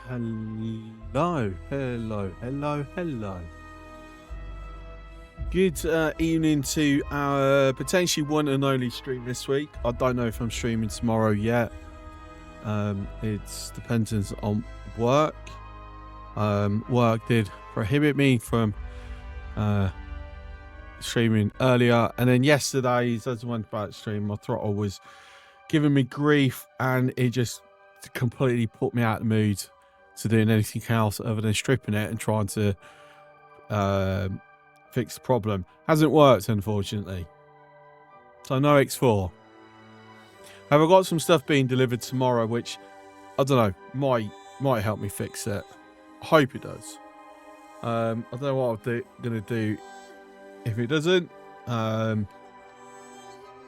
Hello. Good evening to our potentially one and only stream this week. I don't know if I'm streaming tomorrow yet. It's dependent on work. Work did prohibit me from streaming earlier, and then yesterday, as I went back to stream, my throttle was giving me grief, and it just completely put me out of the mood to doing anything else other than stripping it and trying to fix the problem. Hasn't worked, unfortunately. So no X4. Have I got some stuff being delivered tomorrow, which I don't know, might help me fix it. I hope it does. I don't know what I'm gonna do if it doesn't. Like,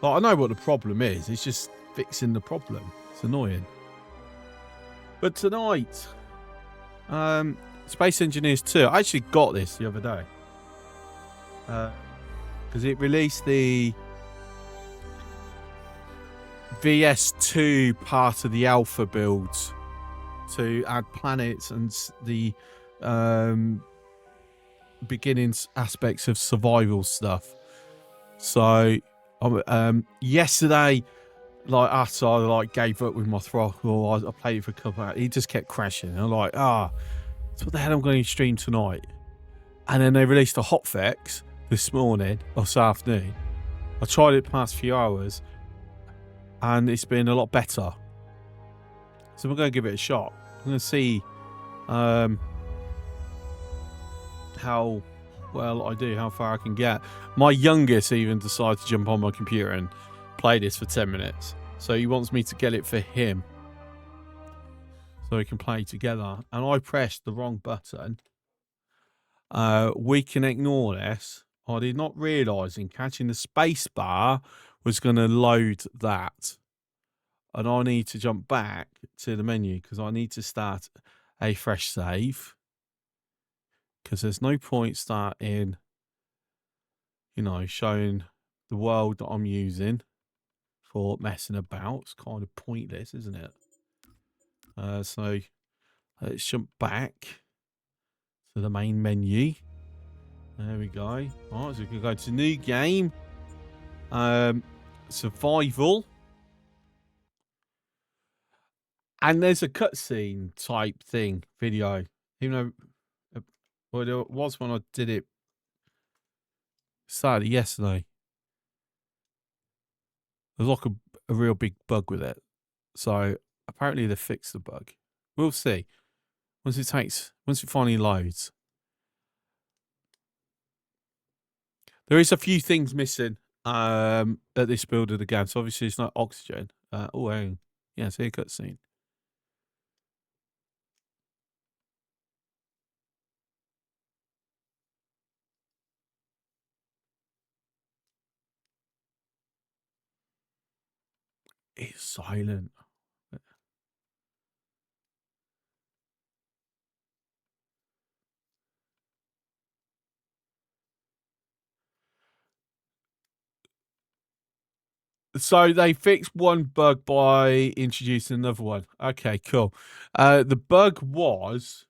I know what the problem is. It's just fixing the problem. It's annoying. But tonight, Space Engineers 2. I actually got this the other day. Because it released the VS2 part of the alpha builds to add planets and the beginnings aspects of survival stuff. So yesterday, like after I gave up with my throttle, I played it for a couple hours. He just kept crashing. And I'm like, so what the hell I'm going to stream tonight? And then they released a hotfix this morning or this afternoon. I tried it the past few hours, and it's been a lot better. So we're going to give it a shot. I'm going to see how well I do, how far I can get. My youngest even decided to jump on my computer and play this for 10 minutes. So he wants me to get it for him so we can play together. And I pressed the wrong button. We can ignore this. I did not realise in catching the space bar was going to load that. And I need to jump back to the menu because I need to start a fresh save. Because there's no point starting, showing the world that I'm using for messing about. It's kind of pointless, isn't it? So let's jump back to the main menu. There we go. All right, so we can go to new game. Survival. And there's a cutscene type thing, video. Even though, well, there was when I did it Saturday, yesterday. There's like a real big bug with it. So apparently they fixed the bug. We'll see. Once it finally loads. There is a few things missing at this build of the game. So obviously it's not oxygen. Hang on. Yeah, see a cutscene. It's silent. So they fixed one bug by introducing another one. Okay, cool. The bug was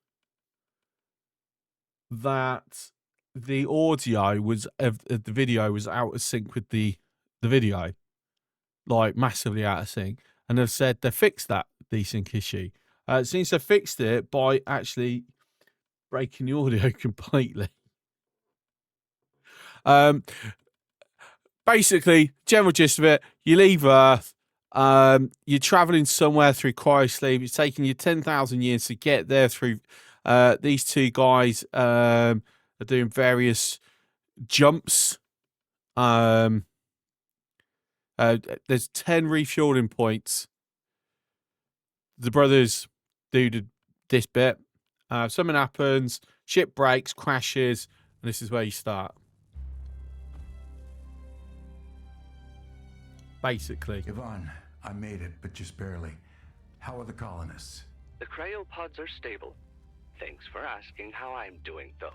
that the audio was of the video was out of sync with the video, like massively out of sync. And they've said they fixed that desync issue. It seems they fixed it by actually breaking the audio completely. Basically, general gist of it, you leave Earth, you're traveling somewhere through cryosleep. It's taking you 10,000 years to get there through. These two guys are doing various jumps. There's 10 refueling points. The brothers do this bit. Something happens, ship breaks, crashes, and this is where you start. Basically. Yvonne, I made it, but just barely. How are the colonists? The cryopods are stable. Thanks for asking how I'm doing, though.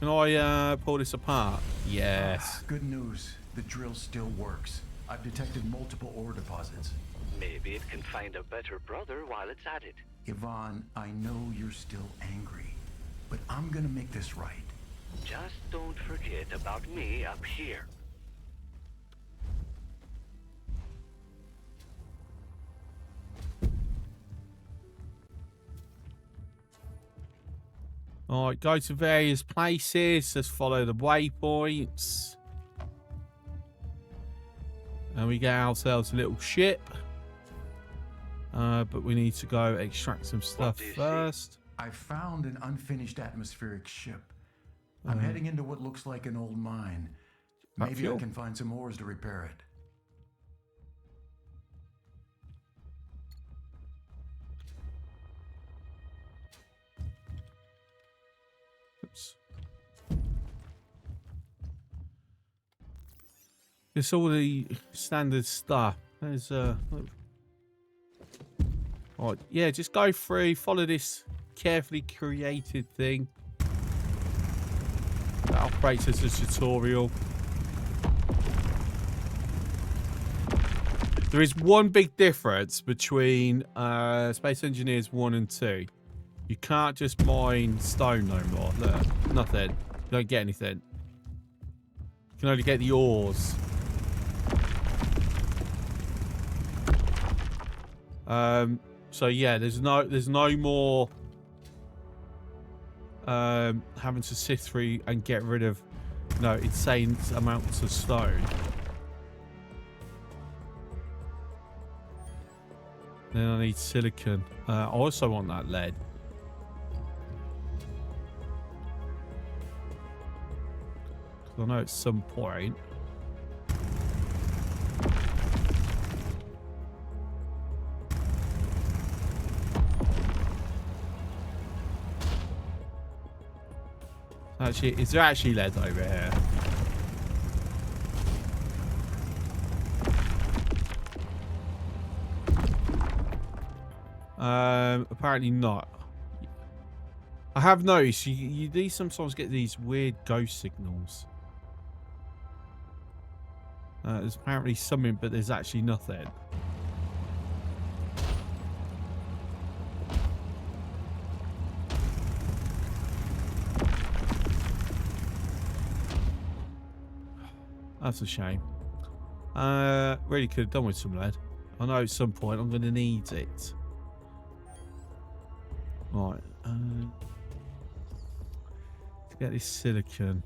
Can I pull this apart? Yes. Good news. The drill still works. I've detected multiple ore deposits. Maybe it can find a better brother while it's at it. Yvonne, I know you're still angry, but I'm gonna make this right. Just don't forget about me up here. Alright, go to various places. Let's follow the waypoints. And we get ourselves a little ship. But we need to go extract some stuff first. I found an unfinished atmospheric ship. I'm heading into what looks like an old mine. Maybe I can find some ores to repair it. Oops. It's all the standard stuff. There's Alright, yeah, just go through, follow this carefully created thing. That operates as a tutorial. There is one big difference between Space Engineers 1 and 2. You can't just mine stone no more. Look, nothing. You don't get anything. You can only get the ores. So yeah, there's no more having to sift through and get rid of insane amounts of stone. Then I need silicon. I also want that lead. I know at some point. Actually, is there actually lead over here? Apparently not. I have noticed you do sometimes get these weird ghost signals. There's apparently something, but there's actually nothing. That's a shame. Really could have done with some lead. I know at some point I'm going to need it. Right. Let's get this silicon.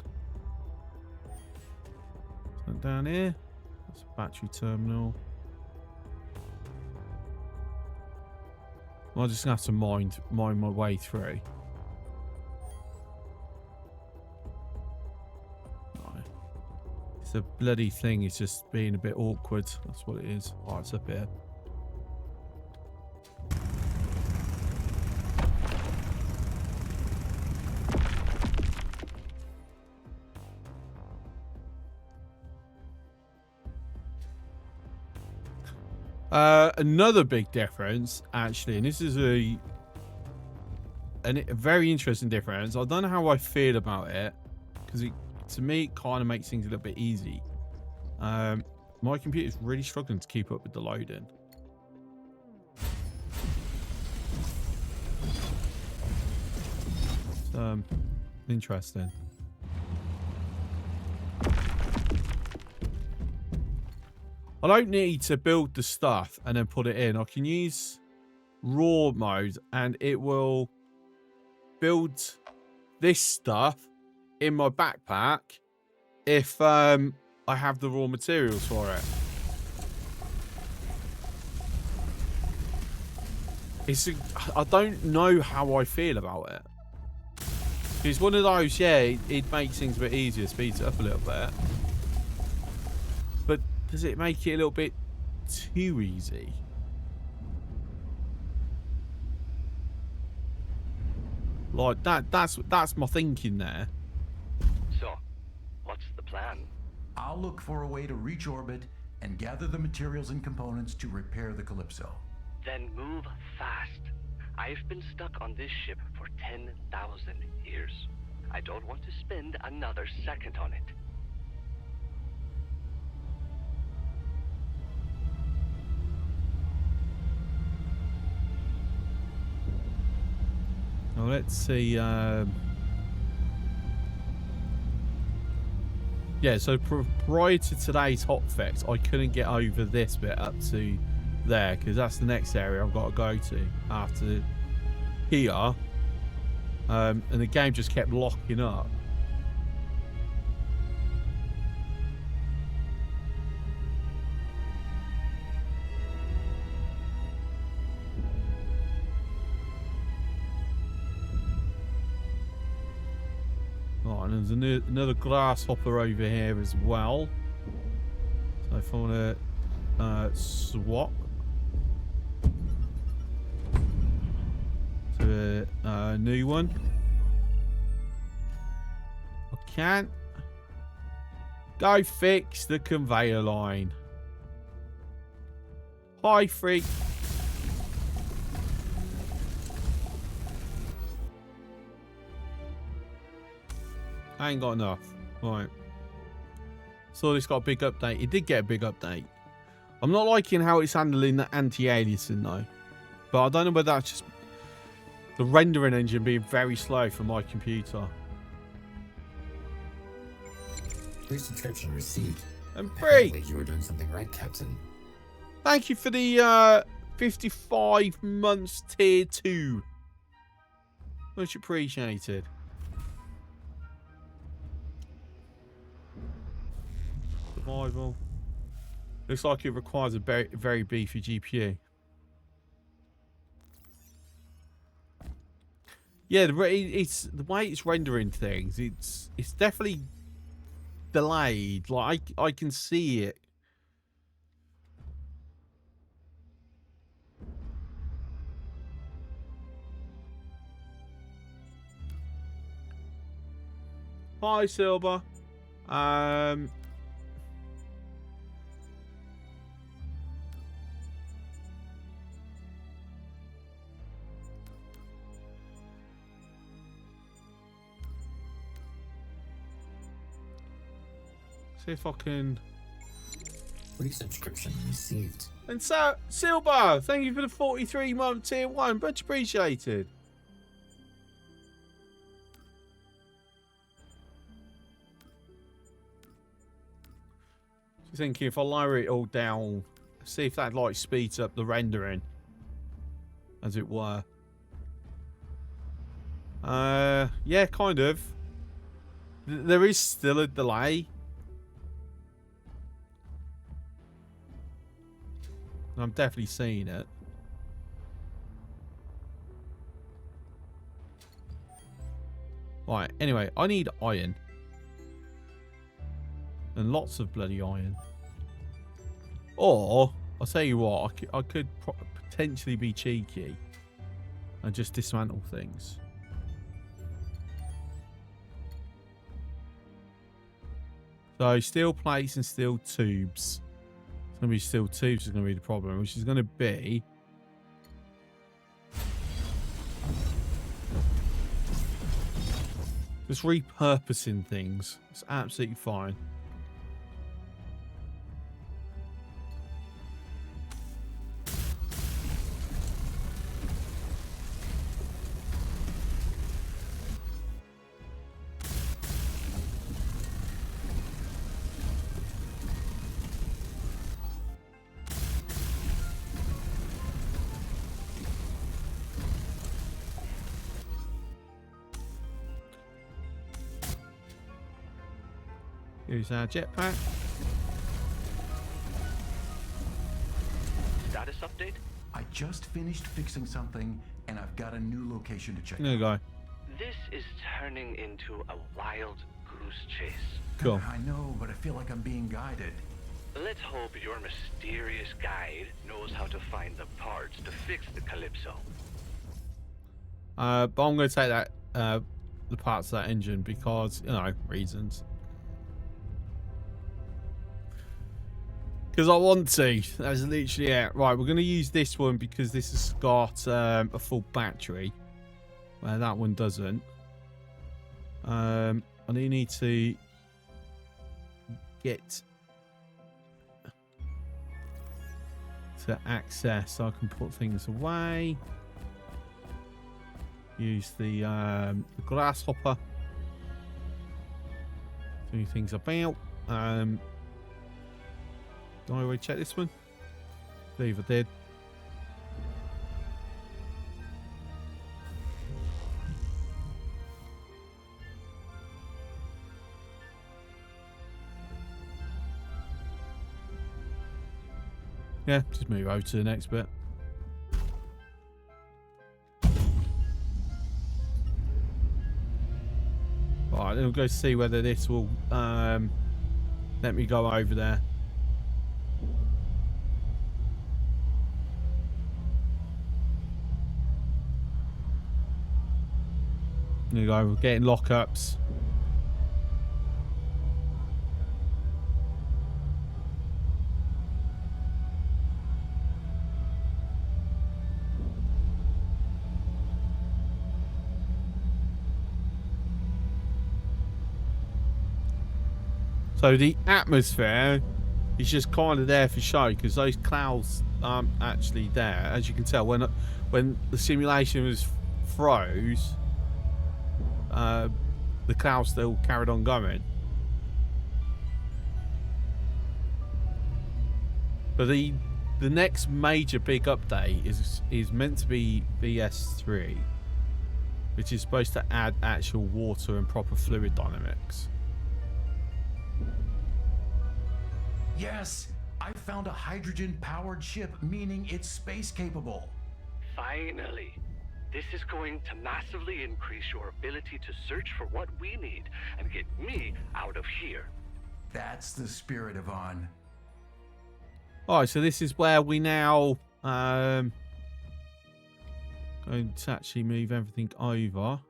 So down here. That's a battery terminal. I'm just going to have to mine my way through. The bloody thing is just being a bit awkward. That's what it is. Oh, it's up here. Another big difference, actually, and this is a very interesting difference. I don't know how I feel about it, because to me, it kind of makes things a little bit easy. My computer's really struggling to keep up with the loading. Interesting. I don't need to build the stuff and then put it in. I can use raw mode and it will build this stuff in my backpack if I have the raw materials for it. I don't know how I feel about it. It's one of those, yeah, it makes things a bit easier, speeds it up a little bit. But does it make it a little bit too easy? Like that's my thinking there. So, what's the plan? I'll look for a way to reach orbit and gather the materials and components to repair the Calypso. Then move fast. I've been stuck on this ship for 10,000 years. I don't want to spend another second on it. Now let's see. Yeah, so prior to today's hot fix, I couldn't get over this bit up to there because that's the next area I've got to go to after here. And the game just kept locking up. Oh, and there's another grasshopper over here as well. So if I want to swap to a new one, I can't. Go fix the conveyor line. Hi, freak. I ain't got enough. Right. So this got a big update. It did get a big update. I'm not liking how it's handling the anti-aliasing though. But I don't know whether that's just the rendering engine being very slow for my computer. Subscription received. And free. Apparently you were doing something right, Captain. Thank you for the 55 months tier 2. Much appreciated. Survival. Looks like it requires a very beefy GPU. Yeah, it's the way it's rendering things. It's definitely delayed. Like I can see it. Hi, Silver. See if I can. Resubscription received. And so, Silver, thank you for the 43-month tier 1. Much appreciated. Just thinking if I lower it all down, see if that like speeds up the rendering, as it were. Yeah, kind of. There is still a delay. I'm definitely seeing it. Right, anyway, I need iron. And lots of bloody iron. Or, I'll tell you what, I could potentially be cheeky and just dismantle things. So, steel plates and steel tubes. It's going to be steel tubes is going to be the problem, which is going to be just repurposing things. It's absolutely fine. Here's our jetpack. Status update? I just finished fixing something, and I've got a new location to check There you go. This is turning into a wild goose chase. Cool. I know, but I feel like I'm being guided. Let's hope your mysterious guide knows how to find the parts to fix the Calypso. But I'm going to take that the parts of that engine because, you know, reasons. Because I want to. That's literally it. Right, we're going to use this one because this has got a full battery. Where that one doesn't. I need to get to access so I can put things away. Use the grasshopper. Do things about. Did I already check this one? I believe I did. Yeah, just move over to the next bit. Alright, then we'll go see whether this will let me go over there. There you go, we're getting lockups. So the atmosphere is just kind of there for show because those clouds aren't actually there. As you can tell, when the simulation was froze, the clouds still carried on going. But the next major big update is meant to be VS3, which is supposed to add actual water and proper fluid dynamics. Yes, I found a hydrogen-powered ship, meaning it's space-capable. Finally. This is going to massively increase your ability to search for what we need and get me out of here. That's the spirit, Yvonne. Alright, so this is where we now going to actually move everything over.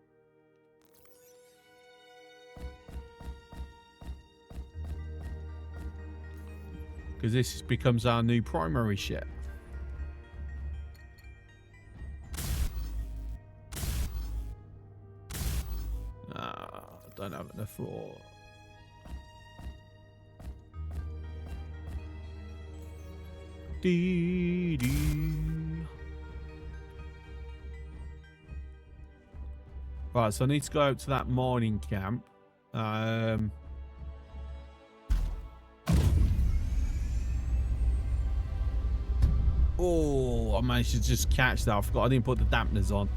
Because this becomes our new primary ship. Don't have enough for. Right, so I need to go out to that mining camp. Oh, I managed to just catch that. I forgot I didn't put the dampeners on.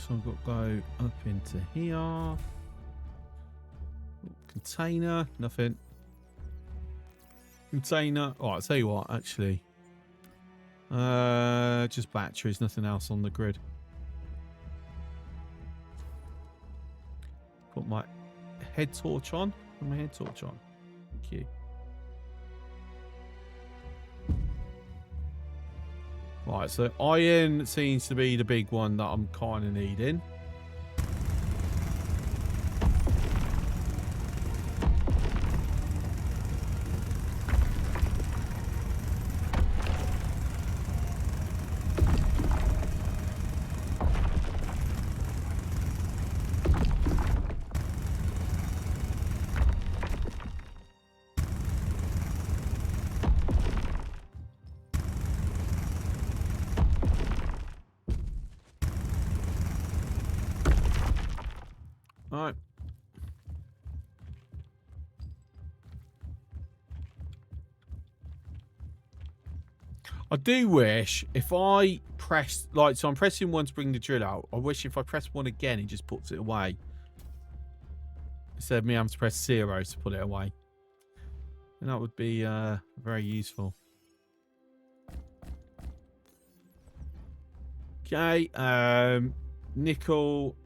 So I've got to go up into here. Container, nothing. Container. Oh, I'll tell you what, actually. Just batteries, nothing else on the grid. Put my head torch on. Put my head torch on. Thank you. Right, so iron seems to be the big one that I'm kind of needing. Alright. I do wish if I press, like, so I'm pressing one to bring the drill out. I wish if I press one again, it just puts it away. Instead of me having to press 0 to put it away. And that would be very useful. Okay, nickel.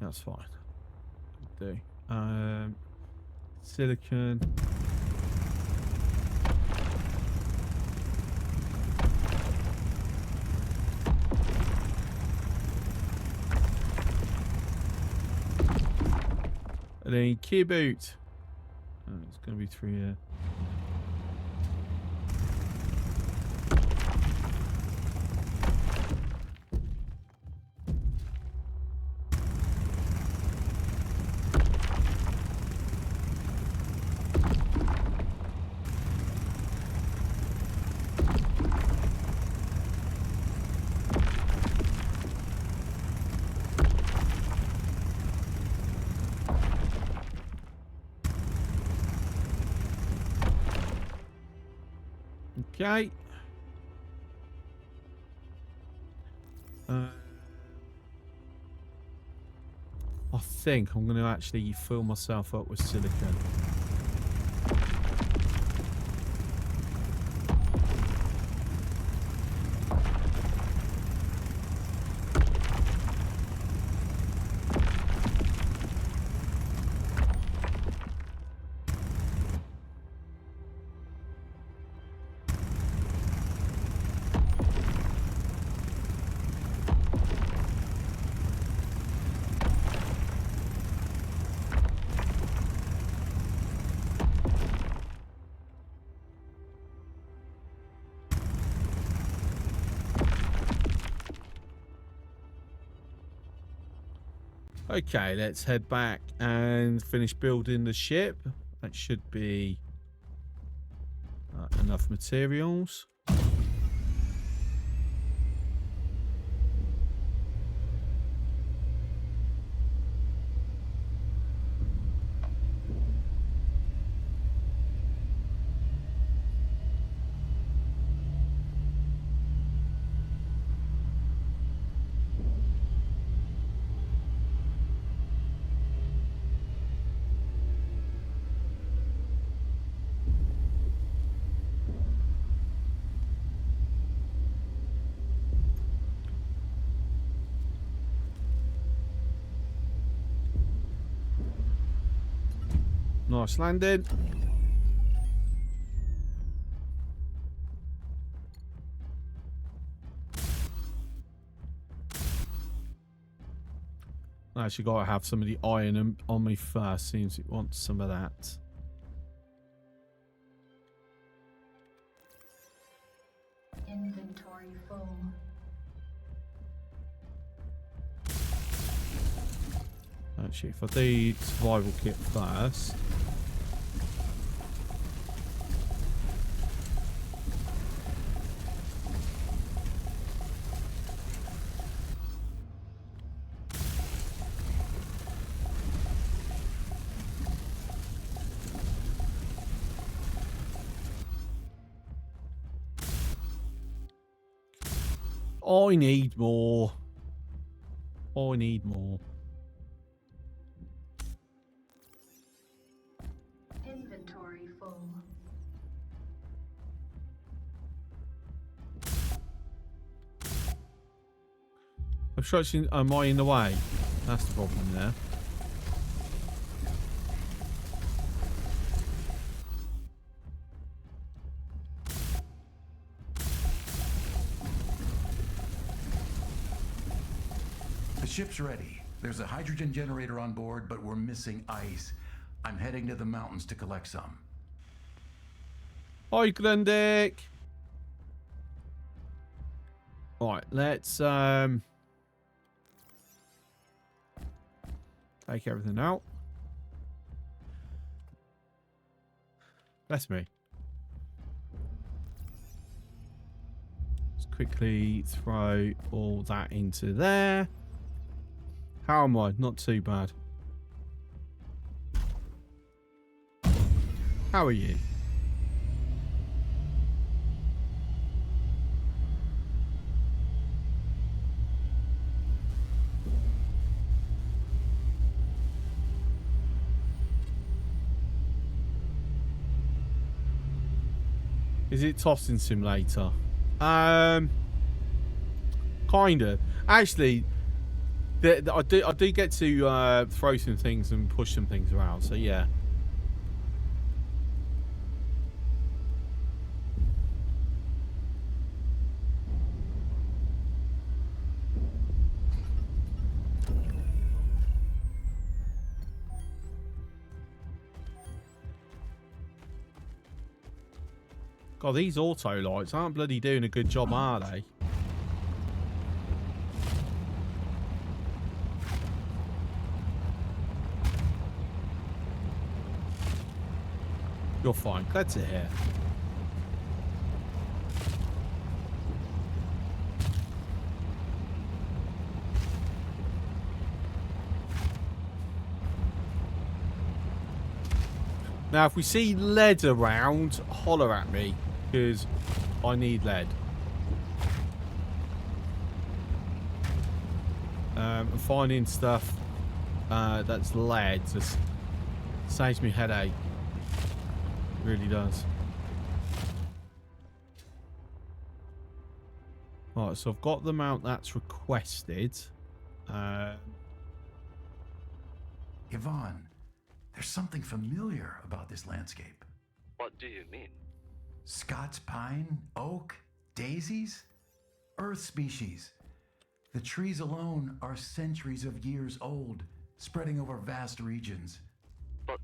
That's fine. Do. Silicon. And then key boot. Oh, it's going to be 3 here. Okay. I think I'm going to actually fill myself up with silicon. Okay, let's head back and finish building the ship. That should be enough materials. Nice landing. I actually got to have some of the iron on me first. Seems it wants some of that. Inventory full. Actually, if I do survival kit first. I need more. I need more. Inventory full. Obstruction, am I in the way? That's the problem there. The ship's ready. There's a hydrogen generator on board, but we're missing ice. I'm heading to the mountains to collect some. Hi, Glendick. Right, let's take everything out. Bless me. Let's quickly throw all that into there. How am I? Not too bad. How are you? Is it tossing simulator? Kind of. Actually, I do get to throw some things and push some things around. So yeah. God, these auto lights aren't bloody doing a good job, are they? You're fine. Glad to hear. Now, if we see lead around, holler at me, because I need lead. And finding stuff that's lead just saves me headache. It really does. Alright, so I've got the mount that's requested. Yvonne, there's something familiar about this landscape. What do you mean? Scots pine, oak, daisies? Earth species. The trees alone are centuries of years old, spreading over vast regions. But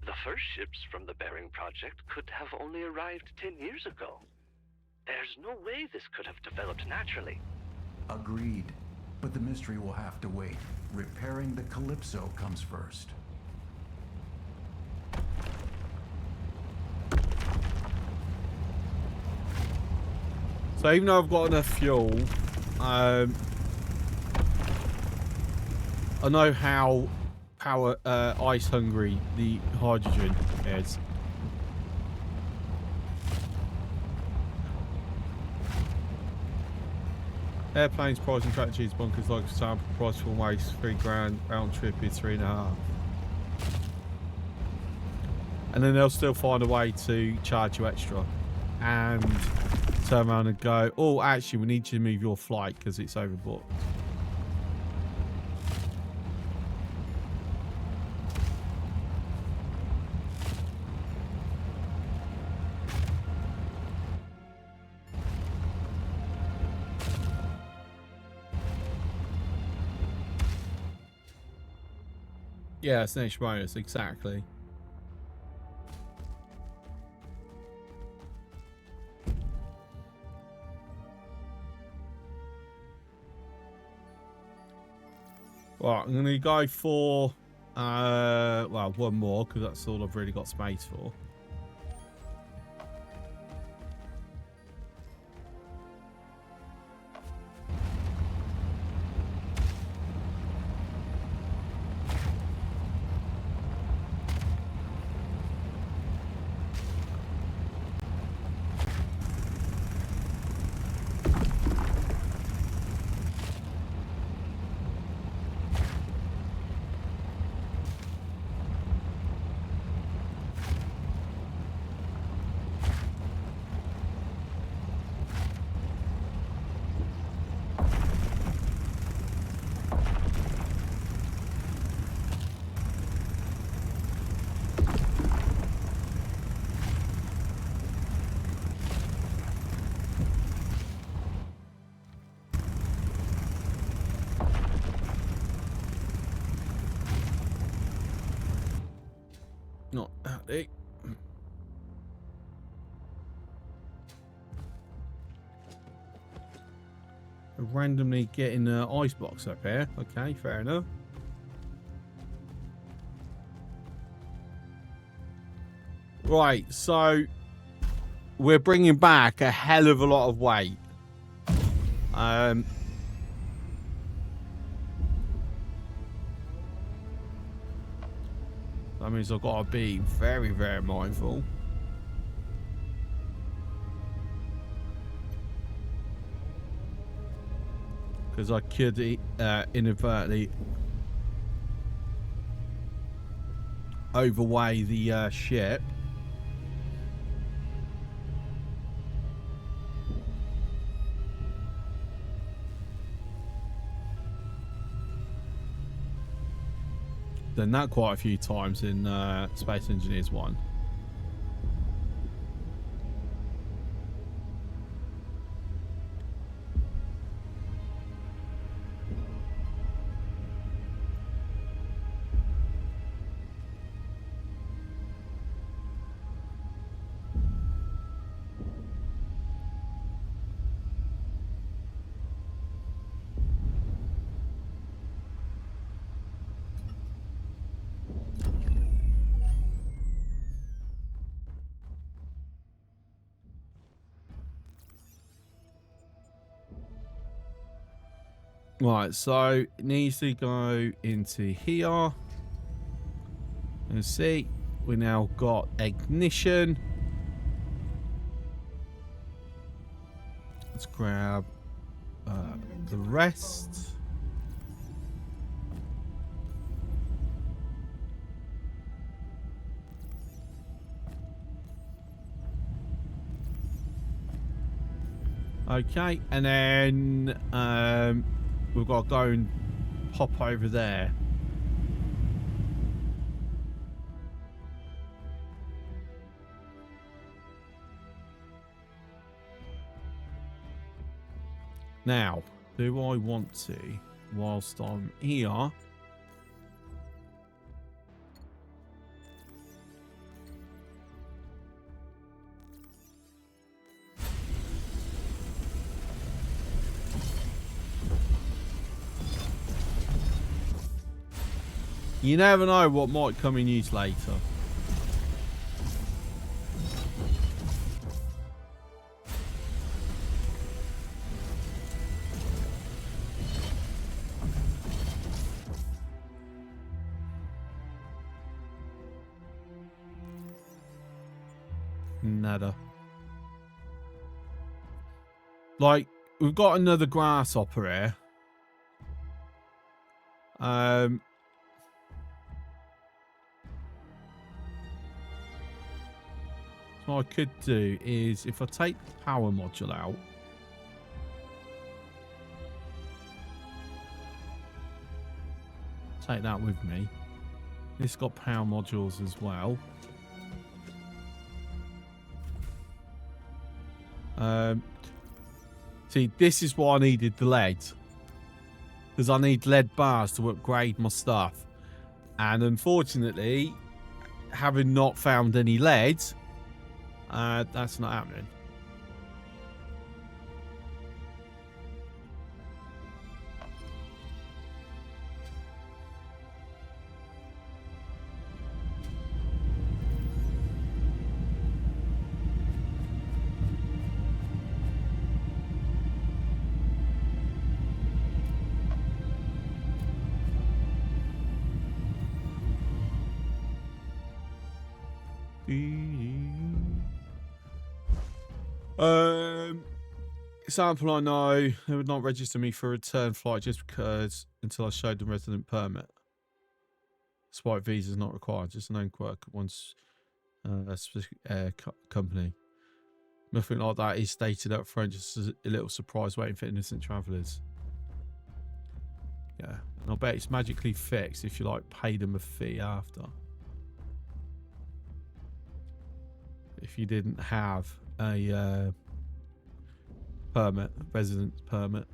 the first ships from the Bering Project could have only arrived 10 years ago. There's no way this could have developed naturally. Agreed. But the mystery will have to wait. Repairing the Calypso comes first. So even though I've got enough fuel, I know how ice hungry the hydrogen is. Airplanes, price and strategies, bunkers like sample price for waste, $3,000, round trip is 3.5. And then they'll still find a way to charge you extra and turn around and go, oh, actually, we need you to move your flight because it's overbooked. Yeah, it's an extra bonus, exactly. Right, I'm going to go for, well, one more, because that's all I've really got space for. Not out there. Randomly getting an ice box up here. Okay, fair enough. Right, so we're bringing back a hell of a lot of weight. That means I've got to be very, very mindful. Because I could inadvertently overweigh the ship. done that quite a few times in Space Engineers 1. Right, so it needs to go into here. And see, we now got ignition. Let's grab the rest. Okay, and then we've got to go and hop over there. Now, do I want to, whilst I'm here, you never know what might come in use later. Nada. Like, we've got another grasshopper here. So what I could do is, if I take the power module out, take that with me. This got power modules as well. See, this is why I needed the lead, because I need lead bars to upgrade my stuff, and unfortunately, having not found any lead, that's not happening. Example, I know they would not register me for a return flight just because until I showed the resident permit. Despite visa is not required, just an own quirk once a specific company. Nothing like that is stated up front, just a little surprise waiting for innocent travellers. Yeah, and I'll bet it's magically fixed if you like pay them a fee after. If you didn't have a permit, residence permit.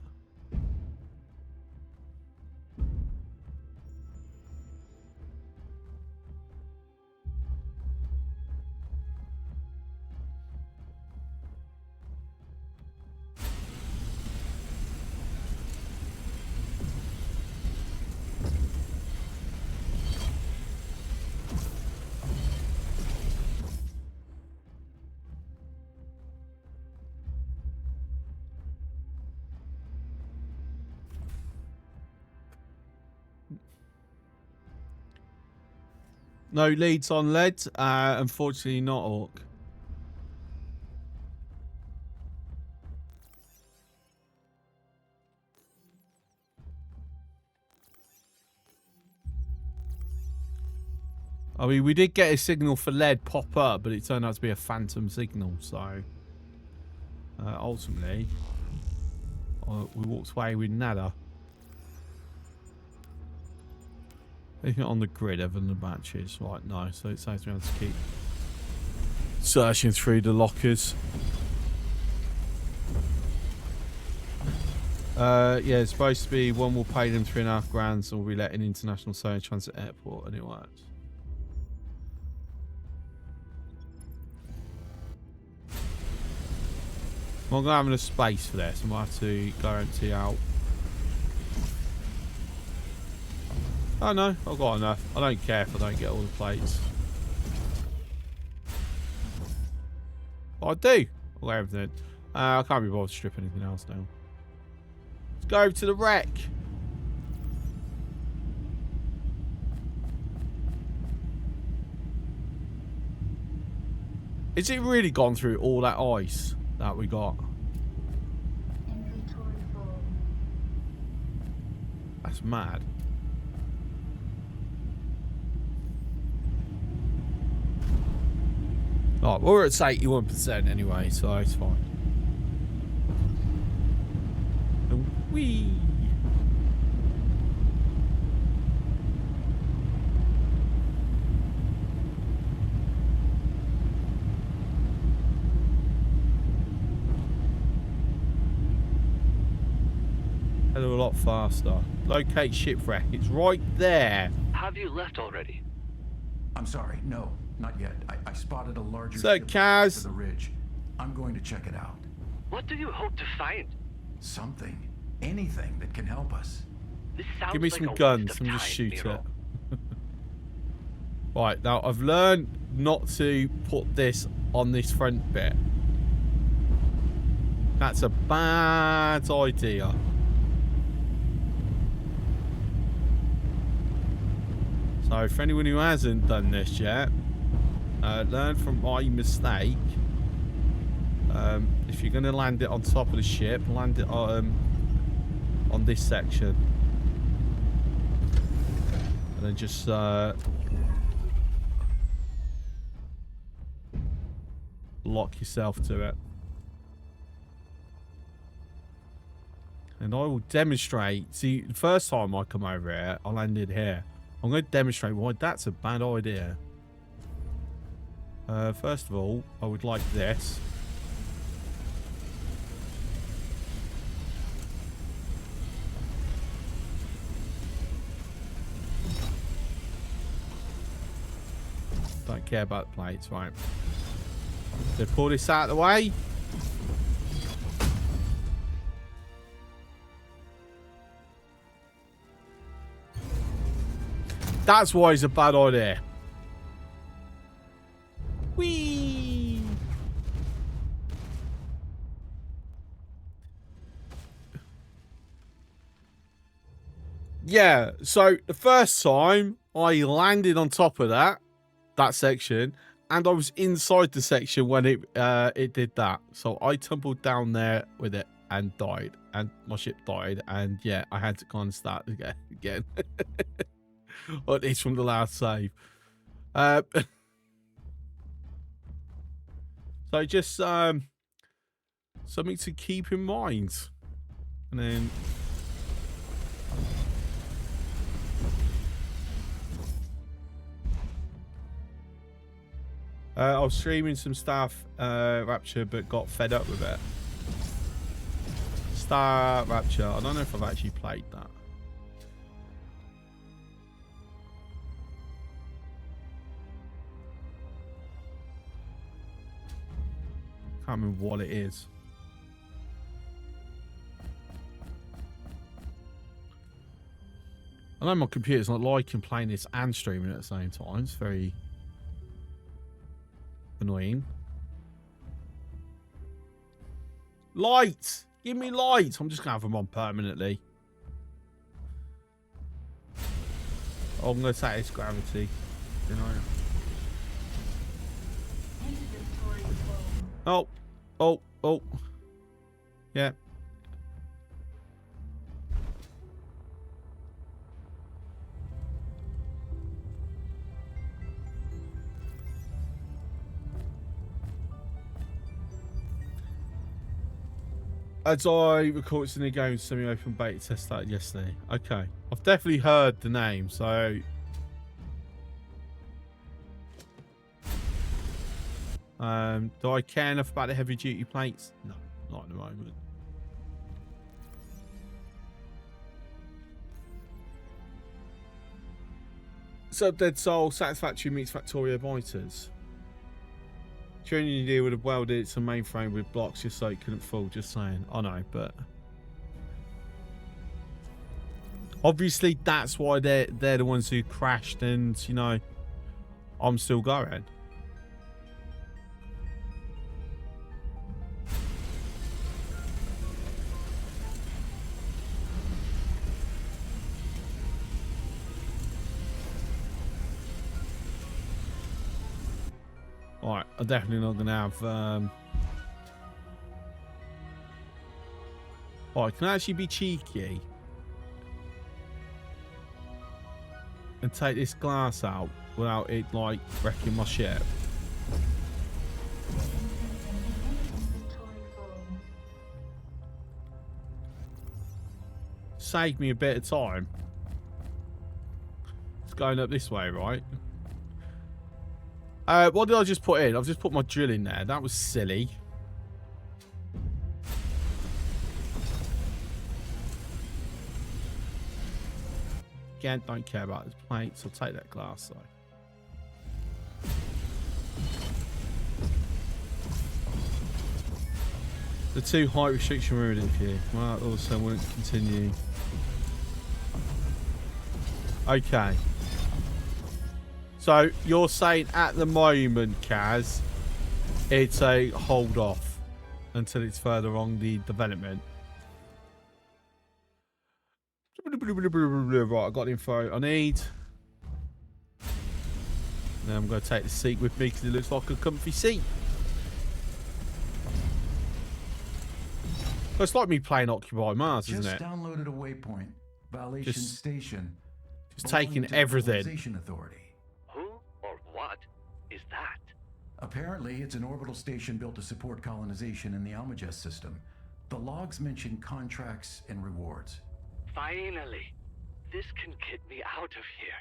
No leads on lead. Unfortunately not, Orc. I mean, we did get a signal for lead pop up, but it turned out to be a phantom signal, so ultimately we walked away with nada. Anything on the grid other than the batteries? Right, no. So it saves me able to keep searching through the lockers. Yeah, it's supposed to be one will pay them $3.5 and will be let in international sailing transit airport, and it works. I'm not having a space for this. I might have to go empty out. Oh no, I've got enough. I don't care if I don't get all the plates. But I do. I've got everything. I can't be bothered to strip anything else now. Let's go to the wreck. Is it really gone through all that ice that we got? Inventory full. That's mad. Alright, we're at 81% anyway, so it's fine. Whee! Hell of a lot faster. Locate shipwreck. It's right there. Have you left already? I'm sorry, no, not yet. I spotted a larger So, ship Kaz. to the ridge. I'm going to check it out. What do you hope to find? Something, anything that can help us. This sounds Give me like some a guns waste of and just time, shoot Nero. it. Right, now I've learned not to put this on this front bit. That's a bad idea. So for anyone who hasn't done this yet, learn from my mistake. If you're going to land it on top of the ship, land it on this section. And then just lock yourself to it. And I will demonstrate. See, the first time I come over here, I landed here. I'm going to demonstrate why that's a bad idea. First of all, I would like this. Don't care about the plates, right? So pull this out of the way. That's why it's a bad idea. Whee! Yeah, so the first time I landed on top of that section, and I was inside the section when it did that. So I tumbled down there with it and died, and my ship died, and yeah, I had to kind of start again. Or at least from the last save. So just something to keep in mind. And then I was streaming some stuff, Rapture, but got fed up with it. Star Rapture. I don't know if I've actually played that. Can't remember what it is. I know my computer's not liking playing this and streaming at the same time. It's very annoying. Lights! Give me lights! I'm just going to have them on permanently. Oh, I'm going to take this gravity. You know. Inventory full. Oh. Oh. Oh. Yeah. As I recall, it's in the game semi-open beta test started yesterday. Okay. I've definitely heard the name, so Do I care enough about the heavy duty plates? No, not at the moment. So Dead Soul, Satisfactory meets Factorio Biters. Tuning deal would have welded some mainframe with blocks just so it couldn't fall, just saying. I know, but obviously that's why they're the ones who crashed, and you know, I'm still going. Alright, I'm definitely not going to have... Alright, can I actually be cheeky? And take this glass out without it, like, wrecking my ship? Inventory full. Save me a bit of time. It's going up this way, right? What did I just put in? I've just put my drill in there. That was silly. Again, don't care about the plates. I'll take that glass though. The 2 height restriction ruined it for you. Well, also won't continue. Okay. So you're saying at the moment, Kaz, it's a hold off until it's further on the development. Right, I got the info I need. Now I'm going to take the seat with me because it looks like a comfy seat. It's like me playing Occupy Mars, isn't it? Just downloaded a waypoint. Validation Station. Just taking belonging to the everything. Colonization Authority. Who or what is that? Apparently, it's an orbital station built to support colonization in the Almagest system. The logs mention contracts and rewards. Finally, this can get me out of here.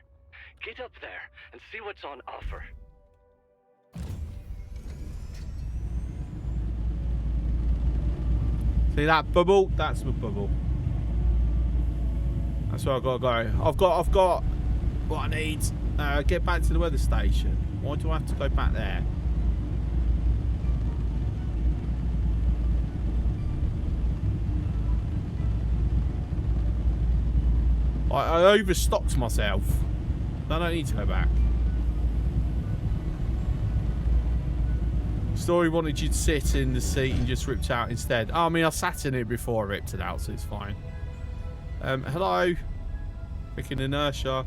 Get up there and see what's on offer. See that bubble? That's the bubble. That's where I've got to go. I've got what I need. Get back to the weather station. Why do I have to go back there? I overstocked myself. I don't need to go back. Story wanted you to sit in the seat and just ripped out instead. Oh, I mean, I sat in it before I ripped it out, so it's fine. Hello. Freaking inertia.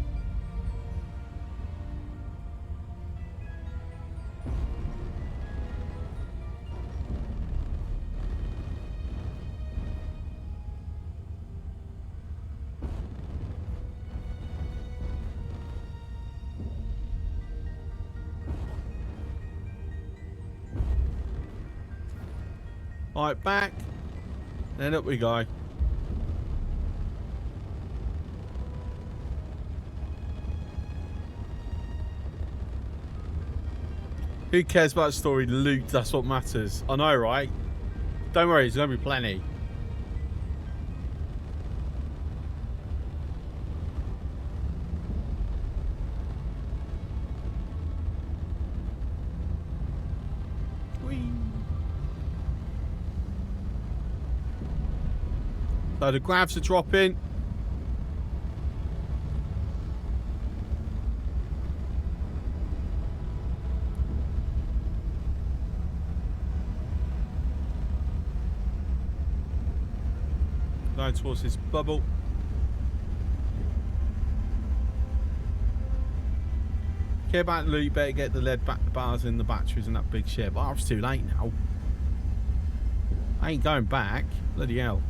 Alright, back. Then up we go. Who cares about story? Loot, that's what matters. I know, right? Don't worry, there's going to be plenty. So the grabs are dropping. Going towards this bubble. Care about loot, you better get the lead bars in the batteries in that big ship. Oh, it's too late now. I ain't going back. Bloody hell.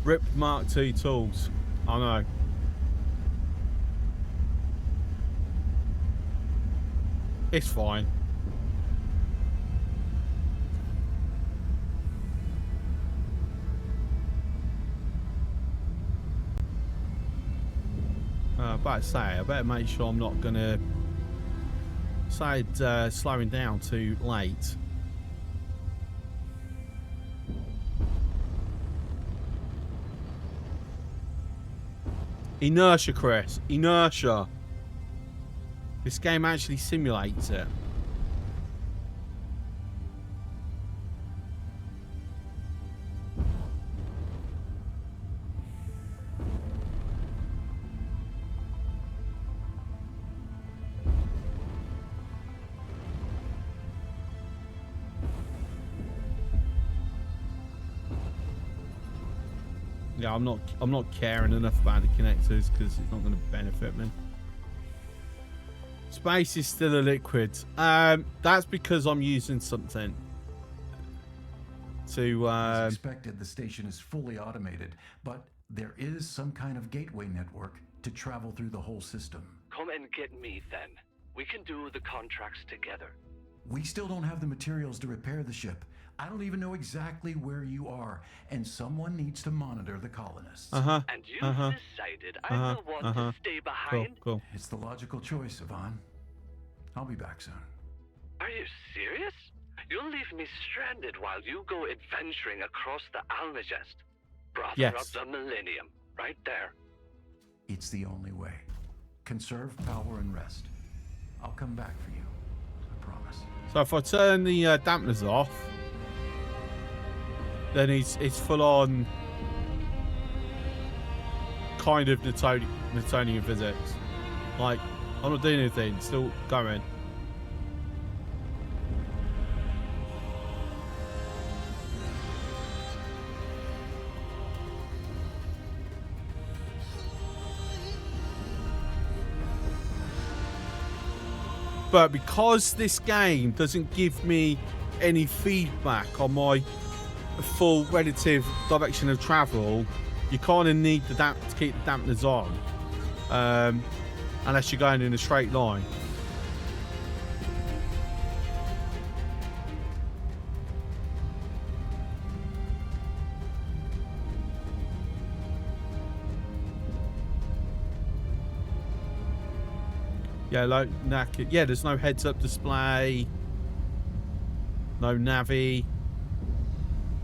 Rip Mark II tools. I know. It's fine. About to say, I better make sure I'm not gonna start slowing down too late. Inertia, Chris. Inertia. This game actually simulates it. Yeah, I'm not caring enough about the connectors because it's not going to benefit me. Space is still a liquid. That's because I'm using something to. As expected, the station is fully automated, but there is some kind of gateway network to travel through the whole system. Come and get me then. We can do the contracts together. We still don't have the materials to repair the ship. I don't even know exactly where you are, and someone needs to monitor the colonists. And you've decided I'm the one to stay behind? Cool. It's the logical choice, Yvonne. I'll be back soon. Are you serious? You'll leave me stranded while you go adventuring across the Almagest. Brother of the Millennium. Right there. It's the only way. Conserve power and rest. I'll come back for you. I promise. So if I turn the dampeners off, then it's full on kind of Newtonian physics. Like, I'm not doing anything, still going. But because this game doesn't give me any feedback on my full relative direction of travel, you kind of need the to keep the dampeners on, unless you're going in a straight line. Yeah, like knackered. Yeah, there's no heads-up display, no navi.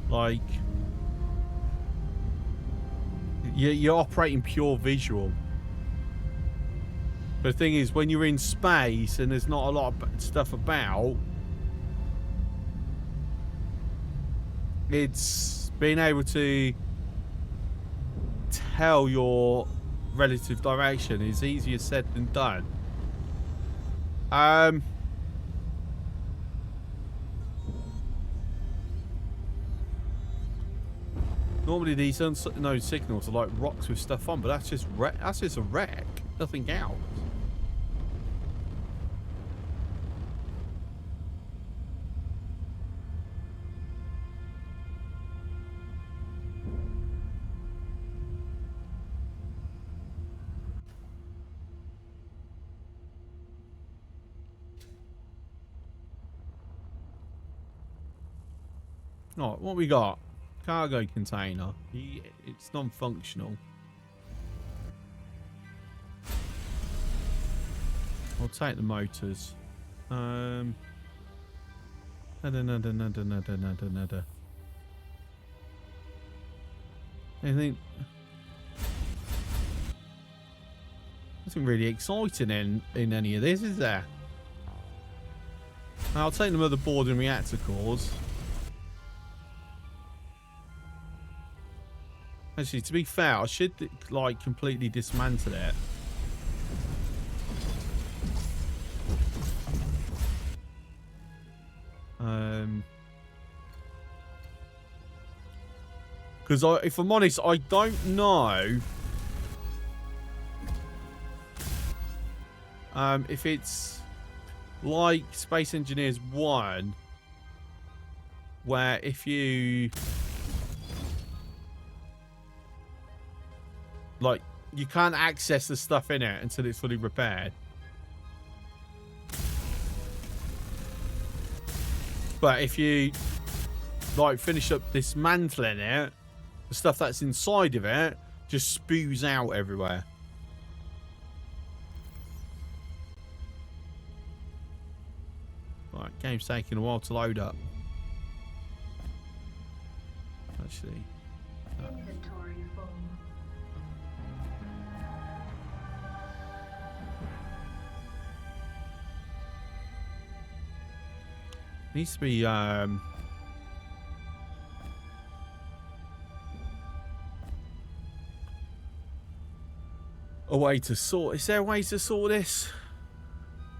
Like, you're operating pure visual. But the thing is, when you're in space and there's not a lot of stuff about, it's being able to tell your relative direction is easier said than done. Normally these unknown signals are like rocks with stuff on, but that's just a wreck. Nothing else. Alright, what we got? Cargo container. It's non-functional. I'll take the motors. Nada. Anything? Nothing really exciting in any of this, is there? I'll take the motherboard and reactor cores. Actually, to be fair, I should like completely dismantle it. Because if I'm honest, I don't know if it's like Space Engineers 1, where if you Like, you can't access the stuff in it until it's fully repaired. But if you, like, finish up dismantling it, the stuff that's inside of it just spews out everywhere. Right, game's taking a while to load up. Actually. Inventory full. Needs to be a way to sort. Is there a way to sort this?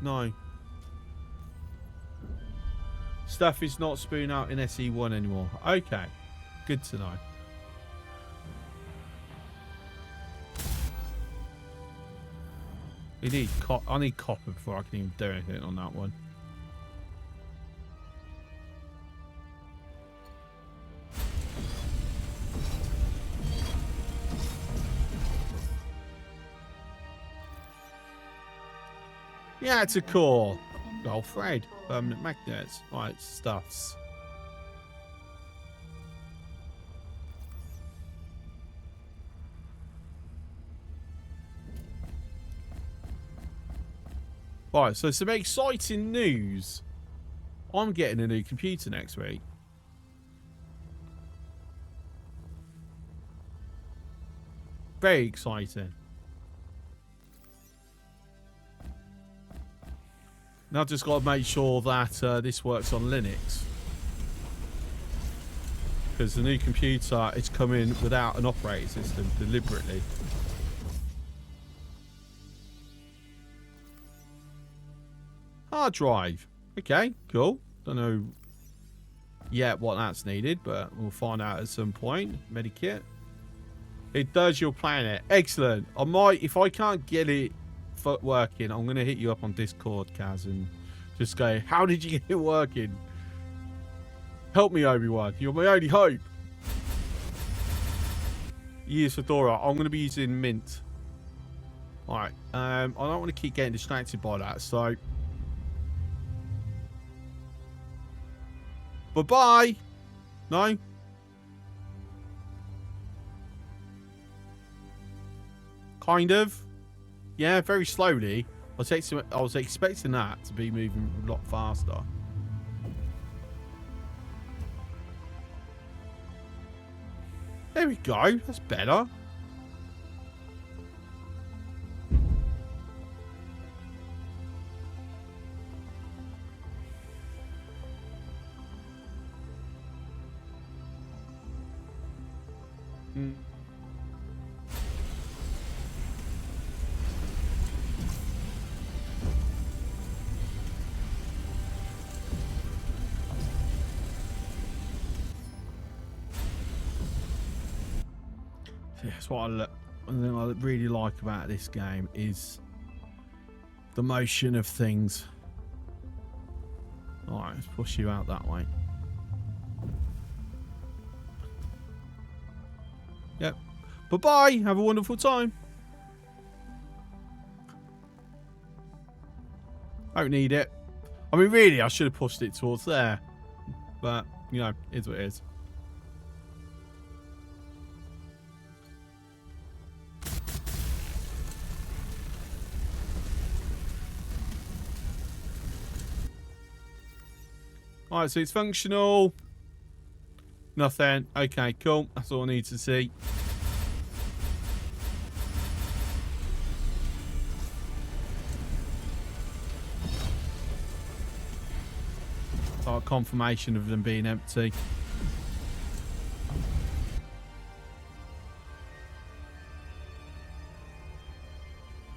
No. Stuff is not spewing out in SE1 anymore. Okay. Good to know. We need I need copper before I can even do anything on that one. Yeah, it's a core. Oh, Fred. Permanent magnets. Right, stuffs. Right, so some exciting news. I'm getting a new computer next week. Very exciting. Now I've just got to make sure that this works on Linux. Because the new computer is coming without an operating system deliberately. Hard drive. Okay, cool. Don't know yet what that's needed, but we'll find out at some point. Medikit. It does your planet. Excellent. I might, if I can't get it working, I'm going to hit you up on Discord, Kaz, and just go, how did you get it working? Help me, Obi-Wan. You're my only hope. Use Fedora. I'm going to be using Mint. Alright. I don't want to keep getting distracted by that, so... Bye-bye. No? Kind of. Yeah, very slowly. I was expecting that to be moving a lot faster. There we go. That's better. That's what one thing I really like about this game is the motion of things. Alright, let's push you out that way. Yep. Bye-bye. Have a wonderful time. I don't need it. I mean, really, I should have pushed it towards there. But, you know, it is what it is. Alright, so it's functional. Nothing. Okay, cool. That's all I need to see. Confirmation of them being empty.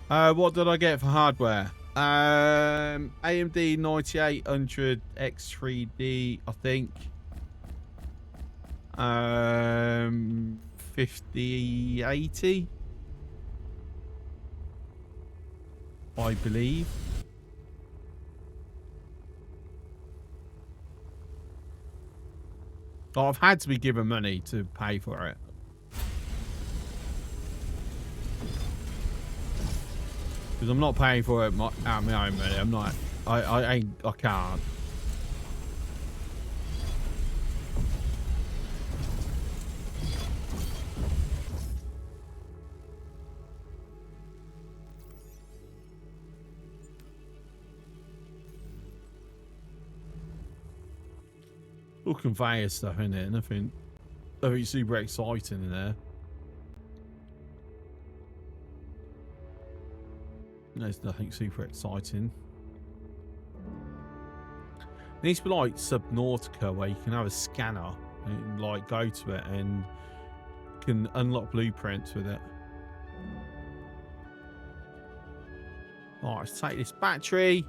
What did I get for hardware? AMD 9800 X3D, I think. 5080, I believe. I've had to be given money to pay for it. Because I'm not paying for it out of my own money. I'm not. I can't. All conveyor stuff in it. Nothing super exciting in there. There's nothing super exciting. It needs to be like Subnautica, where you can have a scanner and like go to it and can unlock blueprints with it. Alright, let's take this battery.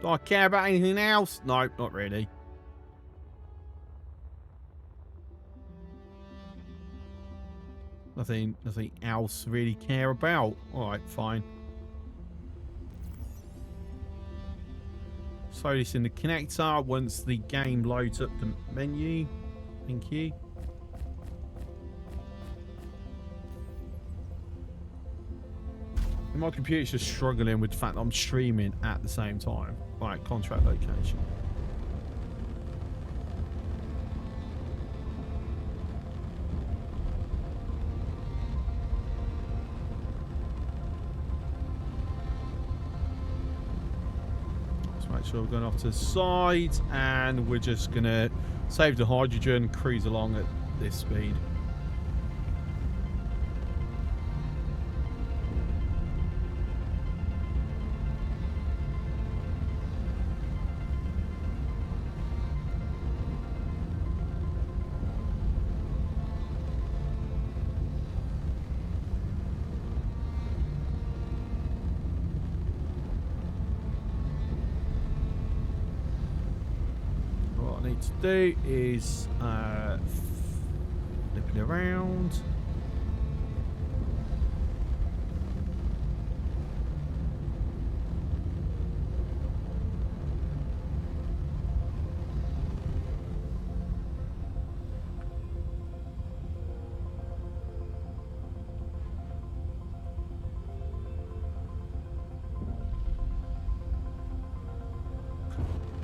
Do I care about anything else? No, not really. Nothing else really care about. Alright, fine. Throw this in the connector once the game loads up the menu. Thank you. My computer's just struggling with the fact that I'm streaming at the same time. Right, contract location. Let's make sure we're going off to the side, and we're just going to save the hydrogen, cruise along at this speed. To do is flip it around.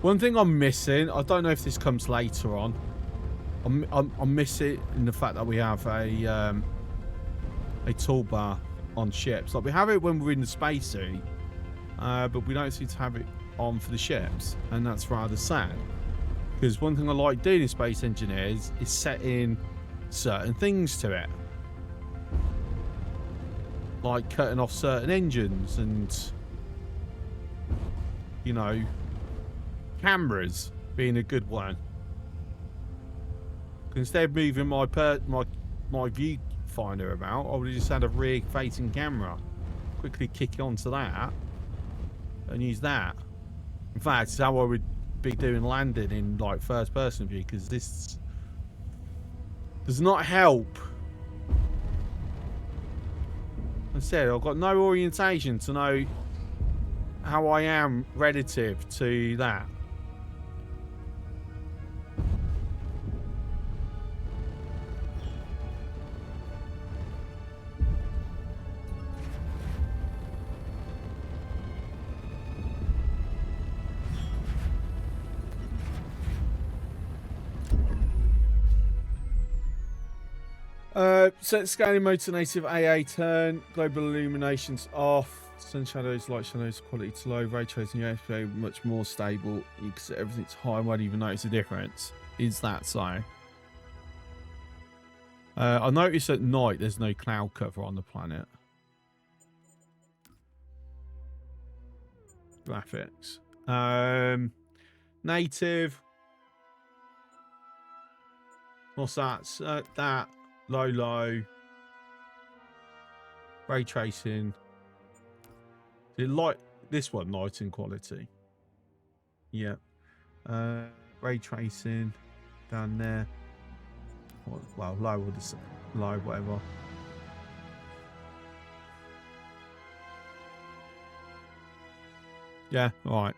One thing I'm missing, I don't know if this comes later on. I'm missing in the fact that we have a toolbar on ships. Like we have it when we're in the spacesuit, but we don't seem to have it on for the ships, and that's rather sad. Because one thing I like doing in Space Engineers is setting certain things to it, like cutting off certain engines and, you know, cameras being a good one. Instead of moving my viewfinder about, I would have just had a rear facing camera. Quickly kick onto that and use that. In fact, it's how I would be doing landing in like first person view, because this does not help. Instead, I've got no orientation to know how I am relative to that. Set scanning mode to native AA turn. Global illuminations off. Sun shadows, light shadows, quality to low. Ray tracing UFO much more stable. You can set everything to high. Won't even notice a difference. Is that so? I noticed at night there's no cloud cover on the planet. Graphics. Native. What's that? That. Low. Ray tracing. Is it light? This one, lighting quality. Yeah. Ray tracing down there. Well, low or the low, whatever. Yeah. All right.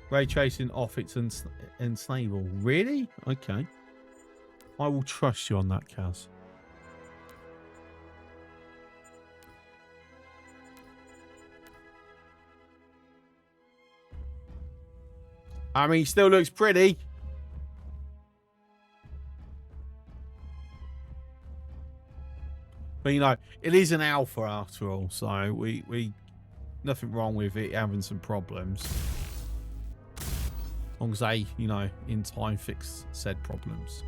Ray tracing off, it's unstable. Really? Okay. I will trust you on that, Kaz. I mean, he still looks pretty. But, you know, it is an alpha after all, so we nothing wrong with it having some problems. As long as they, you know, in time fix said problems.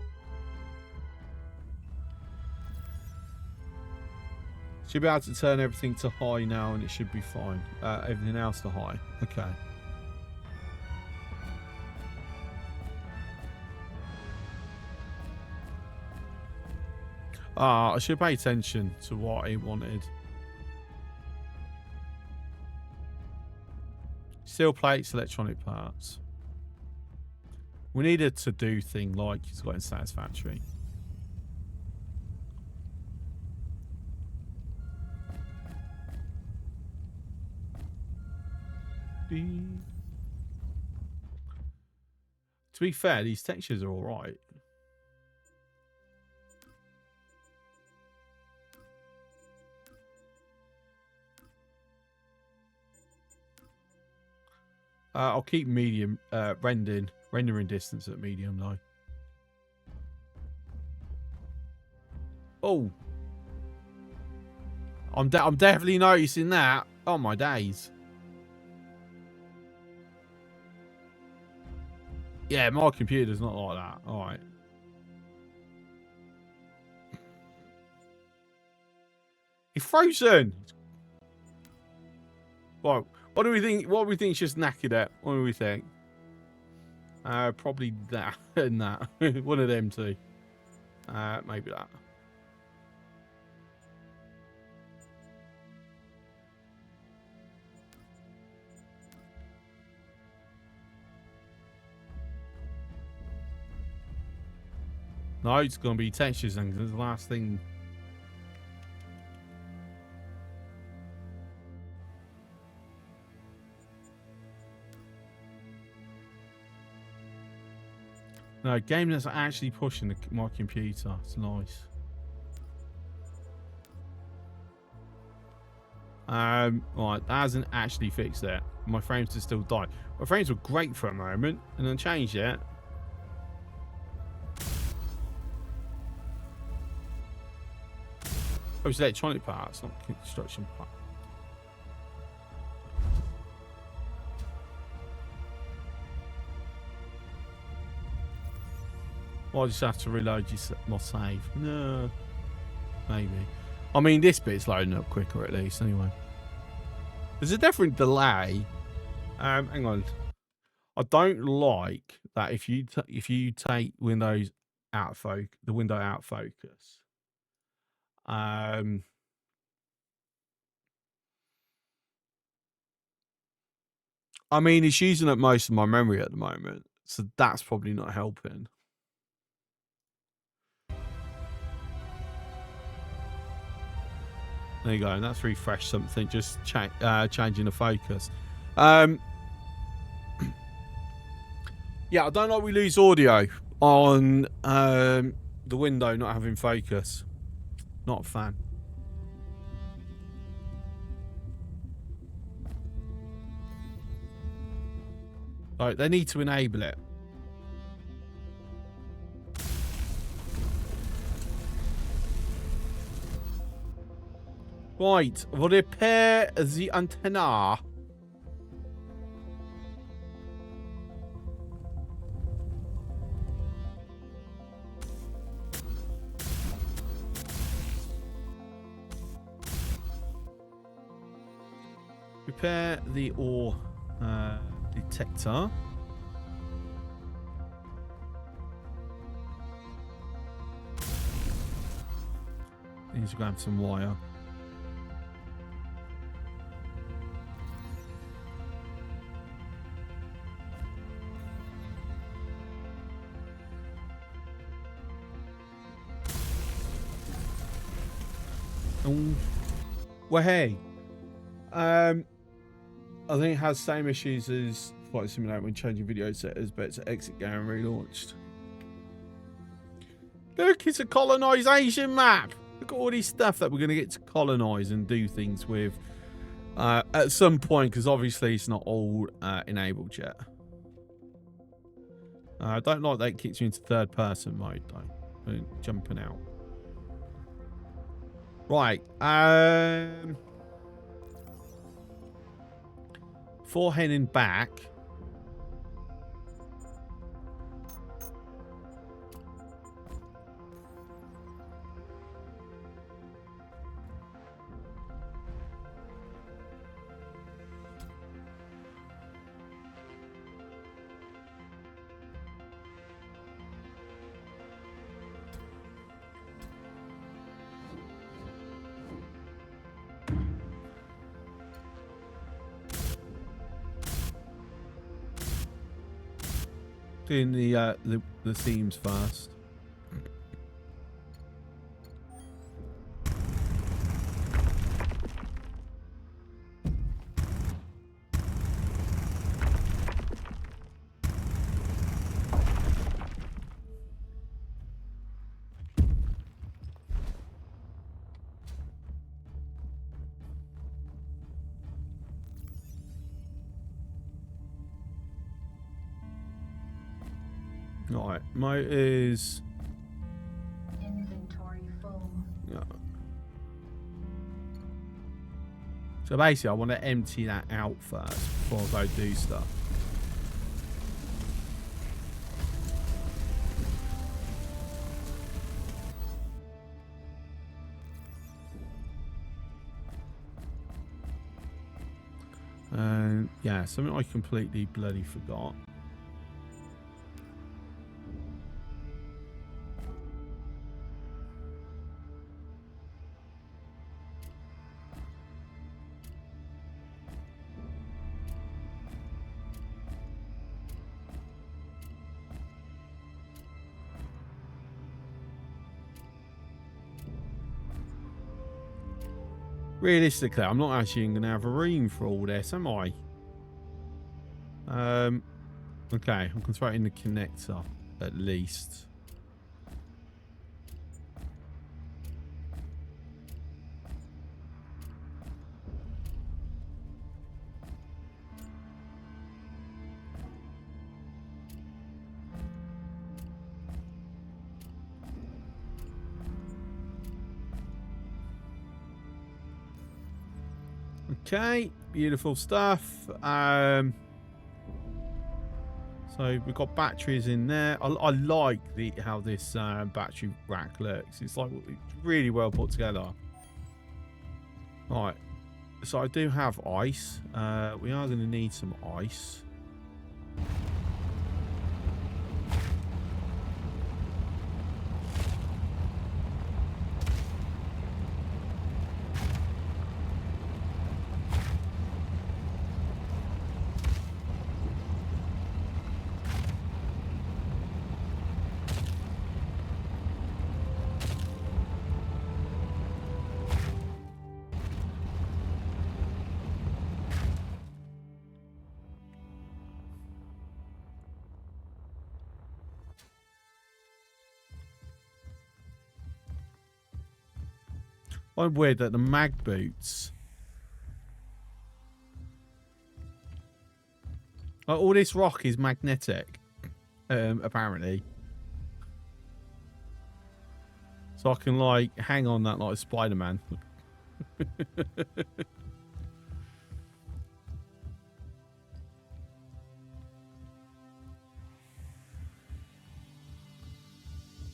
Should be able to turn everything to high now and it should be fine. Everything else to high. Okay. I should pay attention to what he wanted. Steel plates, electronic parts. We need a to-do thing like he's got in Satisfactory. To be fair, these textures are alright. I'll keep medium rendering distance at medium though. Oh, I'm definitely noticing that. Oh my days. Yeah, my computer's not like that. All right. It's frozen. Well, what do we think? What do we think? Just knackered at? What do we think? Probably that and that. One of them two. Maybe that. No, it's going to be textures and the last thing. No, game that's actually pushing my computer. It's nice. Right, that hasn't actually fixed it. My frames are still dying. My frames were great for a moment, and then changed it. Oh, it's electronic parts, not construction parts. Well, I just have to reload my save. No, maybe. I mean, this bit's loading up quicker at least. Anyway, there's a different delay. Hang on. I don't like that if you take Windows out of focus, the window out of focus. I mean, it's using up most of my memory at the moment, so that's probably not helping. There you go, and that's refreshed something, just changing the focus. Yeah, I don't like we lose audio on the window not having focus. Not a fan. Right, they need to enable it. Right, repair the antenna. Repair the ore detector. Need to grab some wire. Well, hey, I think it has same issues as Flight simulator when changing video settings, but it's exit game relaunched. Look, it's a colonisation map. Look at all this stuff that we're going to get to colonise and do things with at some point, because obviously it's not all enabled yet. I don't like that it kicks you into third person mode though. Jumping out. Right. Before heading back. Doing the themes first. Right, mine is Inventory full. yeah. So basically, I want to empty that out first before I go do stuff. And yeah, something I completely bloody forgot. Realistically, I'm not actually going to have a room for all this, am I? Okay, I can throw it in the connector, at least. Okay, beautiful stuff. So we've got batteries in there. I like how this battery rack looks. It's like really well put together. Right, so I do have ice. We are going to need some ice. I'm weird that the mag boots. Like, all this rock is magnetic, apparently. So I can like hang on that like Spider-Man.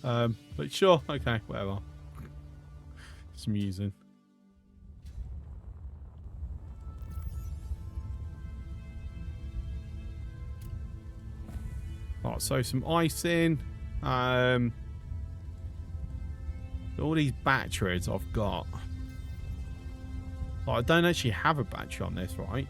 But sure, okay, whatever. It's amusing. Right, so some ice in. All these batteries I've got. I don't actually have a battery on this, right?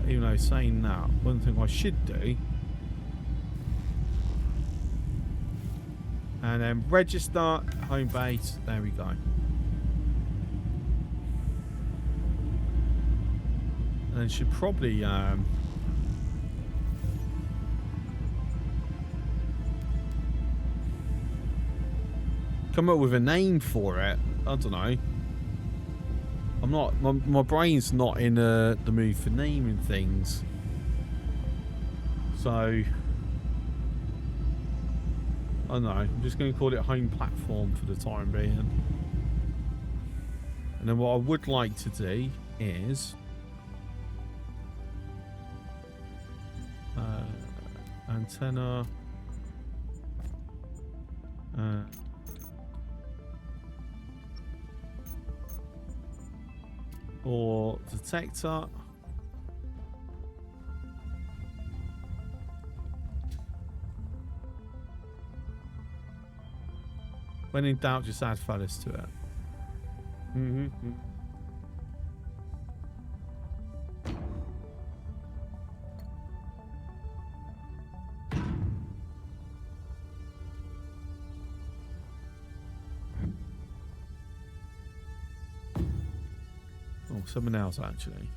Even though saying that, one thing I should do And then register, home base, there we go. And should probably come up with a name for it. I don't know. I'm not, my brain's not in the mood for naming things. So, I don't know. I'm just going to call it home platform for the time being. And then what I would like to do is antenna or detector. When in doubt, just add phallus to it. Oh, someone else actually.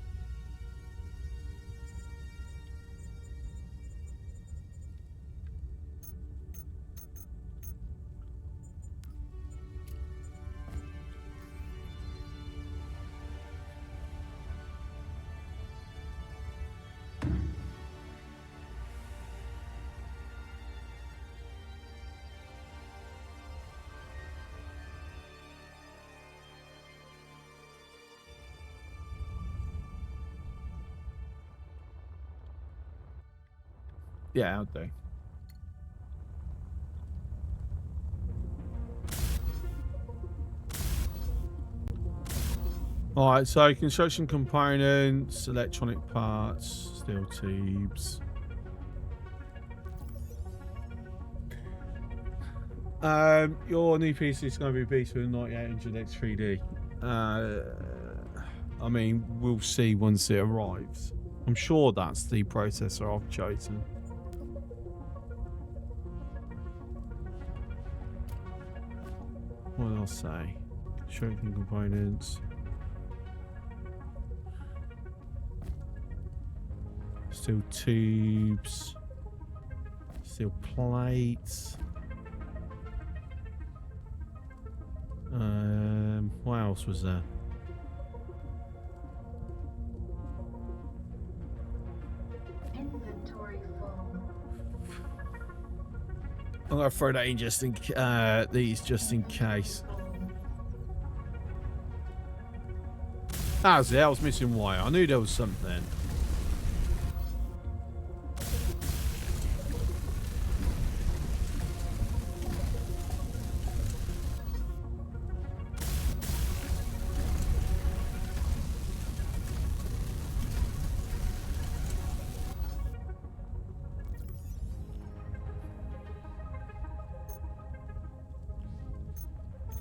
Yeah, I'll do. Alright, so construction components, electronic parts, steel tubes. Your new PC is going to be a beast with a 9800X 3D. I mean, we'll see once it arrives. I'm sure that's the processor I've chosen. What else say? Construction components. Steel tubes. Steel plates. What else was there? Inventory full. I'm gonna throw that in just in these just in case. That was it. I was missing wire. I knew there was something.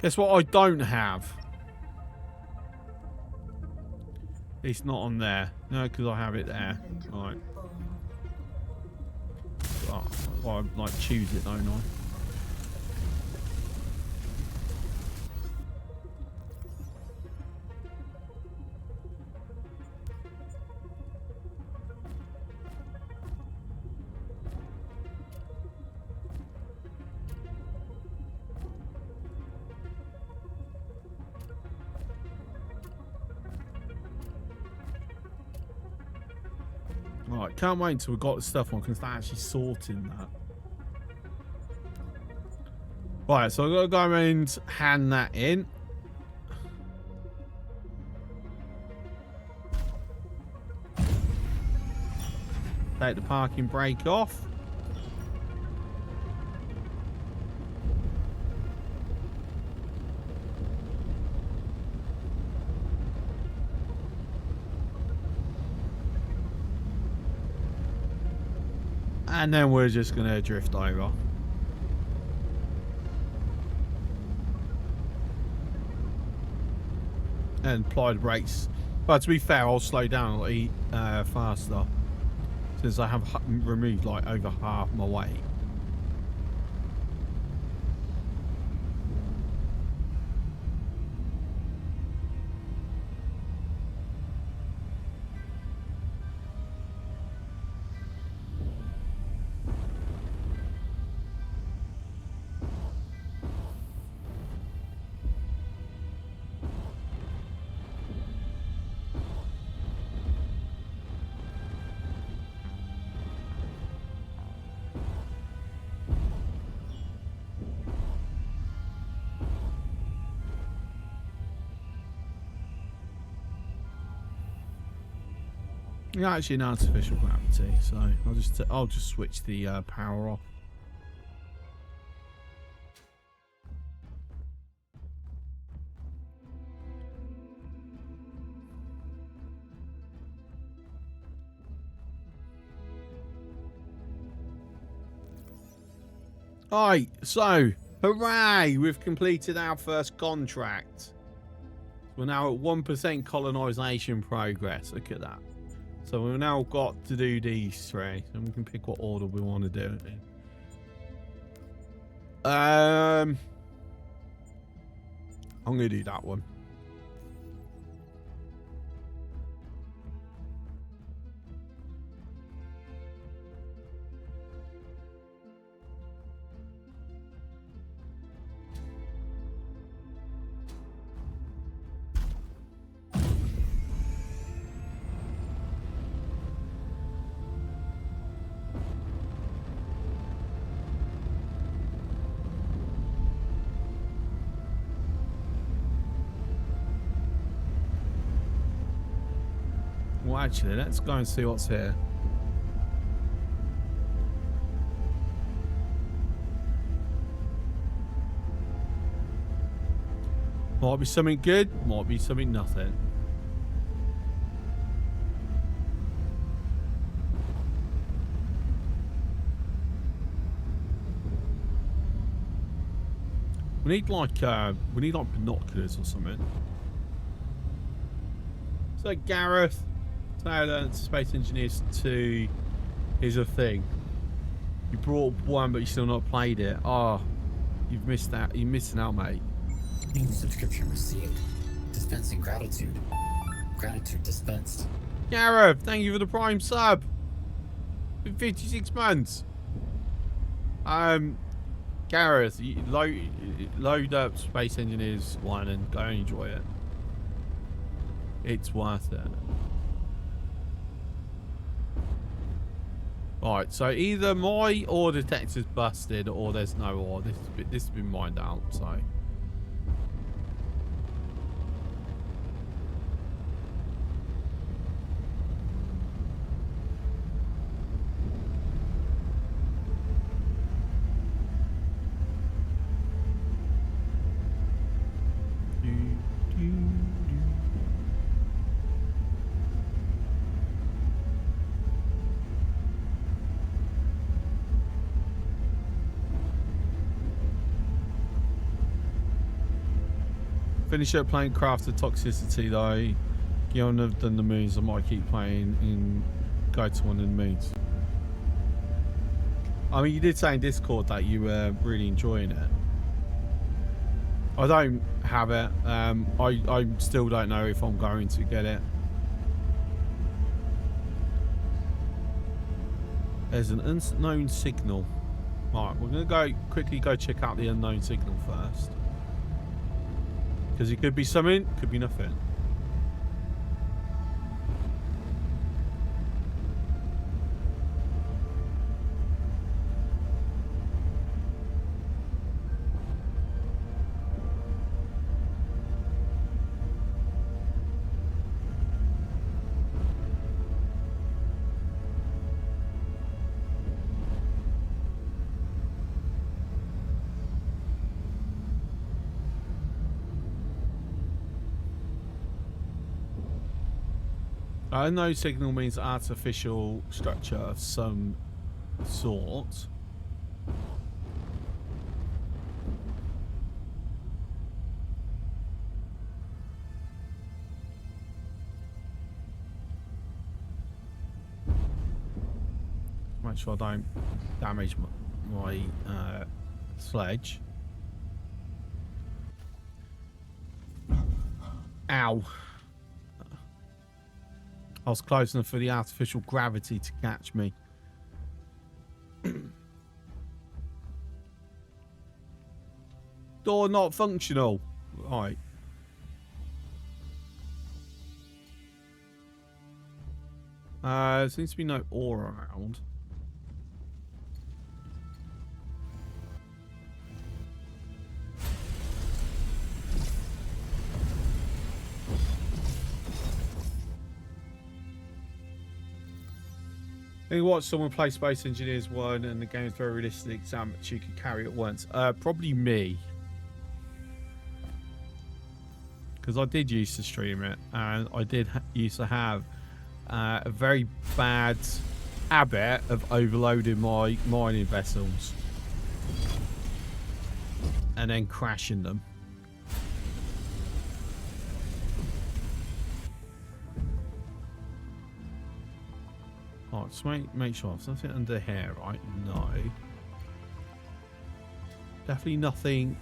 Guess what I don't have? It's not on there. No, because I have it there. Right. Oh, well, I like choose it, don't I? Right, can't wait until we've got the stuff on, because they're actually sorting that. Right, so I've got to go and hand that in. Take the parking brake off. And then we're just going to drift over. And apply the brakes. But to be fair, I'll slow down a lot faster. Since I have removed like over half my weight. Yeah, actually, an artificial gravity. So I'll just switch the power off. Alright, so hooray! We've completed our first contract. We're now at 1% colonisation progress. Look at that. So we've now got to do these three, and we can pick what order we want to do it in. I'm gonna do that one. Well, actually, let's go and see what's here. Might be something good, might be something nothing. We need like binoculars or something. So Gareth, Space Engineers 2 is a thing. You brought one, but you still not played it. Oh, you've missed out. You're missing out, mate. New subscription received. Dispensing gratitude. Gratitude dispensed. Gareth, thank you for the Prime sub. Been 56 months. Gareth, load up Space Engineers 1 and go and enjoy it. It's worth it. Alright, so either my ore detector's busted or there's no ore. This has been mined out, so. Finish up playing Craft of Toxicity though. Given I've done the moons, I might keep playing in go to one of the moons. I mean, you did say in Discord that you were really enjoying it. I don't have it. I still don't know if I'm going to get it. There's an unknown signal. Right, we're gonna quickly go check out the unknown signal first. Because it could be something, could be nothing. Unknown signal means artificial structure of some sort. Make sure I don't damage my sledge. Ow. I was close enough for the artificial gravity to catch me. Door not functional. Right. There seems to be no ore around. I think watch someone play Space Engineers 1 and the game's very realistic, so much you could carry at once. Probably me. Because I did used to stream it, and I did used to have a very bad habit of overloading my mining vessels and then crashing them. Oh, just make sure there's nothing under here, right? No. Definitely nothing.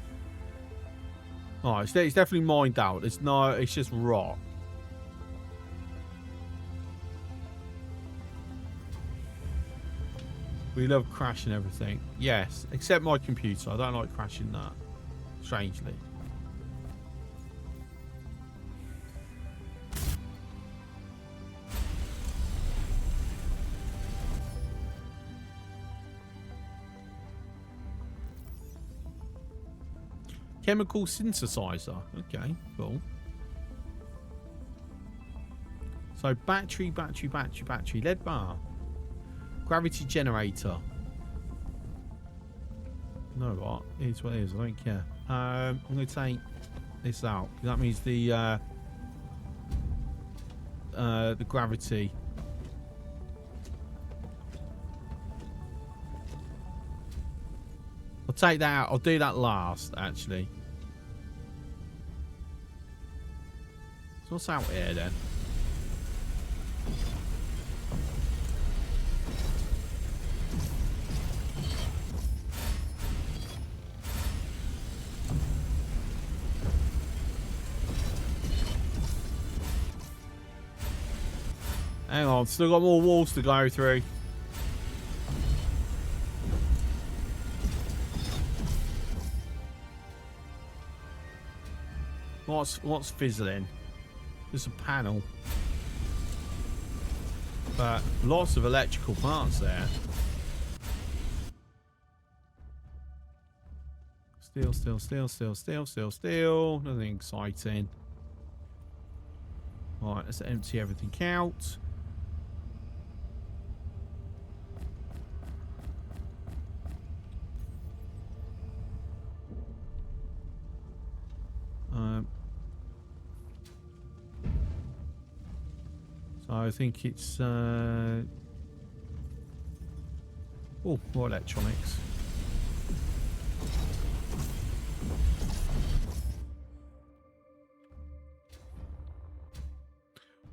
Oh, it's definitely mined out. It's just rock. We love crashing everything. Yes, except my computer. I don't like crashing that. Strangely. Chemical synthesizer. Okay, cool. So battery. Lead bar. Gravity generator. No, what? It's what it is. I don't care. I'm going to take this out. That means the gravity. I'll take that out. I'll do that last, actually. So what's out here, then? Hang on, still got more walls to go through. What's fizzling? Just a panel. But lots of electrical parts there. Steel. Nothing exciting. Alright, let's empty everything out. So I think it's oh, more electronics.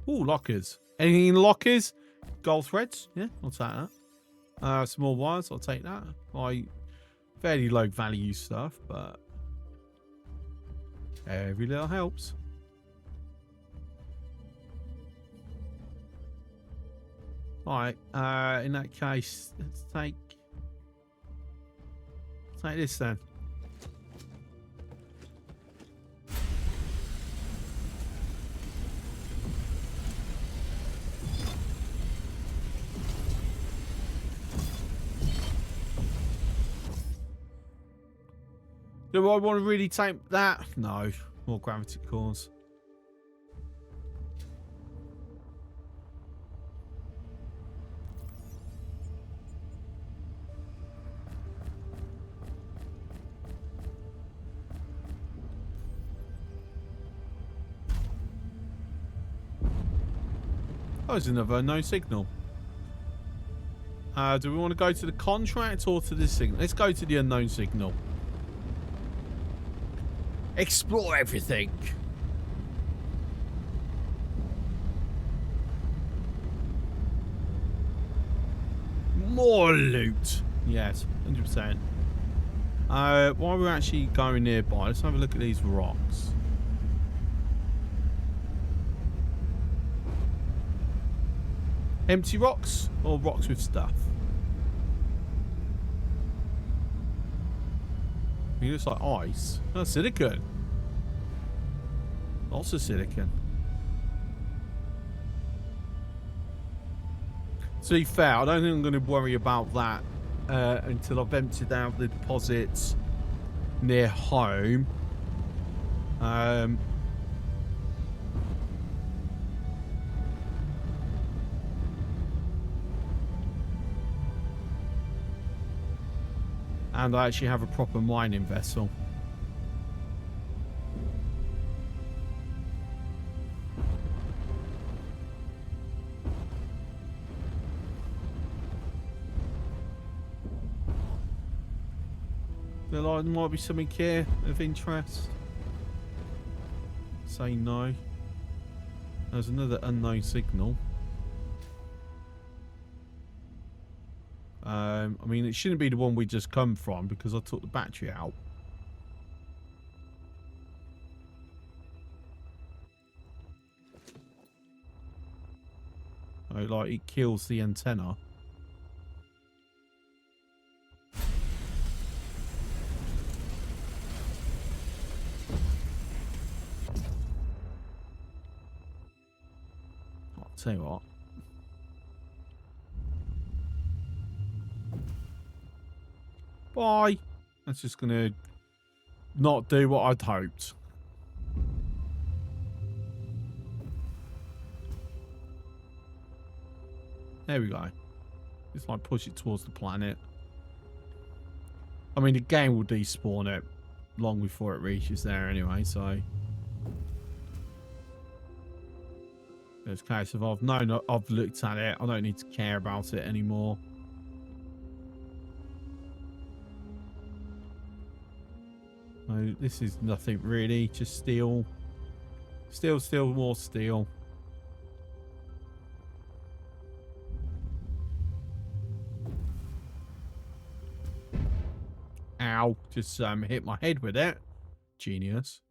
Oh, lockers. Anything in lockers? Gold threads? Yeah, I'll take that. Some more wires, I'll take that. Fairly low value stuff, but every little helps. Alright, in that case, let's take this then. Do I want to really take that? No, more gravity cores. Oh, there's another no signal. Do we want to go to the contract or to this signal? Let's go to the unknown signal. Explore everything. More loot. Yes, 100%. While we're actually going nearby, let's have a look at these rocks. Empty rocks or rocks with stuff? It looks like ice. Oh, silicon. Lots of silicon. To be fair, I don't think I'm going to worry about that until I've emptied out the deposits near home. And I actually have a proper mining vessel. There might be something here of interest. Say no. There's another unknown signal. I mean, it shouldn't be the one we just come from because I took the battery out. Oh, like it kills the antenna. I'll tell you what. Bye. That's just gonna not do what I'd hoped. There we go. Just like push it towards the planet. I mean, the game will despawn it long before it reaches there anyway, so it's a case of I've looked at it. I don't need to care about it anymore. So this is nothing really, just steel. Still more steel. Ow, just hit my head with it. Genius.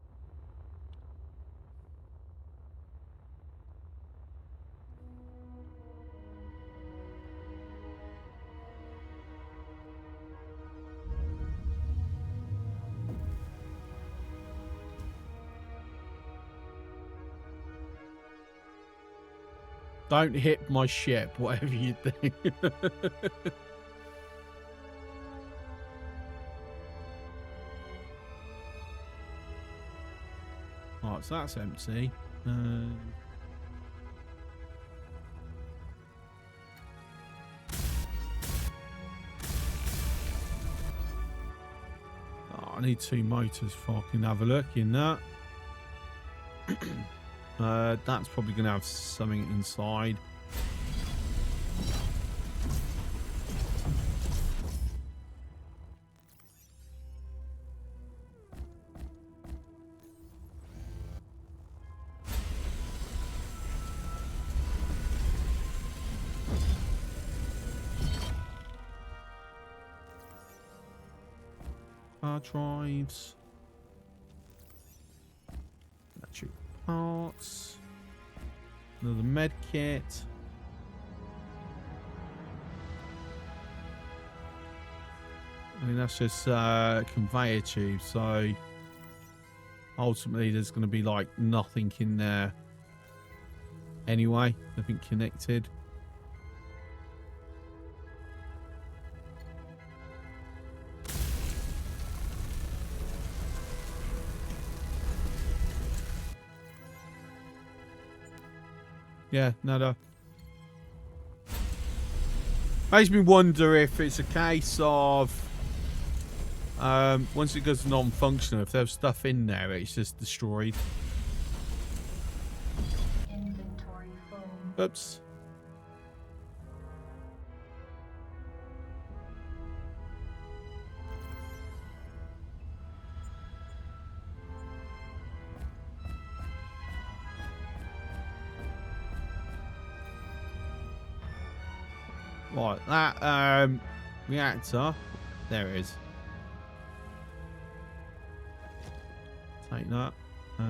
Don't hit my ship, whatever you do. Right, so that's empty. Oh, I need 2 motors before I can have a look in that. That's probably going to have something inside. Hard drives. Electric parts. Another med kit. I mean, that's just conveyor tube, so ultimately there's going to be like nothing in there anyway, nothing connected. Yeah, nada. Makes me wonder if it's a case of once it goes non-functional, if there's stuff in there, it's just destroyed. Inventory full. Oops. Right, that reactor, there it is. Take that.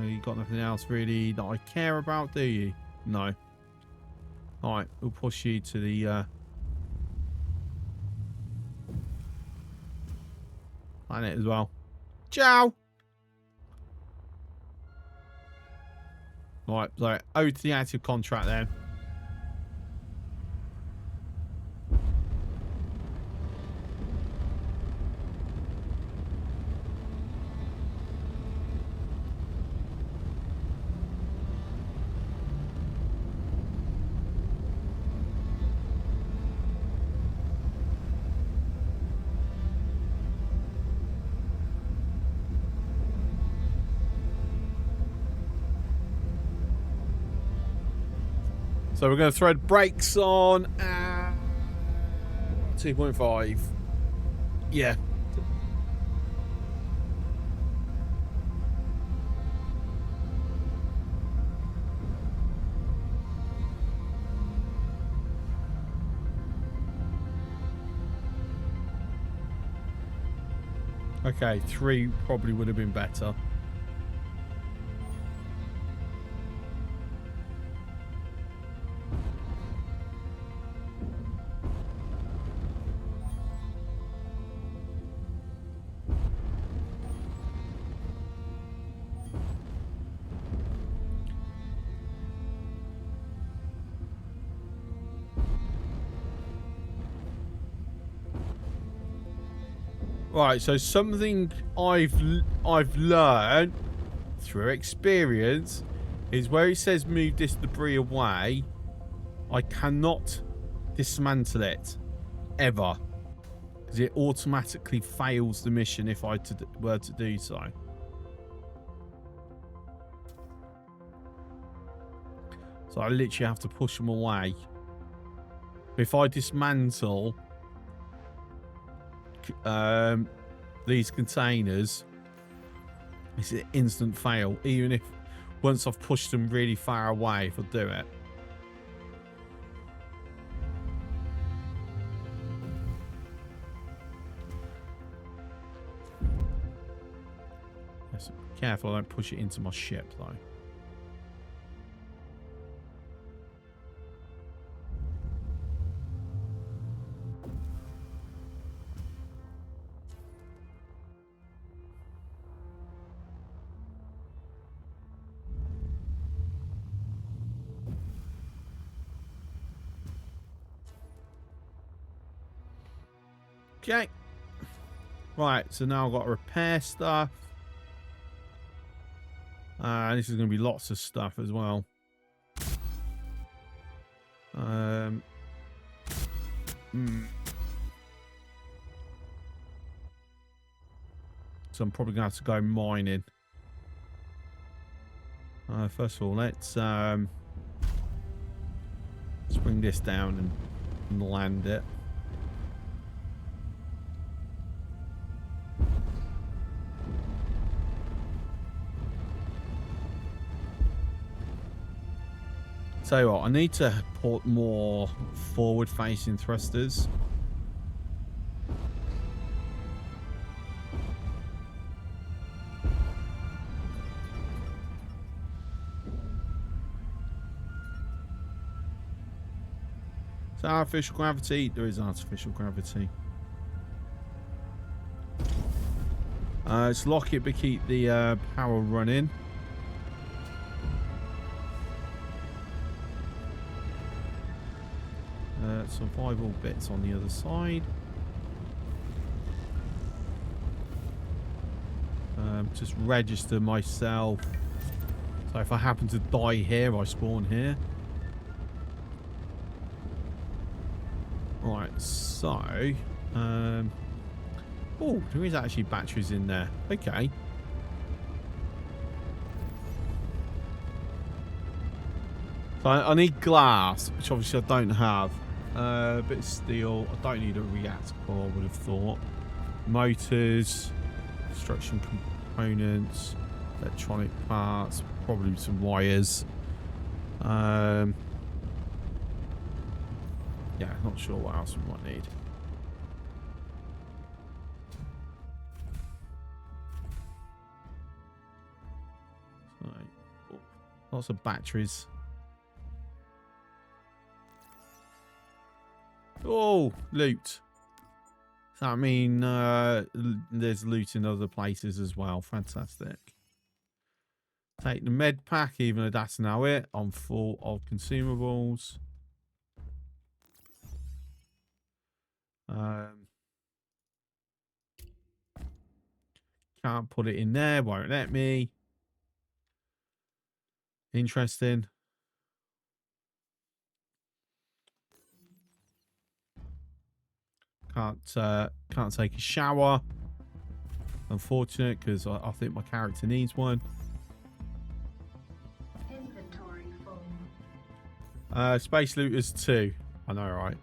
You got nothing else really that I care about, do you? No. Alright, we'll push you to the planet as well. Ciao! Right, so over to the active contract then. So we're going to throw the brakes on. 2.5. Yeah. Okay, 3 probably would have been better. Right, so something I've learned through experience is where it says move this debris away, I cannot dismantle it ever, because it automatically fails the mission if I were to do so. So I literally have to push them away. If I dismantle these containers, it's an instant fail, even if once I've pushed them really far away. If I do it, yes, be careful I don't push it into my ship though. Okay. Right, so now I've got to repair stuff. This is going to be lots of stuff as well. So I'm probably going to have to go mining. First of all, let's bring this down and land it. Tell you what, I need to put more forward-facing thrusters. Is that artificial gravity? There is artificial gravity. Let's lock it but keep the power running. Survival bits on the other side. Just register myself. So if I happen to die here, I spawn here. Right, so oh, there is actually batteries in there. Okay. So I need glass, which obviously I don't have. A bit of steel. I don't need a reactor core, I would have thought. Motors, construction components, electronic parts, probably some wires. Yeah, not sure what else we might need. So, oh, lots of batteries. Oh, loot. Does that mean there's loot in other places as well? Fantastic. Take the med pack, even though that's now it. I'm full of consumables. Can't put it in there. Won't let me. Interesting. Can't take a shower. Unfortunate, because I think my character needs one. Inventory full. Space Looters 2. I know, right?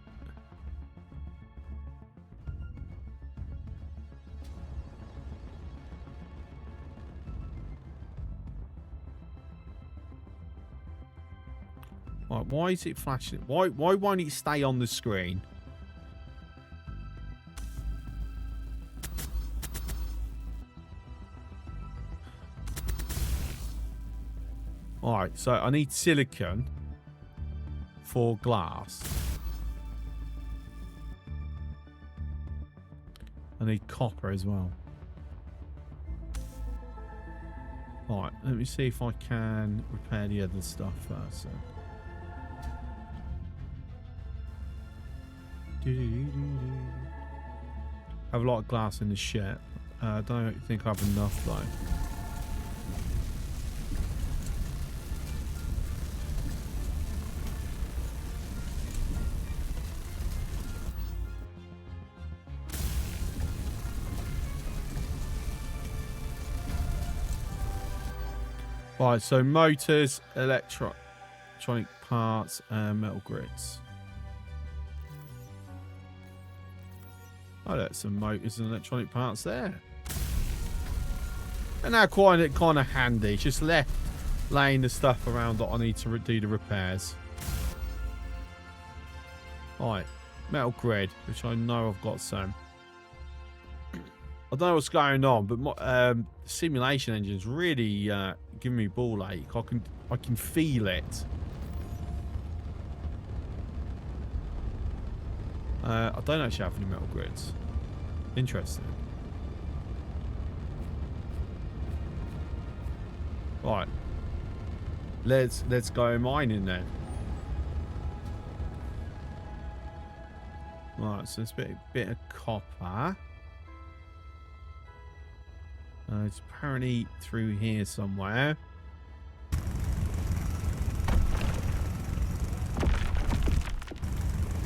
Right, why is it flashing? Why won't it stay on the screen? Alright, so I need silicon for glass. I need copper as well. Alright, let me see if I can repair the other stuff first. Have a lot of glass in the ship. I don't think I have enough though. Right, so motors, electronic parts, and metal grids. Oh, that's some motors and electronic parts there. And now quite kind of handy. Just left laying the stuff around that I need to do the repairs. Right, metal grid, which I know I've got some. I don't know what's going on, but my simulation engine's really giving me ball ache. I can feel it. I don't actually have any metal grids. Interesting. Right. Let's go mining then. Right, so it's a bit of copper. It's apparently through here somewhere.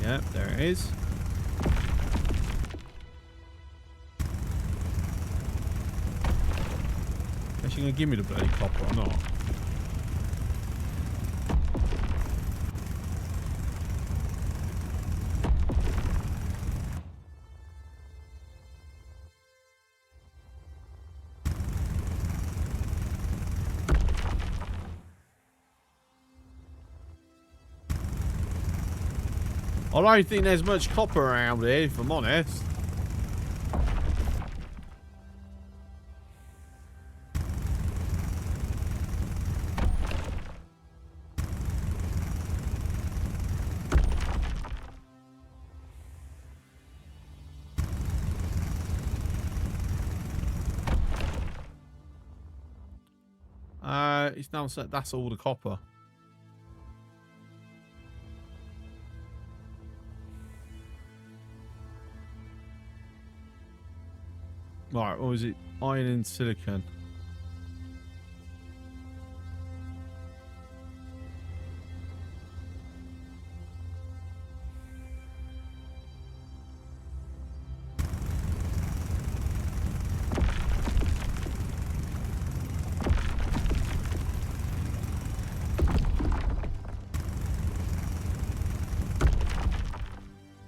Yep, there it is. Is she gonna give me the bloody copper or not? I don't think there's much copper around here, if I'm honest. It's now set. That's all the copper. Right, what was it? Iron and silicon.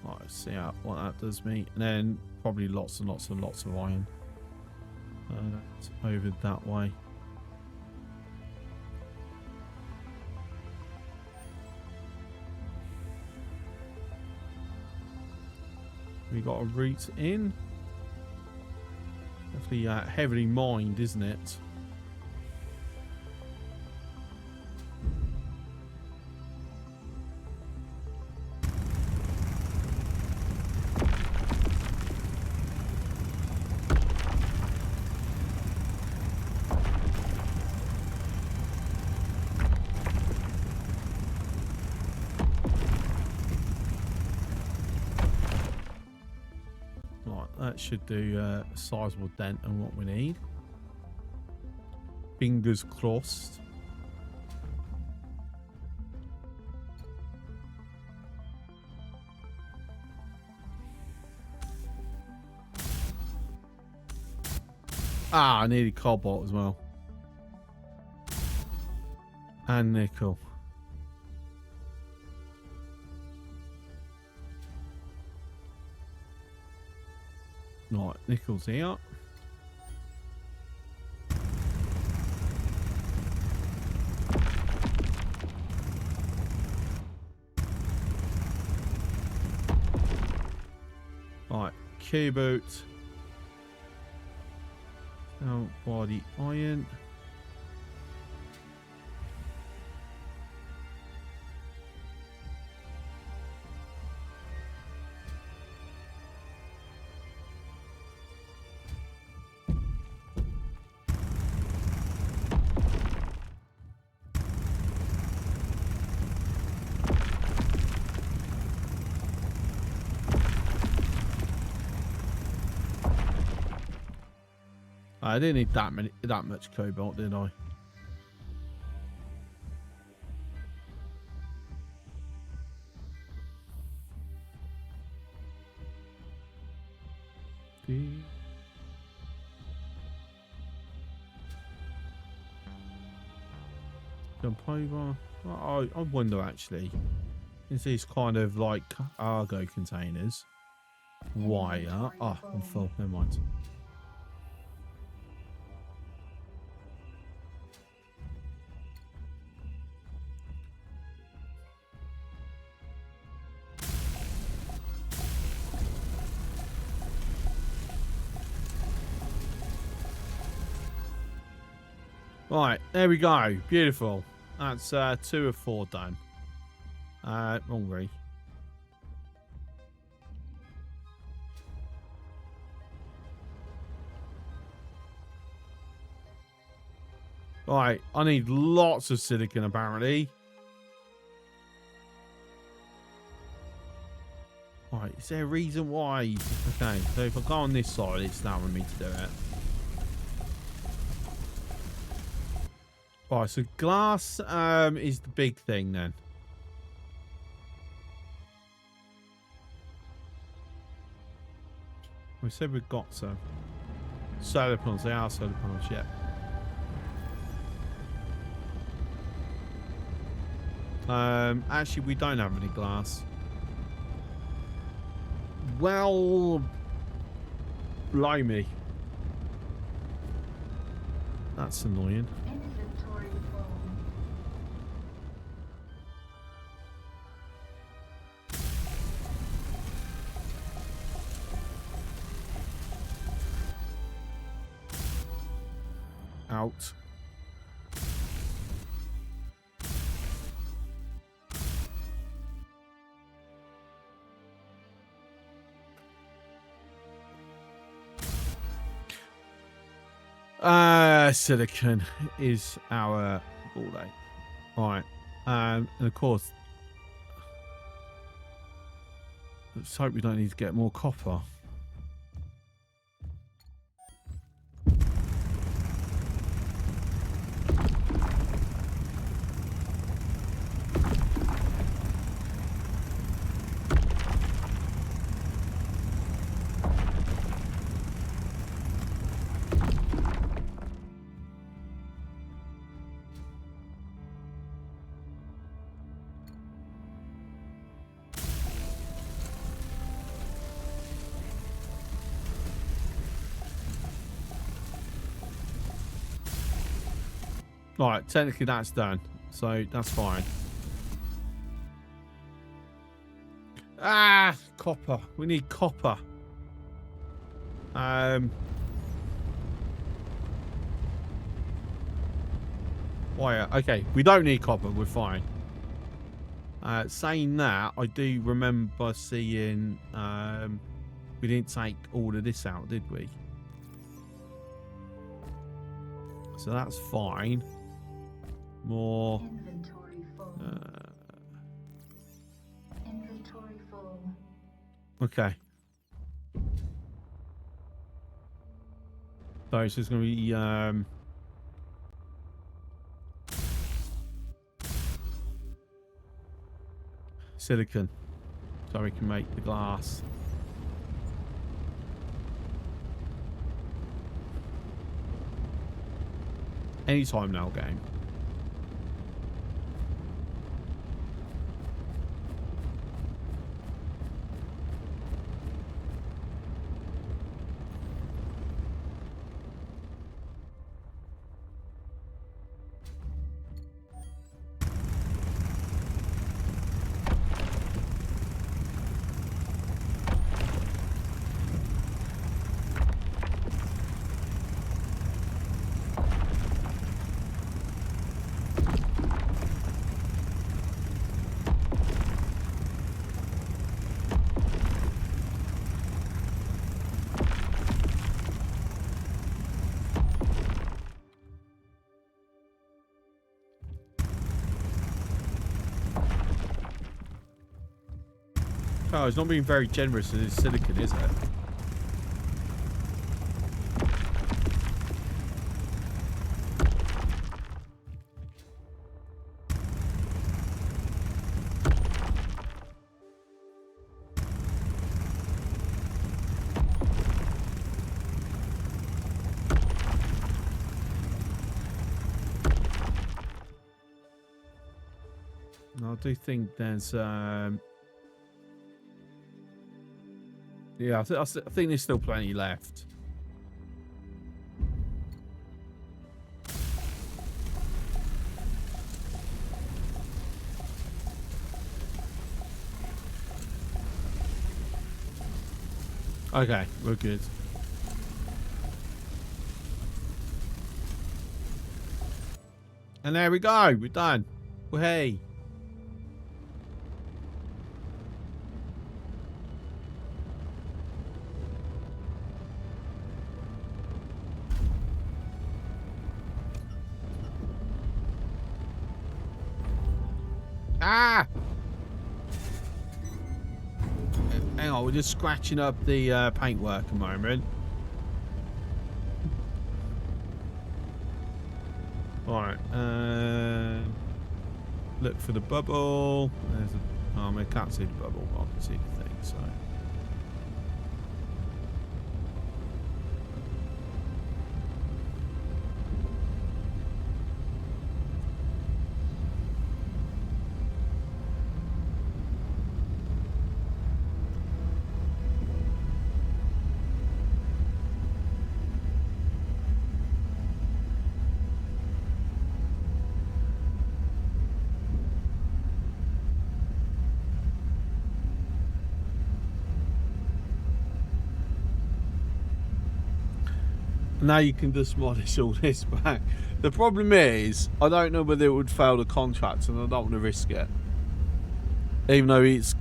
Right, let's see what that does me. And then probably lots and lots and lots of iron. It's over that way. We got a route in. Definitely heavily mined, isn't it? That should do a sizable dent on what we need. Fingers crossed. Ah, I needed cobalt as well. And nickel. Right, nickel's here. Right, key boot. Now body iron. I didn't need that much cobalt, did I? Jump over. I wonder actually. Is these kind of like cargo containers? Wire. Oh, I'm full. Never mind. Right, there we go. Beautiful. That's 2 of 4 done. Wrong way. Right, I need lots of silicon apparently. Right, is there a reason why? Okay, so if I go on this side, it's allowing me to do it. Right, so glass is the big thing then. We said we've got some solar panels. They are solar panels, yeah. Actually, we don't have any glass. Well, blimey. That's annoying. Inventory full. Out. Silicon is our ball day. Right. And of course, let's hope we don't need to get more copper. Right, technically that's done, so that's fine. Ah, copper. We need copper. Wire. Okay, we don't need copper. We're fine. Saying that, I do remember seeing we didn't take all of this out, did we? So that's fine. More. Inventory full. Inventory full. Okay. So it's just going to be silicon, so we can make the glass. Anytime now, game. Oh, it's not being very generous in his silicon, is it? I do think there's yeah, I think there's still plenty left. Okay, we're good. And there we go, we're done. Well, hey. Ah! Hang on, we're just scratching up the paintwork a moment. Alright, look for the bubble. There's a, oh, I can't see the bubble, but I can see the thing, so. Now you can demolish all this back. The problem is, I don't know whether it would fail the contract, and I don't want to risk it. Even though it's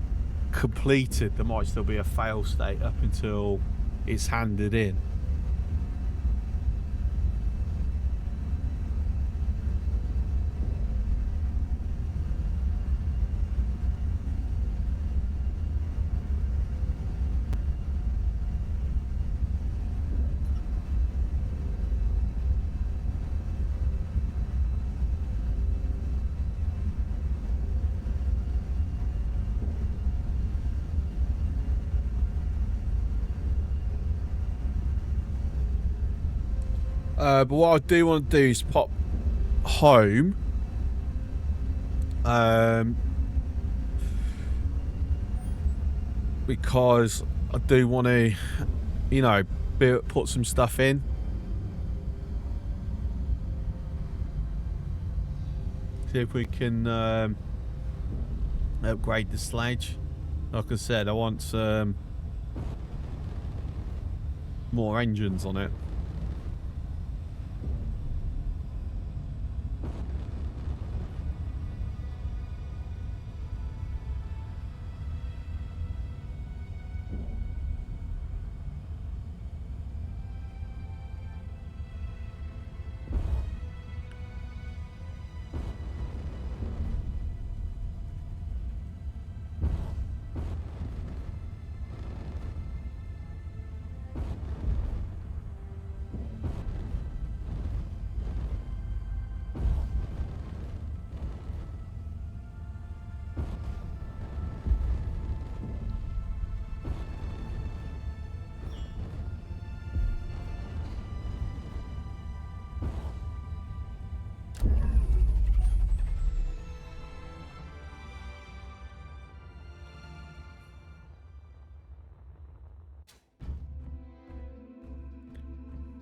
completed, there might still be a fail state up until it's handed in. But what I do want to do is pop home. Because I do want to, you know, put some stuff in. See if we can upgrade the sledge. Like I said, I want some more engines on it.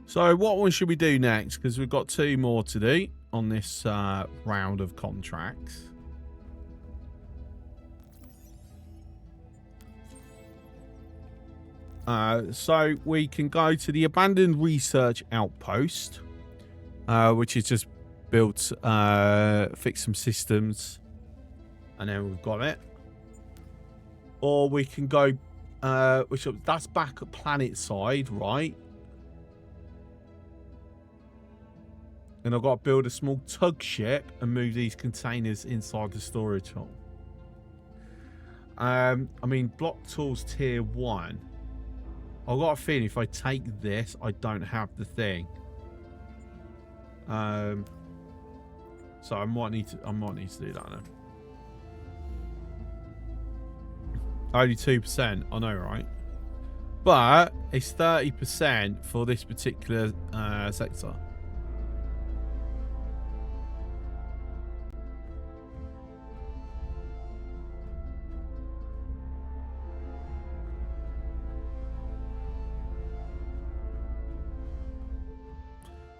So what one should we do next? Because we've got 2 more to do on this round of contracts. So we can go to the abandoned research outpost, which is just built, fix some systems, and then we've got it. Or we can go, that's back at planet side, right? And I've got to build a small tug ship and move these containers inside the storage hall. I mean, block tools tier 1. I've got a feeling if I take this, I don't have the thing. So I might need to do that now. Only 2%, I know, right? But it's 30% for this particular sector.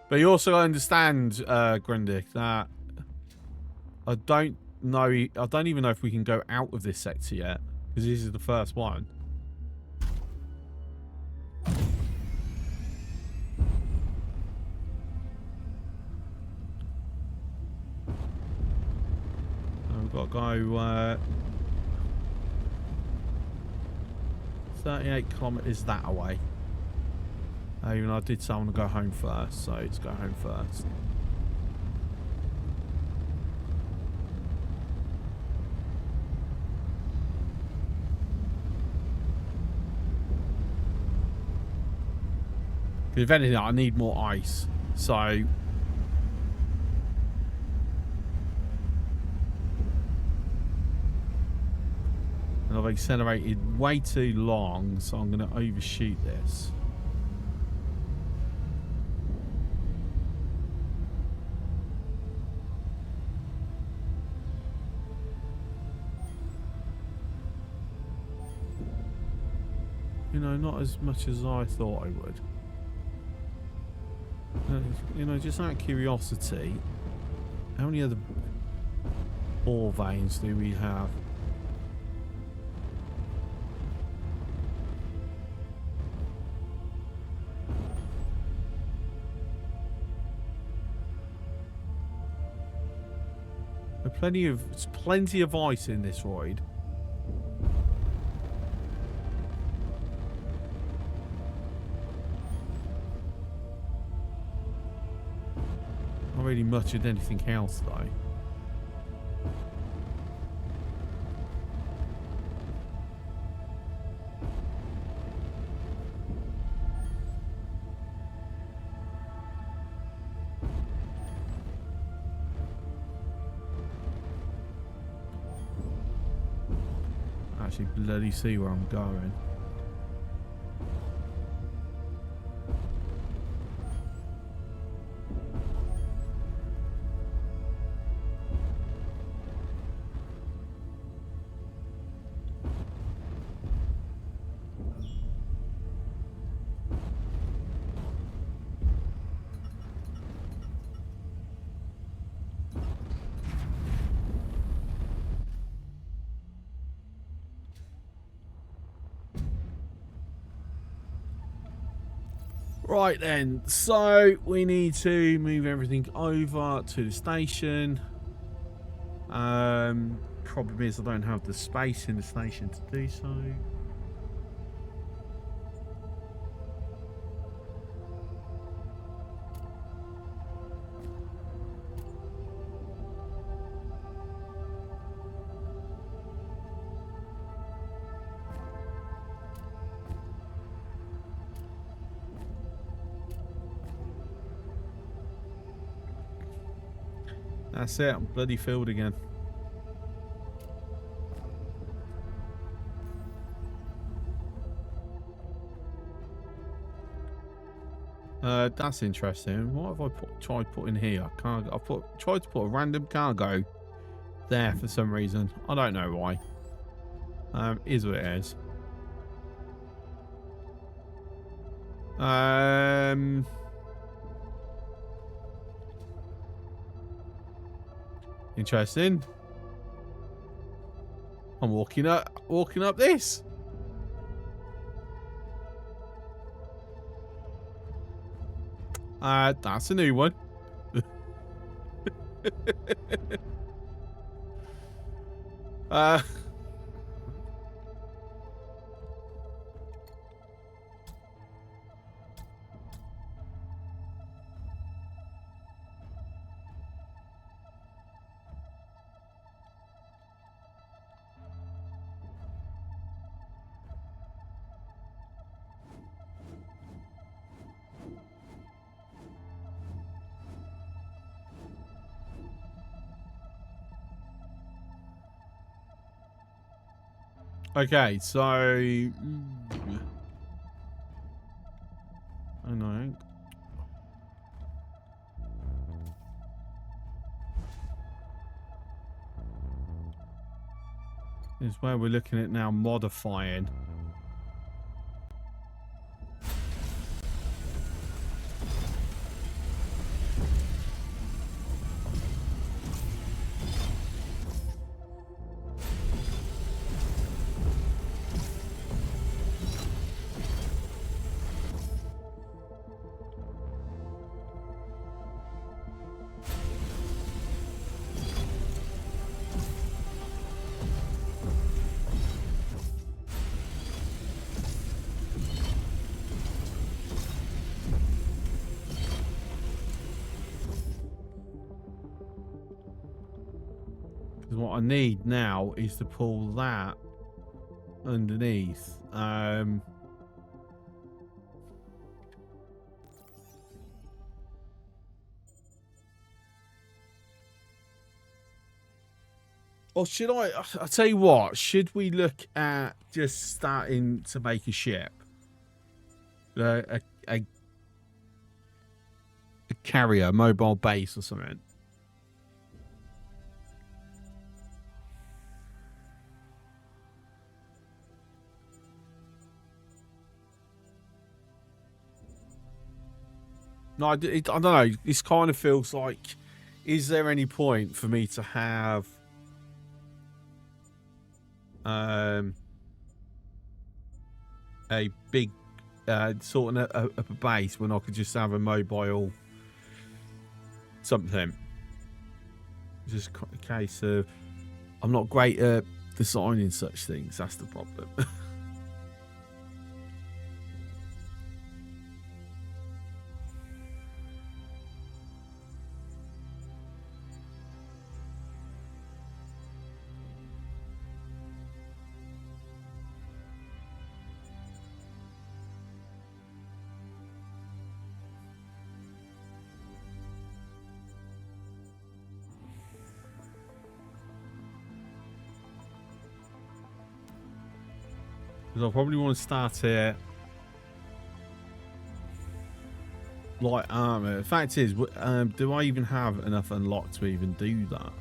But you also understand, Grundig, that I don't even know if we can go out of this sector yet, because this is the first one. We've got to go 38 kilometers that away. Even though I did say I want to go home first, so let's go home first. If anything, I need more ice, so and I've accelerated way too long, so I'm going to overshoot this. You know, not as much as I thought I would. You know, just out of curiosity, how many other ore veins do we have? There's plenty of ice in this void. Not really much of anything else though. Actually bloody see where I'm going. Right then, so we need to move everything over to the station. Problem is I don't have the space in the station to do so. That's it, I'm bloody filled again. That's interesting. What have I tried putting here? Cargo. I've tried to put a random cargo there for some reason. I don't know why. Is what it is. Interesting. I'm walking up this. That's a new one. Okay, so... I know. Is where we're looking at now modifying. Because what I need now is to pull that underneath. Or should I'll tell you what, should we look at just starting to make a ship? A carrier, mobile base or something? No, I don't know. This kind of feels like, is there any point for me to have a big sorting up a base when I could just have a mobile something? It's just a case of I'm not great at designing such things. That's the problem. Because I probably want to start here light armor. The fact is, do I even have enough unlocked to even do that?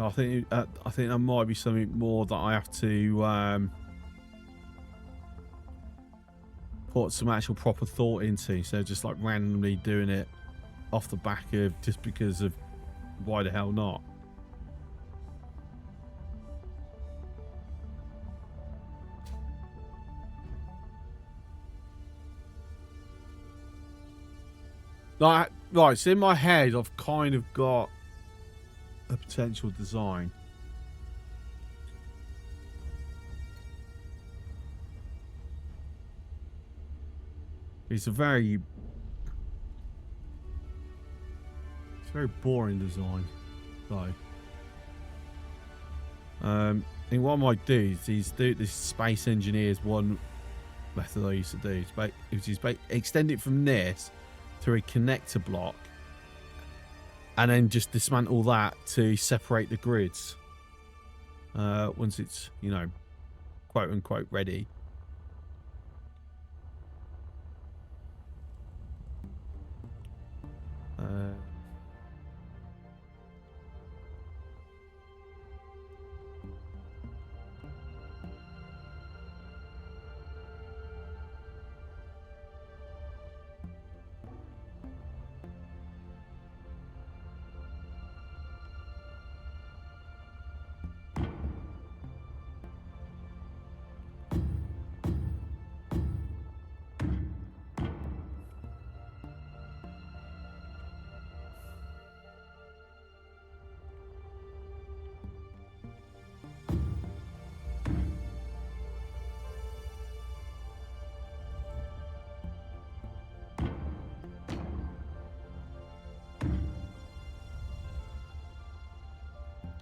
I think that might be something more that I have to put some actual proper thought into. So just like randomly doing it off the back of just because of why the hell not? Like, right, so in my head, I've kind of got a potential design. It's very boring design, though. I think what I might do is do this Space Engineers one method I used to do, which is extend it from this to a connector block, and then just dismantle that to separate the grids once it's, you know, quote unquote ready.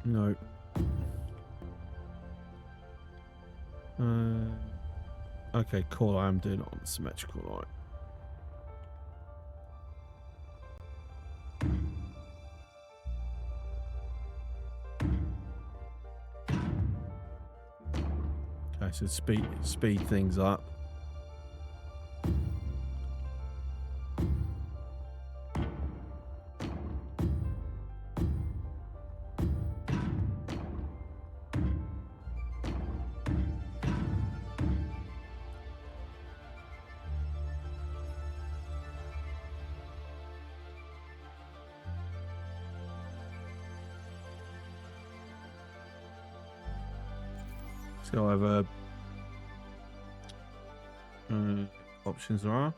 No. Okay, cool. I am doing it on symmetrical light. Okay, so speed things up. So whatever options there are.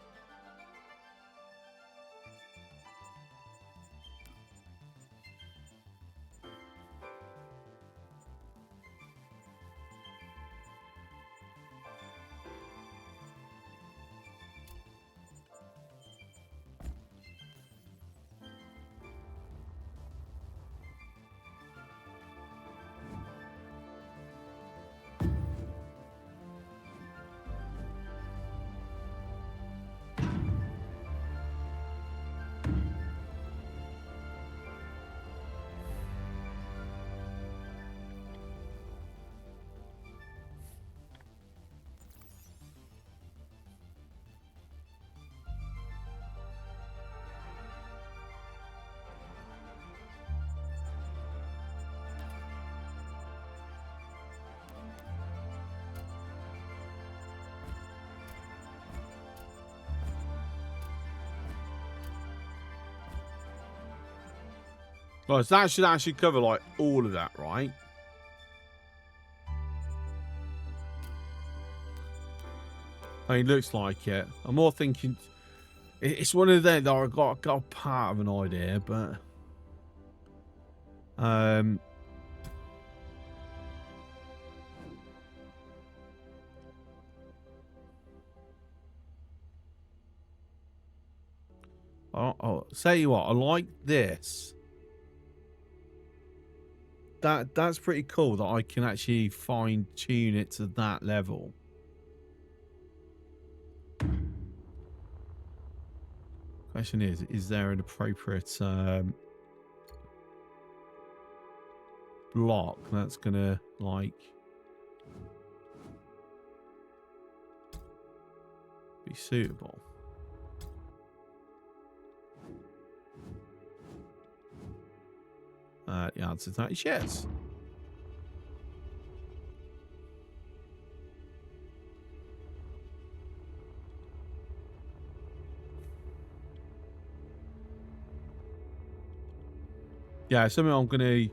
Right, so that should actually cover like all of that, right? I mean, it looks like it. I'm more thinking it's one of them that I got a part of an idea, but I'll say you what, I like this. That's pretty cool that I can actually fine tune it to that level. Question is there an appropriate block that's gonna like be suitable? The answer to that is yes. Yeah, something I'm gonna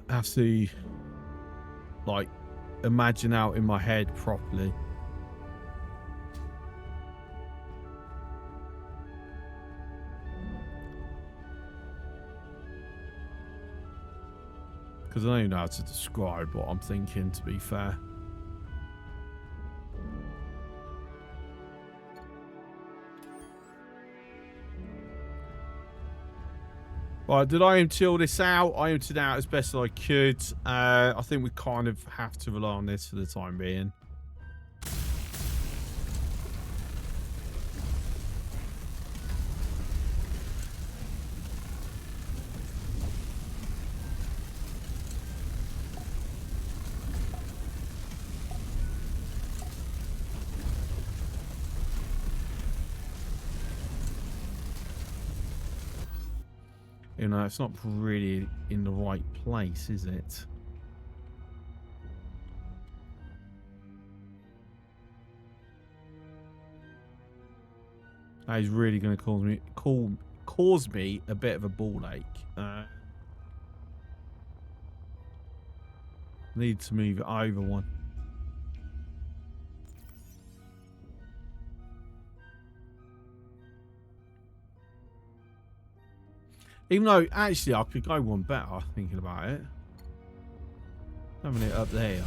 have to like imagine out in my head properly. Because I don't even know how to describe what I'm thinking, to be fair. Right, did I until this out? I emptied out as best as I could. I think we kind of have to rely on this for the time being. You know, it's not really in the right place, is it? That is really going to cause me a bit of a ball ache. Need to move it over one. Even though, actually, I could go one better, thinking about it. Having it up there.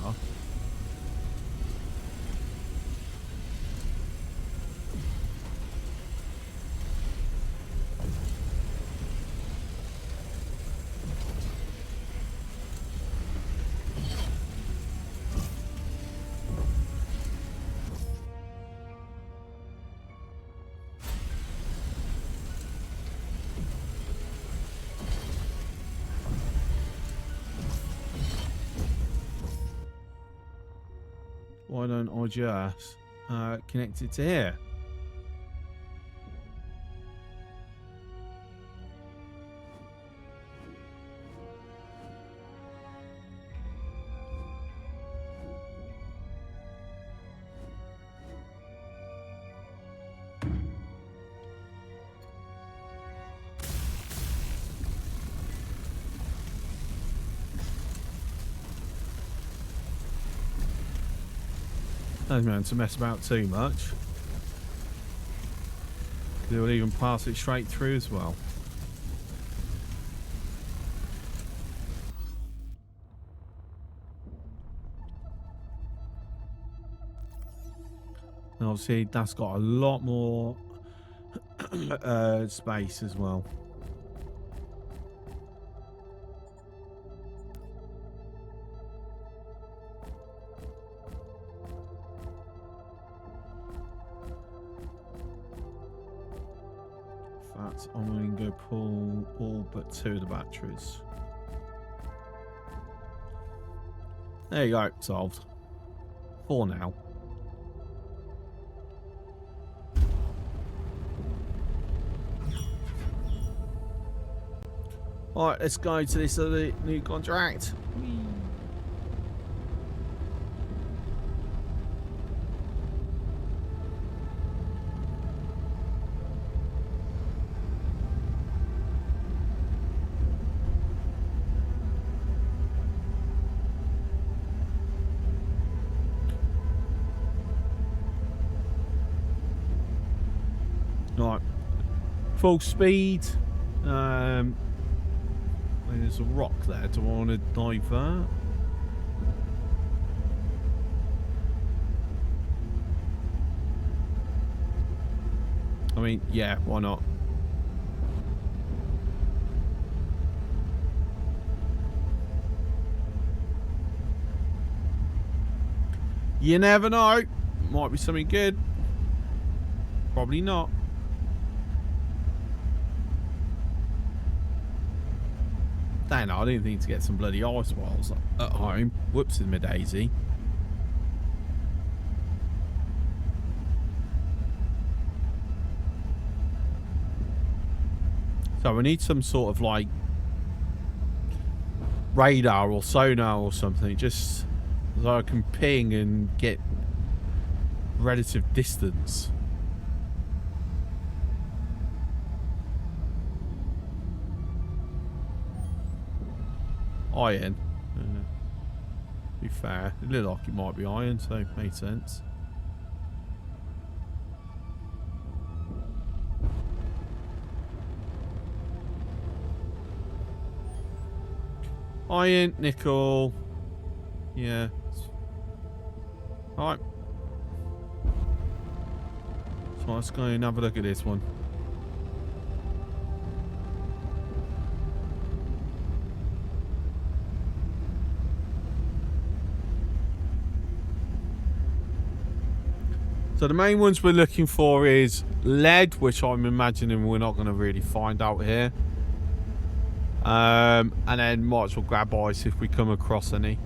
why don't I just connect it to here? Don't mean to mess about too much. They will even pass it straight through as well. And obviously that's got a lot more space as well. I'm going to go pull all but 2 of the batteries. There you go, solved. 4 now. Alright, let's go to this other new contract. Right, full speed. There's a rock there. Do I want to divert? I mean, yeah, why not? You never know. Might be something good. Probably not. Dang, I didn't think to get some bloody ice walls at home. Whoops in my daisy. So we need some sort of like radar or sonar or something, just so I can ping and get relative distance. Iron. Be fair, it looked like it might be iron, so it made sense. Iron, nickel. Yeah. Alright. So let's go and have a look at this one. So the main ones we're looking for is lead, which I'm imagining we're not going to really find out here. And then might as well grab ice if we come across any.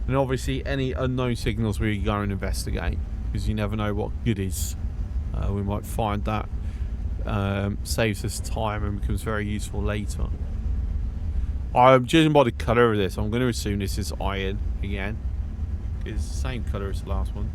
And obviously any unknown signals we go and investigate, because you never know what goodies we might find. That saves us time and becomes very useful later. I'm judging by the colour of this, I'm going to assume this is iron again. It's the same colour as the last one.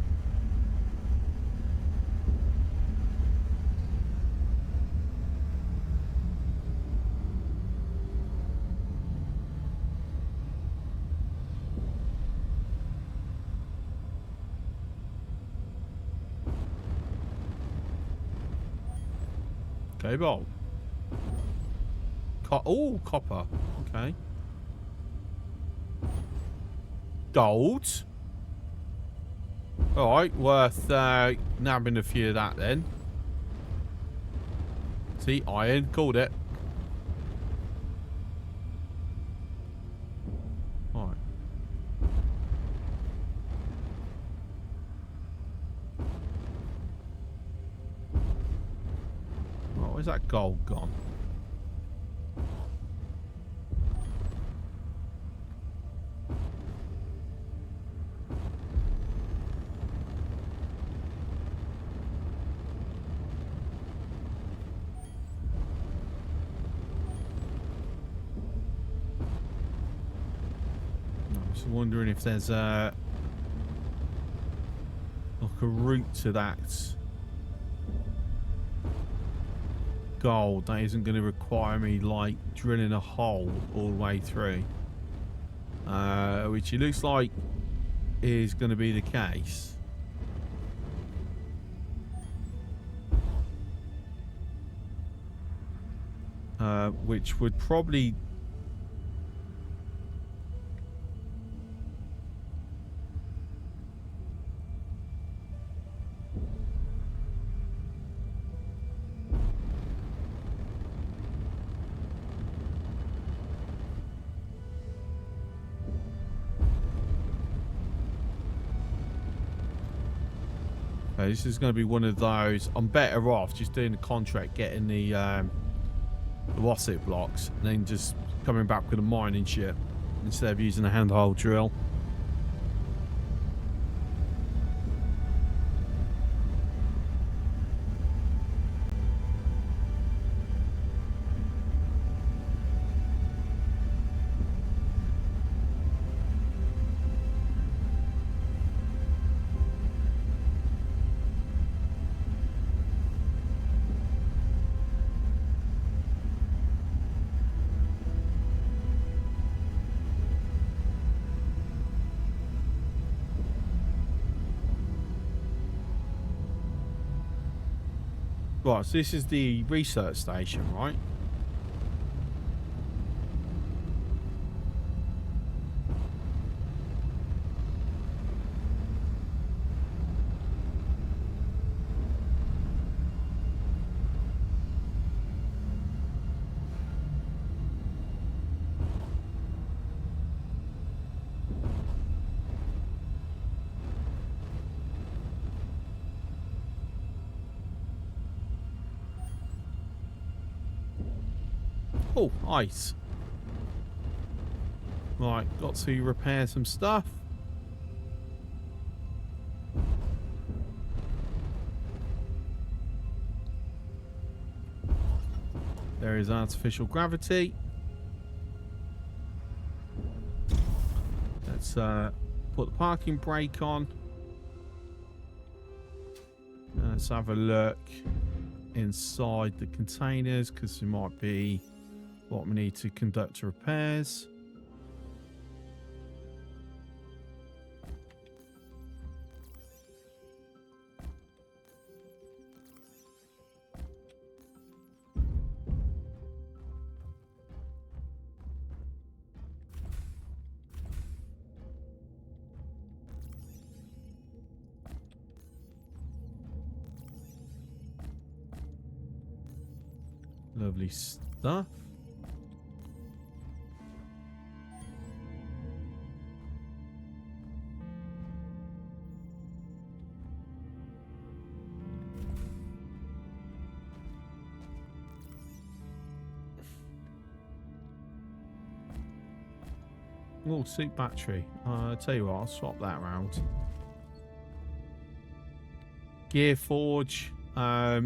Cobalt. Oh, copper. Okay. Gold. Alright, worth nabbing a few of that then. See, iron. Called it. Alright. Oh, where's that gold gone? Just wondering if there's a route to that gold that isn't going to require me like drilling a hole all the way through, which it looks like is going to be the case. Which would probably this is going to be one of those. I'm better off just doing the contract, getting the what's it blocks, and then just coming back with a mining ship instead of using a handheld drill. Right, so this is the research station, right? Oh, ice. Right, got to repair some stuff. There is artificial gravity. Let's put the parking brake on. Let's have a look inside the containers, because there might be what we need to conduct repairs. Lovely stuff. Oh, seat battery. I'll tell you what, I'll swap that around. Gear forge. I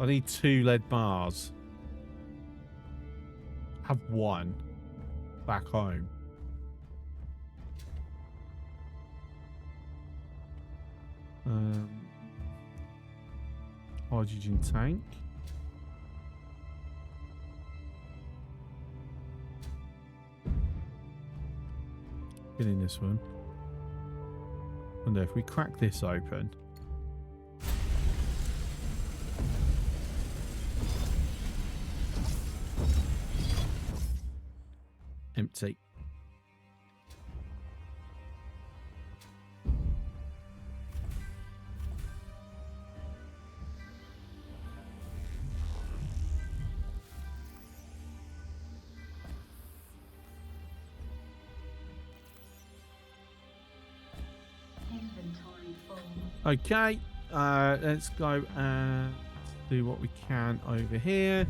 need 2 lead bars. Have 1 back home. Hydrogen tank. Get in this one. Wonder if we crack this open. Empty. Inventory full. Okay, let's go and do what we can over here.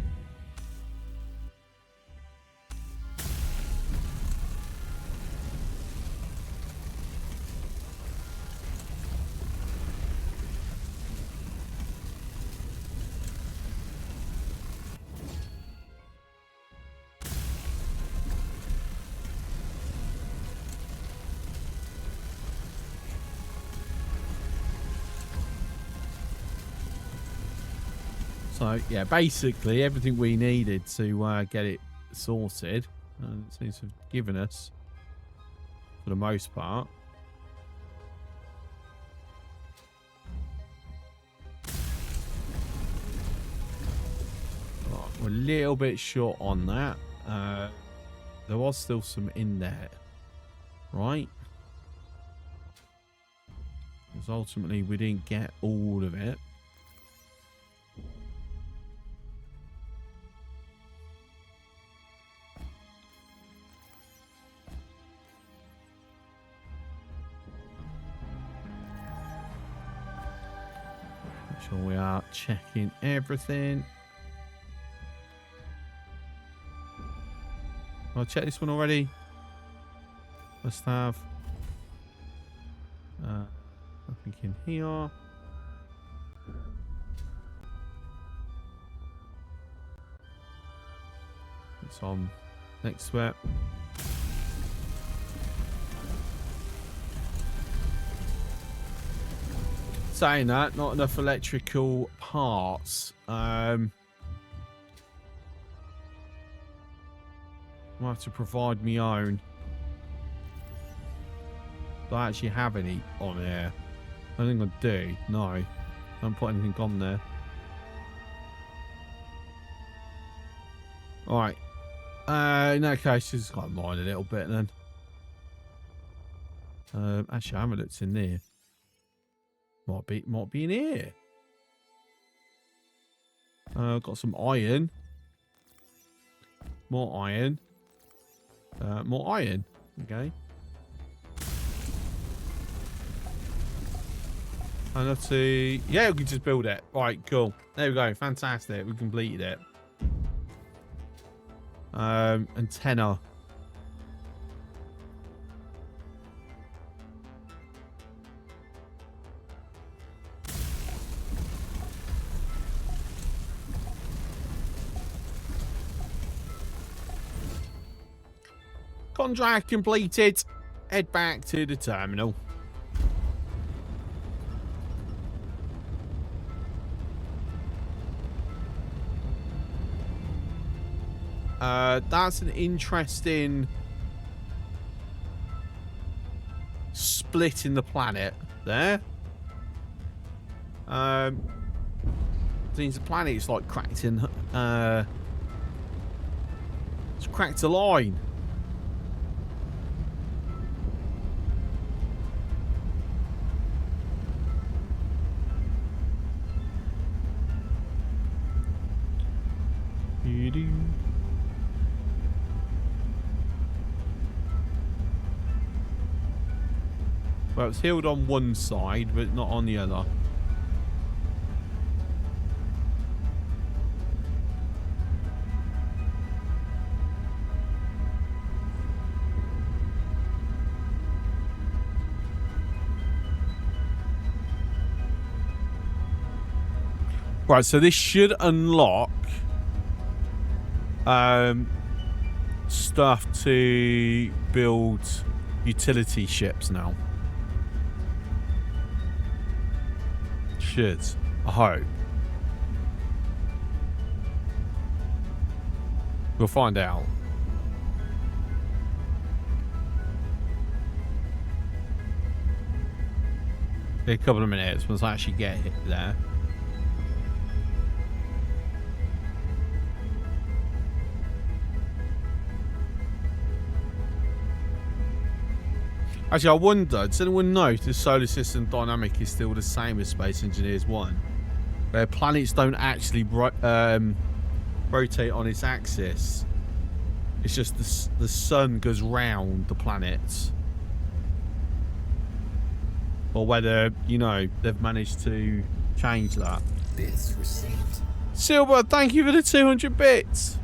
So, yeah, basically everything we needed to get it sorted, it seems to have given us, for the most part. Right, we're a little bit short on that. There was still some in there, right? Because ultimately we didn't get all of it. Make sure we are checking everything. I'll check this one already. Must have. Nothing in here. It's on next to it. Saying that, not enough electrical parts. I'll have to provide my own. Do I actually have any on here? I think I do. No. I haven't put anything on there. Alright. In that case, just got to mine a little bit then. Actually, I haven't looked in there. Might be in here. Got some iron. More iron. More iron. Okay. And let's see. Yeah, we can just build it. Right, cool. There we go. Fantastic. We completed it. Antenna. Contract completed. Head back to the terminal. That's an interesting split in the planet there. Seems the planet is like cracked in. It's cracked a line. Well, it's healed on one side, but not on the other. Right, so this should unlock stuff to build utility ships now. Should. I hope. We'll find out. In a couple of minutes, once I actually get it there. Actually, I wonder, does anyone know if the solar system dynamic is still the same as Space Engineers 1? Where planets don't actually rotate on its axis. It's just the sun goes round the planets. Or whether, you know, they've managed to change that. Bits received. Silver, thank you for the 200 bits.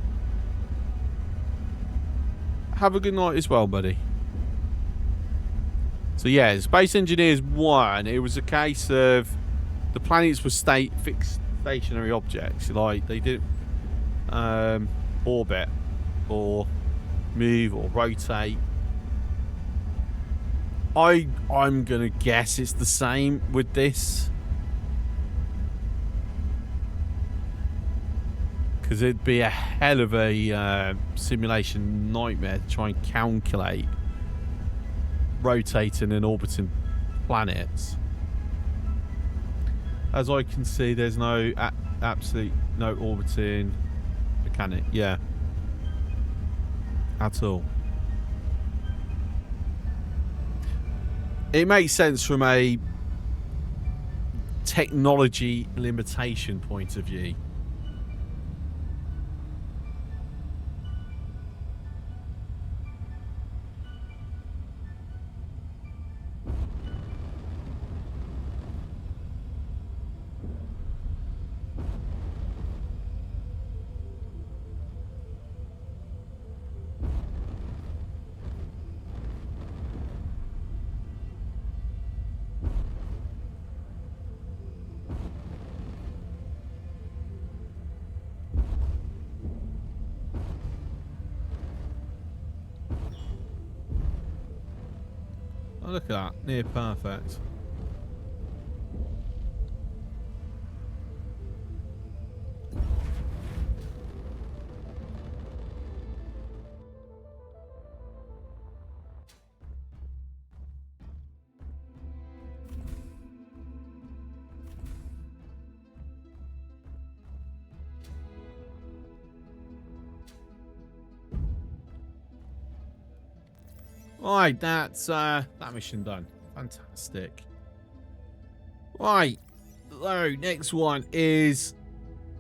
Have a good night as well, buddy. So yeah, Space Engineers 1, it was a case of the planets were fixed stationary objects. Like, they didn't orbit or move or rotate. I'm gonna guess it's the same with this. Because it'd be a hell of a simulation nightmare to try and calculate rotating and orbiting planets. As I can see, there's no absolute no orbiting mechanic. Yeah. At all. It makes sense from a technology limitation point of view. Oh, look at that. Near perfect. Right, that's that mission done. Fantastic. Right, so next one is,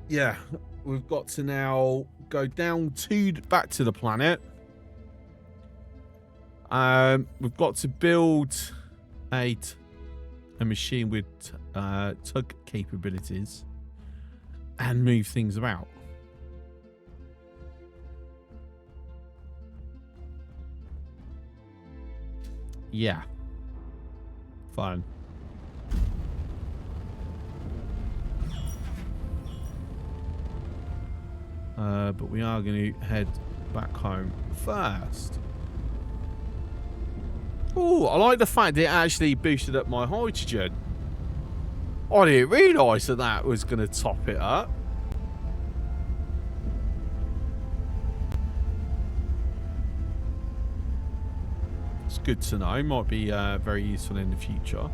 yeah, we've got to now go down to back to the planet. We've got to build a machine with tug capabilities and move things about. Yeah. Fun. But we are going to head back home first. Oh, I like the fact that it actually boosted up my hydrogen. I didn't realise that that was going to top it up. It's good to know. Might be very useful in the future.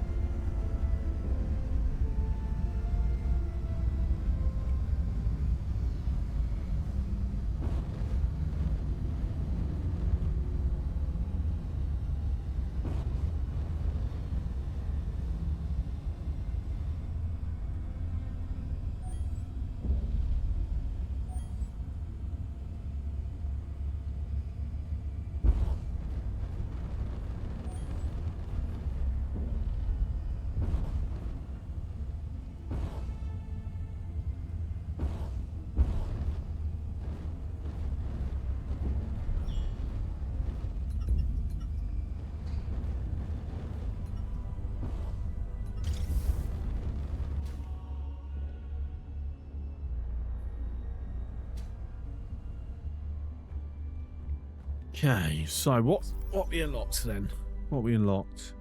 Okay, so what we unlocked then? What we unlocked?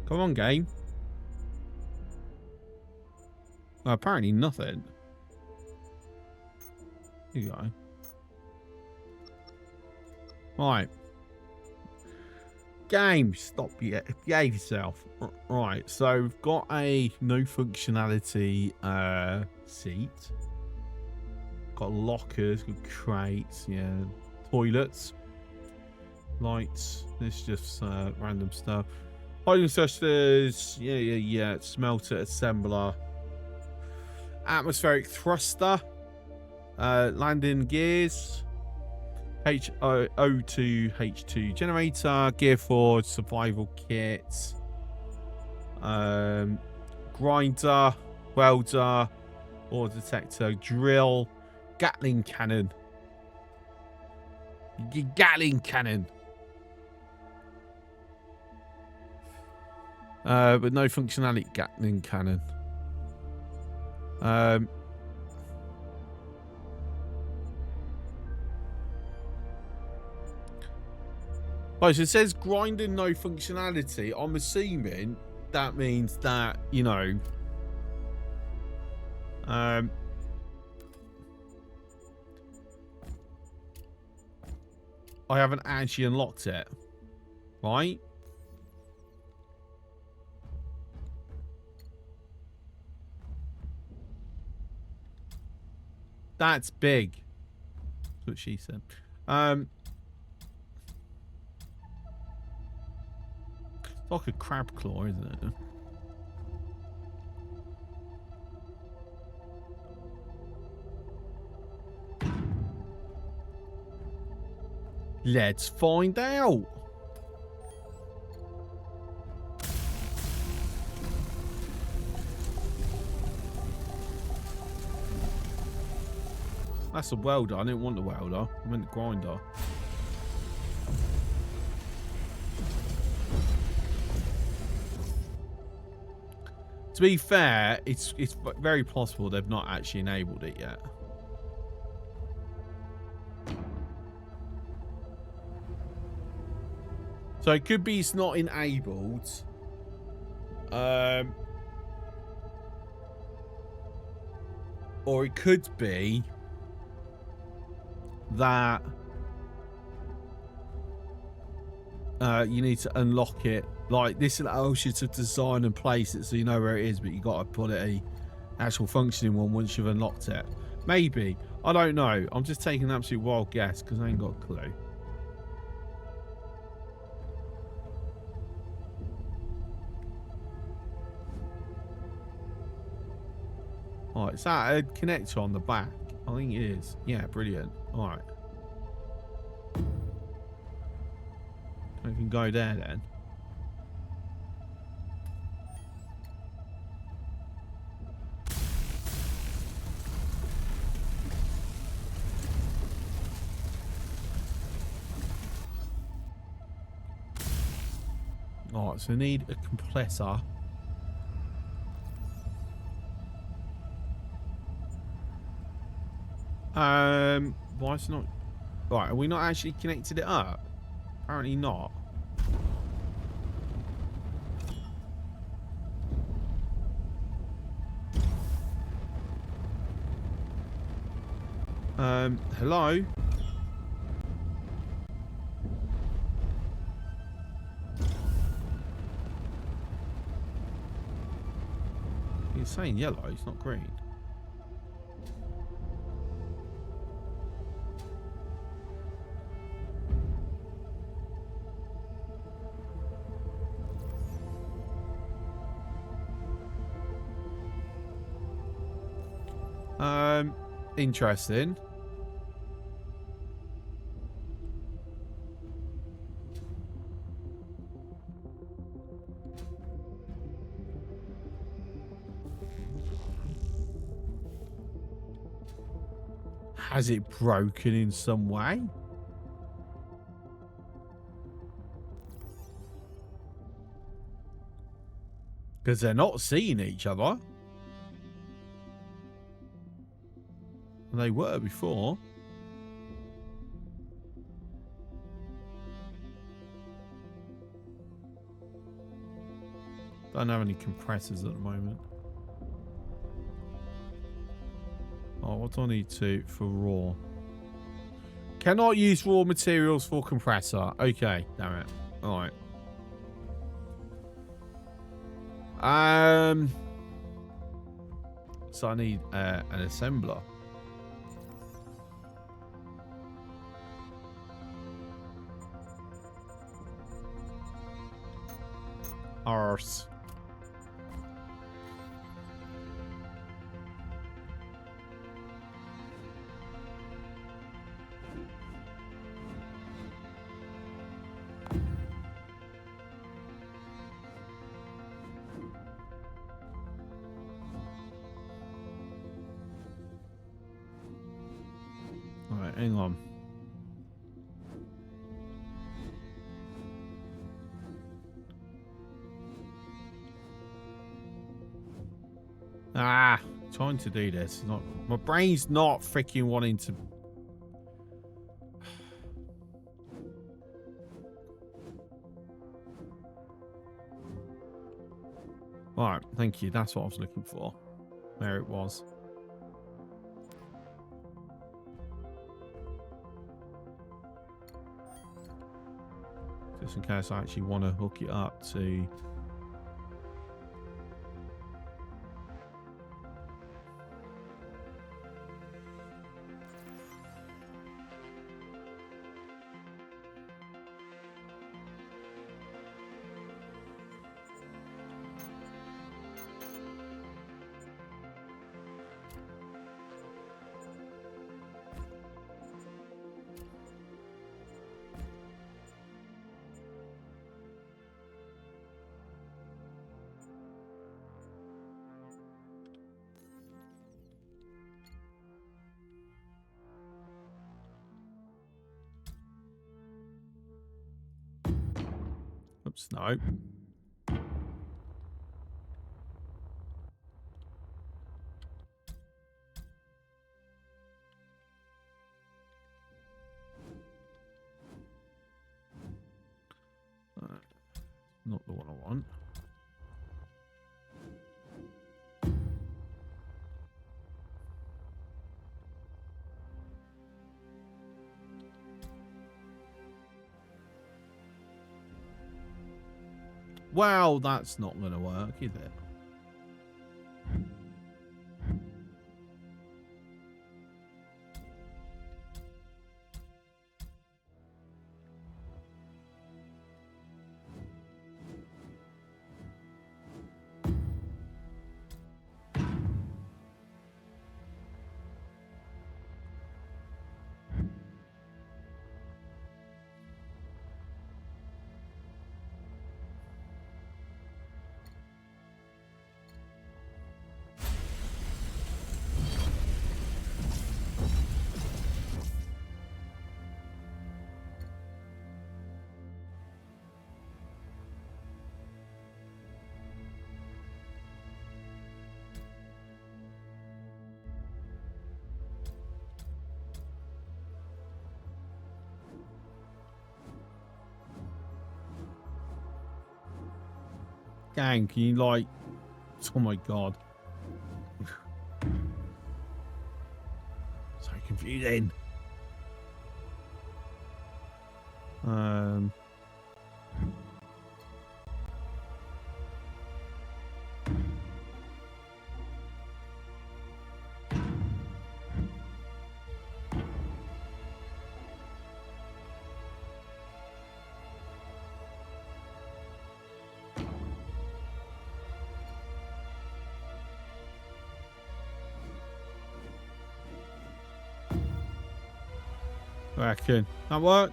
Come on, game. Well, apparently nothing. Here you go. Right. Game, stop you. Behave yourself. Right, so we've got a no functionality seat. Got lockers, got crates, yeah, toilets, lights. This just random stuff. Hiding thrusters, yeah. Smelter assembler, atmospheric thruster, landing gears, O2H2 generator, gear forge, survival kit, grinder, welder, ore detector, drill. Gatling cannon. Gatling cannon. But no functionality Gatling cannon. Right, so it says grinding no functionality. I'm assuming that means that, you know, I haven't actually unlocked it. Right? That's big. That's what she said. It's like a crab claw, isn't it? Let's find out. That's a welder. I didn't want the welder. I meant the grinder. To be fair, it's very possible they've not actually enabled it yet. So it could be it's not enabled. Or it could be that you need to unlock it. Like, this allows you to design and place it so you know where it is, but you got to put it a actual functioning one once you've unlocked it. Maybe. I don't know. I'm just taking an absolute wild guess because I ain't got a clue. Alright, is that a connector on the back? I think it is. Yeah, brilliant. Alright. I can go there then. Alright, so I need a compressor. Why is it not? Right, are we not actually connected it up? Apparently not. Hello? It's saying yellow, it's not green. Interesting. Has it broken in some way? Because they're not seeing each other. They were before. Don't have any compressors at the moment. Oh, what do I need to for raw? Cannot use raw materials for compressor. Okay, damn it. Alright. So I need an assembler. Arse. Alright, hang on. Ah, trying to do this. Not my brain's not freaking wanting to. Alright, thank you. That's what I was looking for. There it was. Just in case I actually want to hook it up to... Oops, no. Not the one I want. Well, that's not going to work, is it? Gang, can you like... Oh my god. So confusing. I reckon. That work?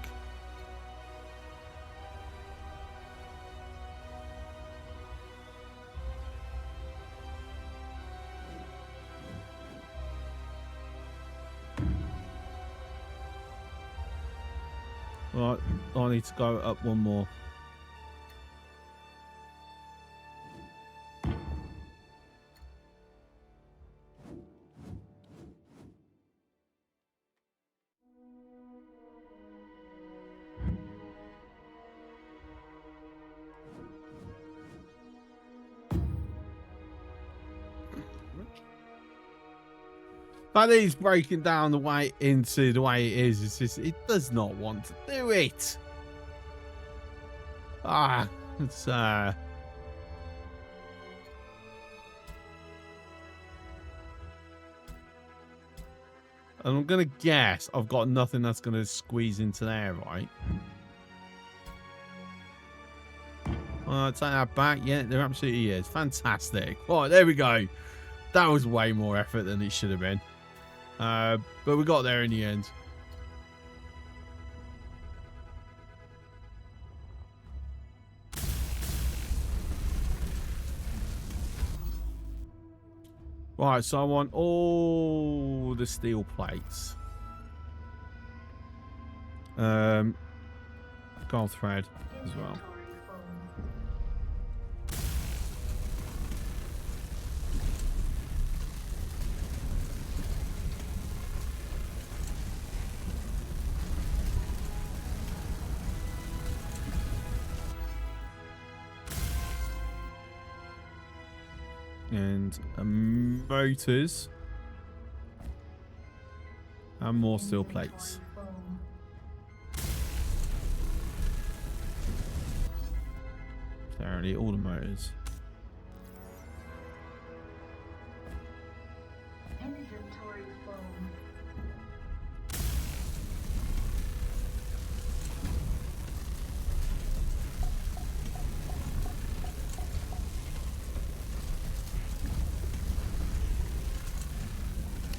Right, I need to go up one more. But he's breaking down the way into the way it is. It's just, it does not want to do it. Ah, it's and I'm gonna guess I've got nothing that's gonna squeeze into there, right? Take that back. Yeah, there absolutely is. Fantastic. Right, there we go. That was way more effort than it should have been. But we got there in the end. Right, so I want all the steel plates. Gold thread as well. And motors and more steel plates. Apparently, all the motors. Inventory full.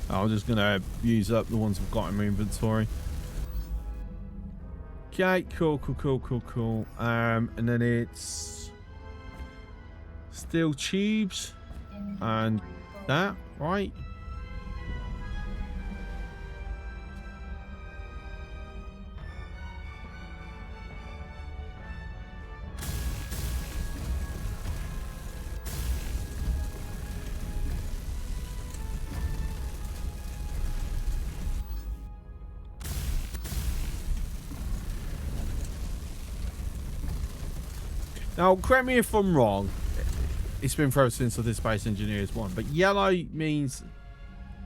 I'm just going to use up the ones I've got in my inventory. Okay, cool. And then it's steel tubes and that, right? Now, correct me if I'm wrong. It's been forever since I did Space Engineers 1, but yellow means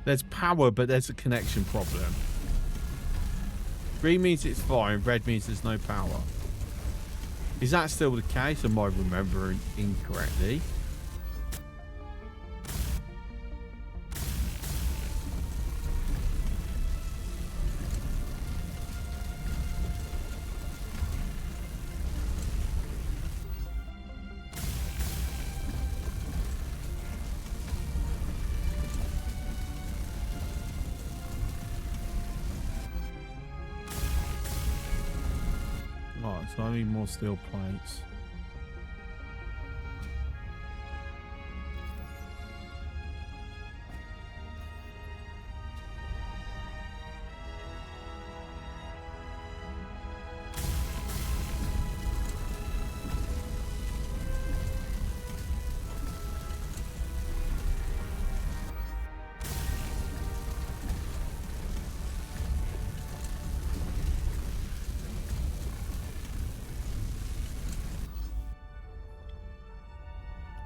there's power, but there's a connection problem. Green means it's fine, red means there's no power. Is that still the case? Am I remembering incorrectly? Right, so I need more steel plates.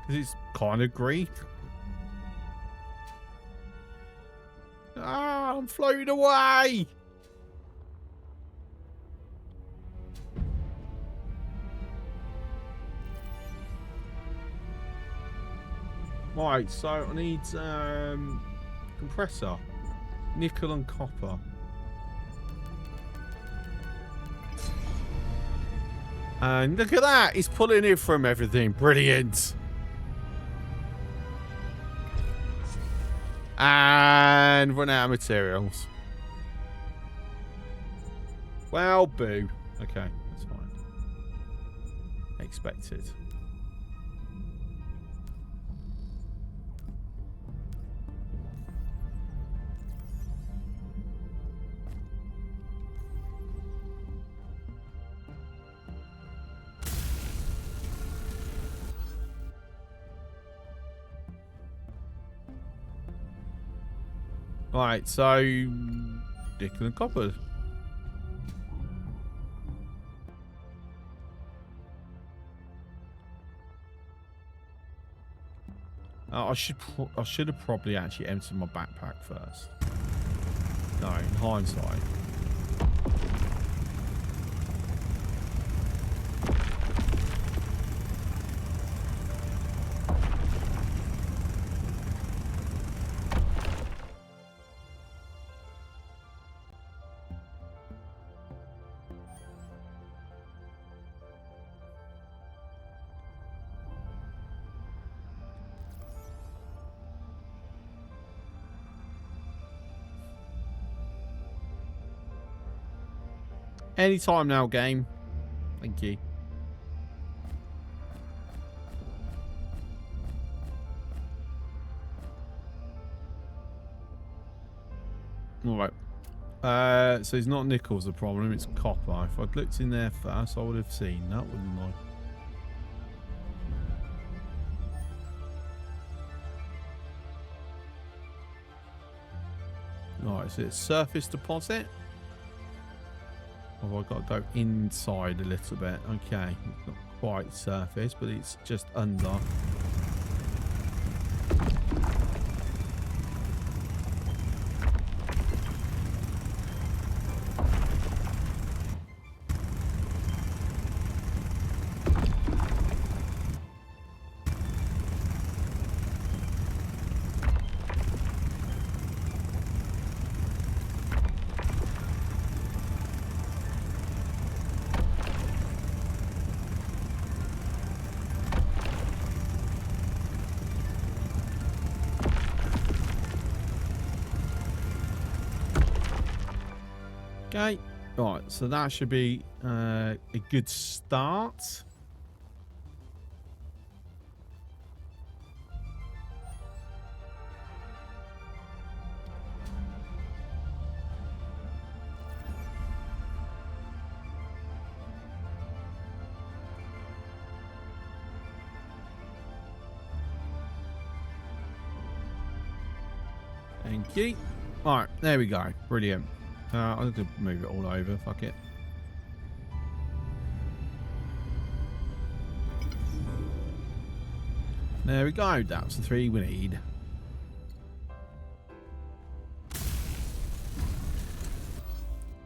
Because it's kind of green. Ah, I'm floating away. Right, so I need compressor, nickel and copper. And look at that, he's pulling it from everything. Brilliant. And run out of materials. Well, boo. Okay, that's fine. Expected. Right, so nickel and copper. I should have probably actually emptied my backpack first. No, in hindsight. Anytime now, game. Thank you. Alright. So it's not nickel's the problem, it's copper. If I'd looked in there first, I would have seen that, wouldn't I? Right, so it's surface deposit. Oh, I've got to go inside a little bit. Okay, it's not quite surface, but it's just under. Okay. Right, so that should be a good start. Thank you. Alright, there we go. Brilliant. I'll have to move it all over. Fuck it. There we go. That's the 3 we need.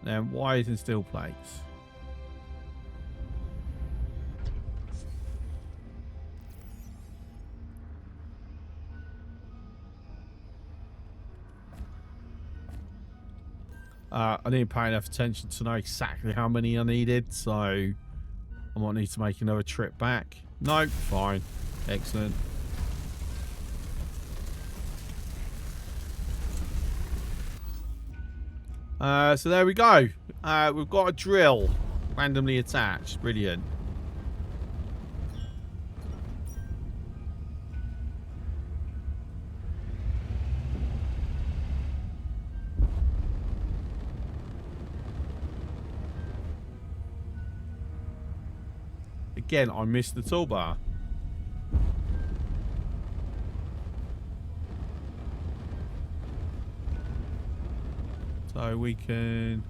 Then wires and steel plates. I didn't pay enough attention to know exactly how many I needed, so I might need to make another trip back. No, fine. Excellent. So there we go. We've got a drill randomly attached. Brilliant. Again, I missed the toolbar. So we can...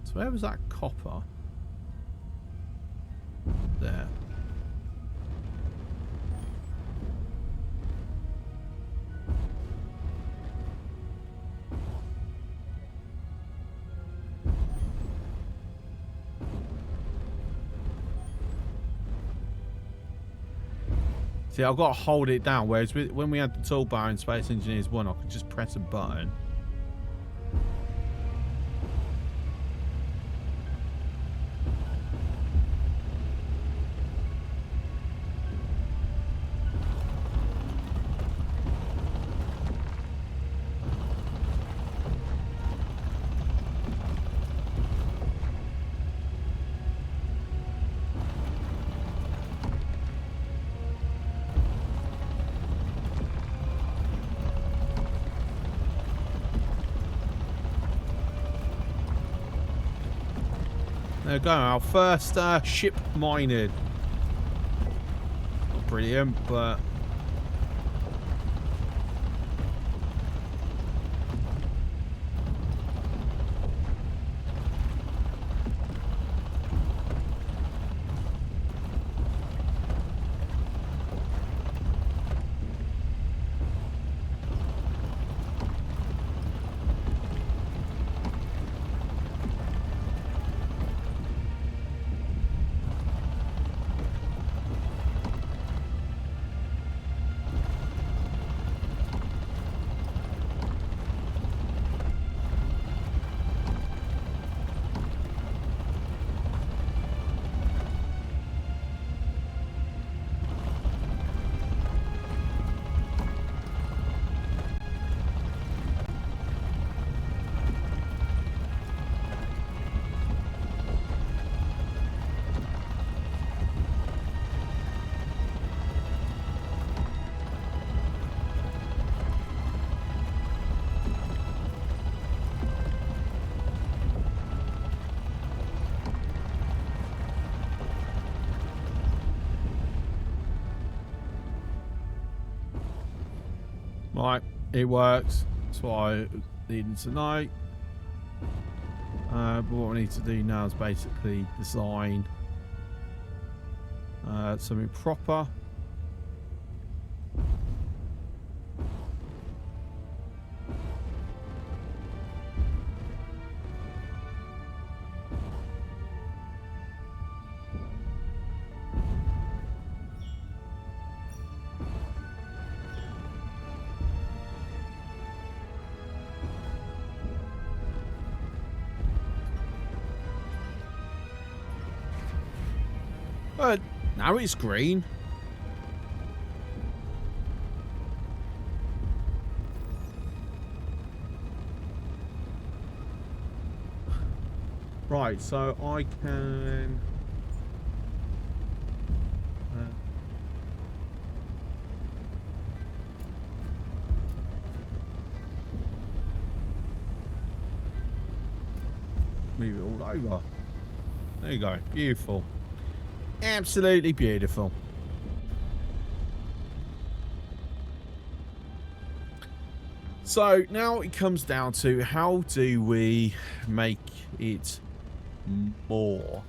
So where was that copper? There. See, I've got to hold it down, whereas when we had the toolbar in Space Engineers 1, I could just press a button. There we go, our first ship mining. Not brilliant, but... Right, it works. That's what I needed to know. But what we need to do now is basically design something proper. But now it's green. Right, so I can... move it all over. There you go. Beautiful. Absolutely beautiful. So now it comes down to how do we make it more?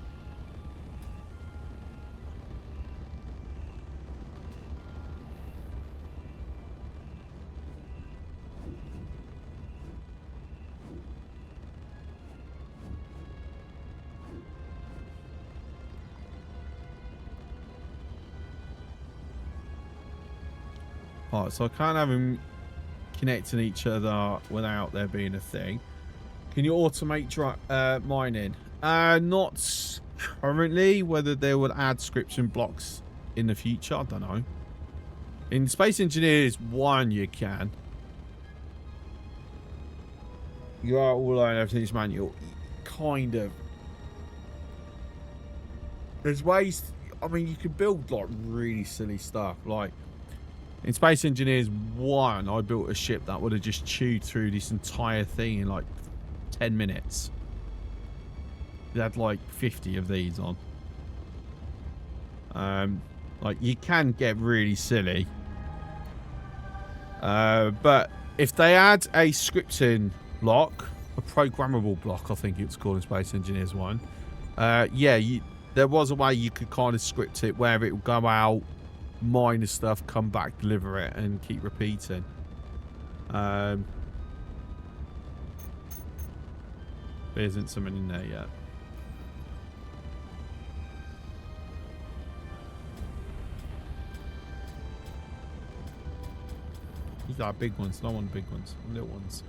Alright, so I can't have them connecting each other without there being a thing. Can you automate mining? Not currently. Whether they would add scripts and blocks in the future, I don't know. In Space Engineers 1, you can. You are all alone, everything's manual. Kind of. There's ways. I mean, you can build like really silly stuff. Like in Space Engineers 1, I built a ship that would have just chewed through this entire thing in like 10 minutes. It had like 50 of these on. Like you can get really silly. But if they add a scripting block, a programmable block, I think it's called in Space Engineers 1. Yeah, there was a way you could kind of script it where it would go out, mine the stuff, come back, deliver it, and keep repeating. There isn't something in there yet. These are big ones. No one big ones. Little ones.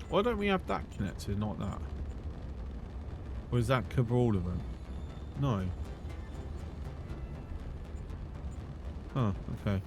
Why don't we have that connected, not that? Or does that cover all of them? No. Huh, okay.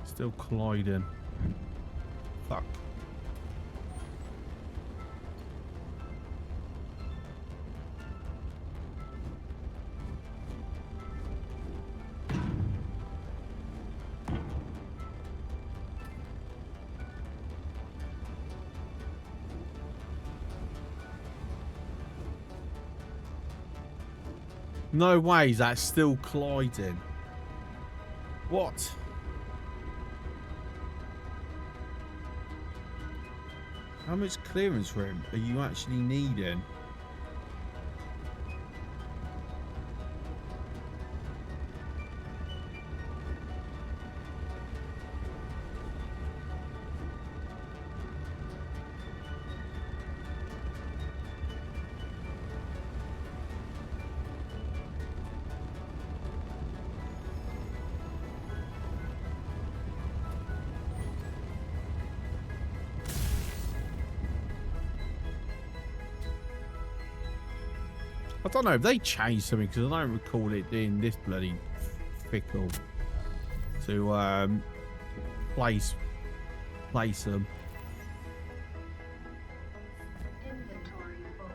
Still colliding. Fuck. No ways, that's still colliding. What? How much clearance room are you actually needing? I don't know if they changed something because I don't recall it being this bloody difficult to place them. Inventory full.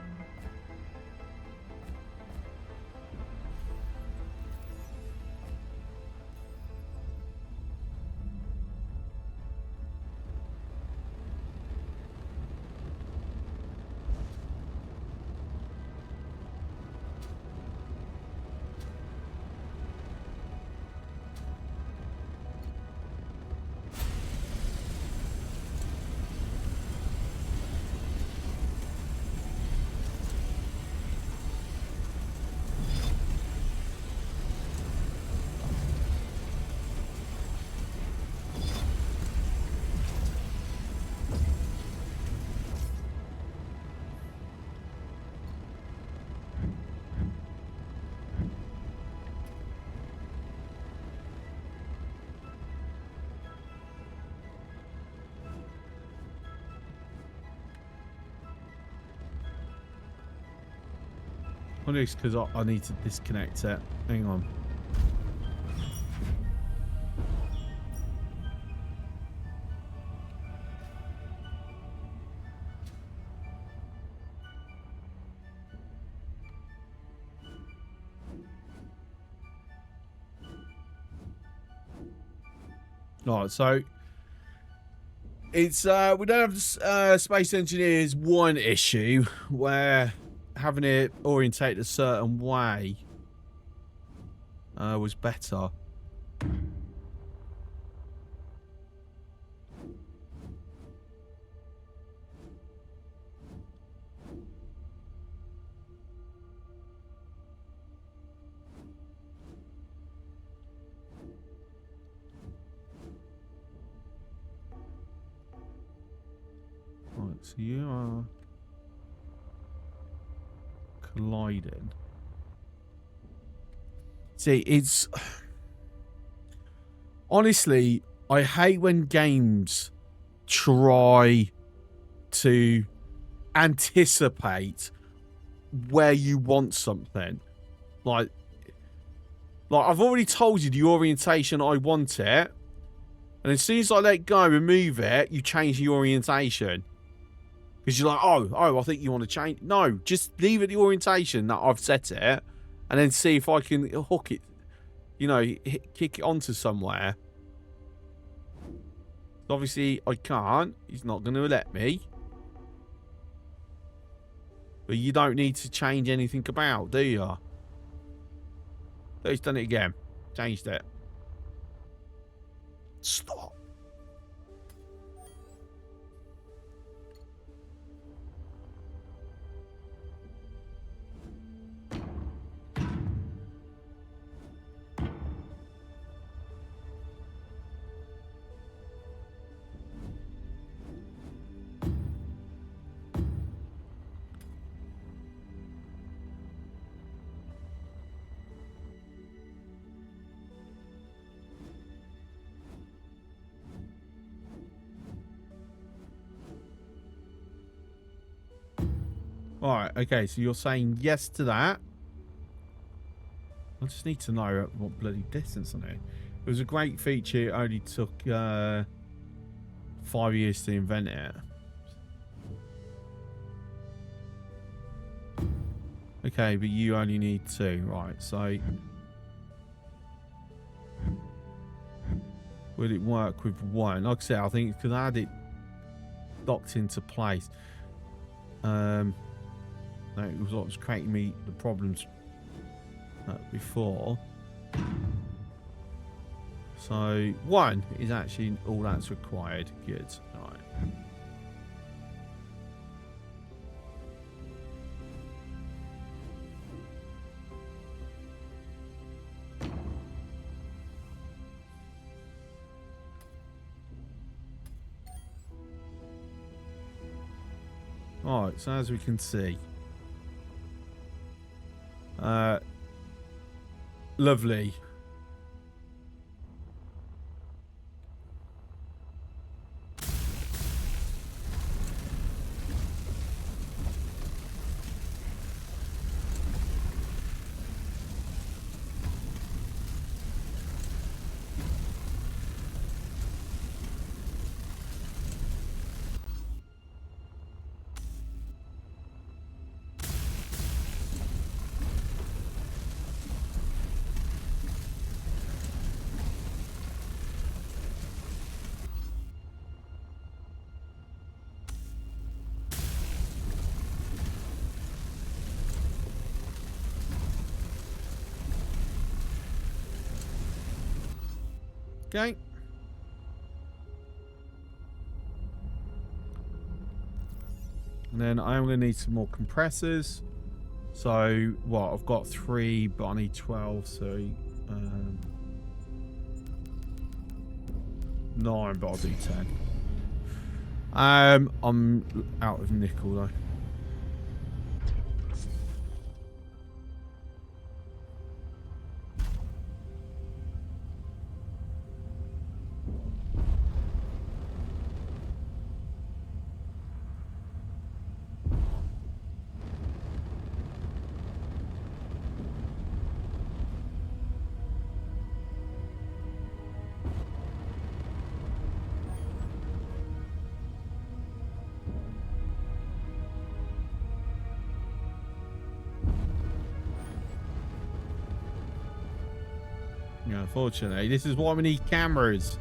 I wonder if it's because I need to disconnect it. Hang on. Right, so it's we don't have Space Engineers 1 issue where having it orientate a certain way was better. Right, so you are colliding. See, it's honestly, I hate when games try to anticipate where you want something. Like I've already told you the orientation I want it, and as soon as I let go and move it, you change the orientation. Because you're like, oh, I think you want to change. No, just leave it the orientation that I've set it, and then see if I can hook it, you know, kick it onto somewhere. Obviously, I can't. He's not going to let me. But you don't need to change anything about, do you? He's done it again. Changed it. Stop. Alright, okay, so you're saying yes to that. I just need to know what bloody distance on it. It was a great feature. It only took 5 years to invent it. Okay, but you only need 2. Right, so... would it work with 1? Like I said, I think because I had it docked into place. It was what was creating me the problems before. So 1 is actually all that's required. Good. All right. All right. So as we can see. Lovely. Okay. And then I am going to need some more compressors. So, what? I've got 3, but I need 12. So, 9, but I'll do 10. I'm out of nickel, though. Yeah, unfortunately, this is why we need cameras.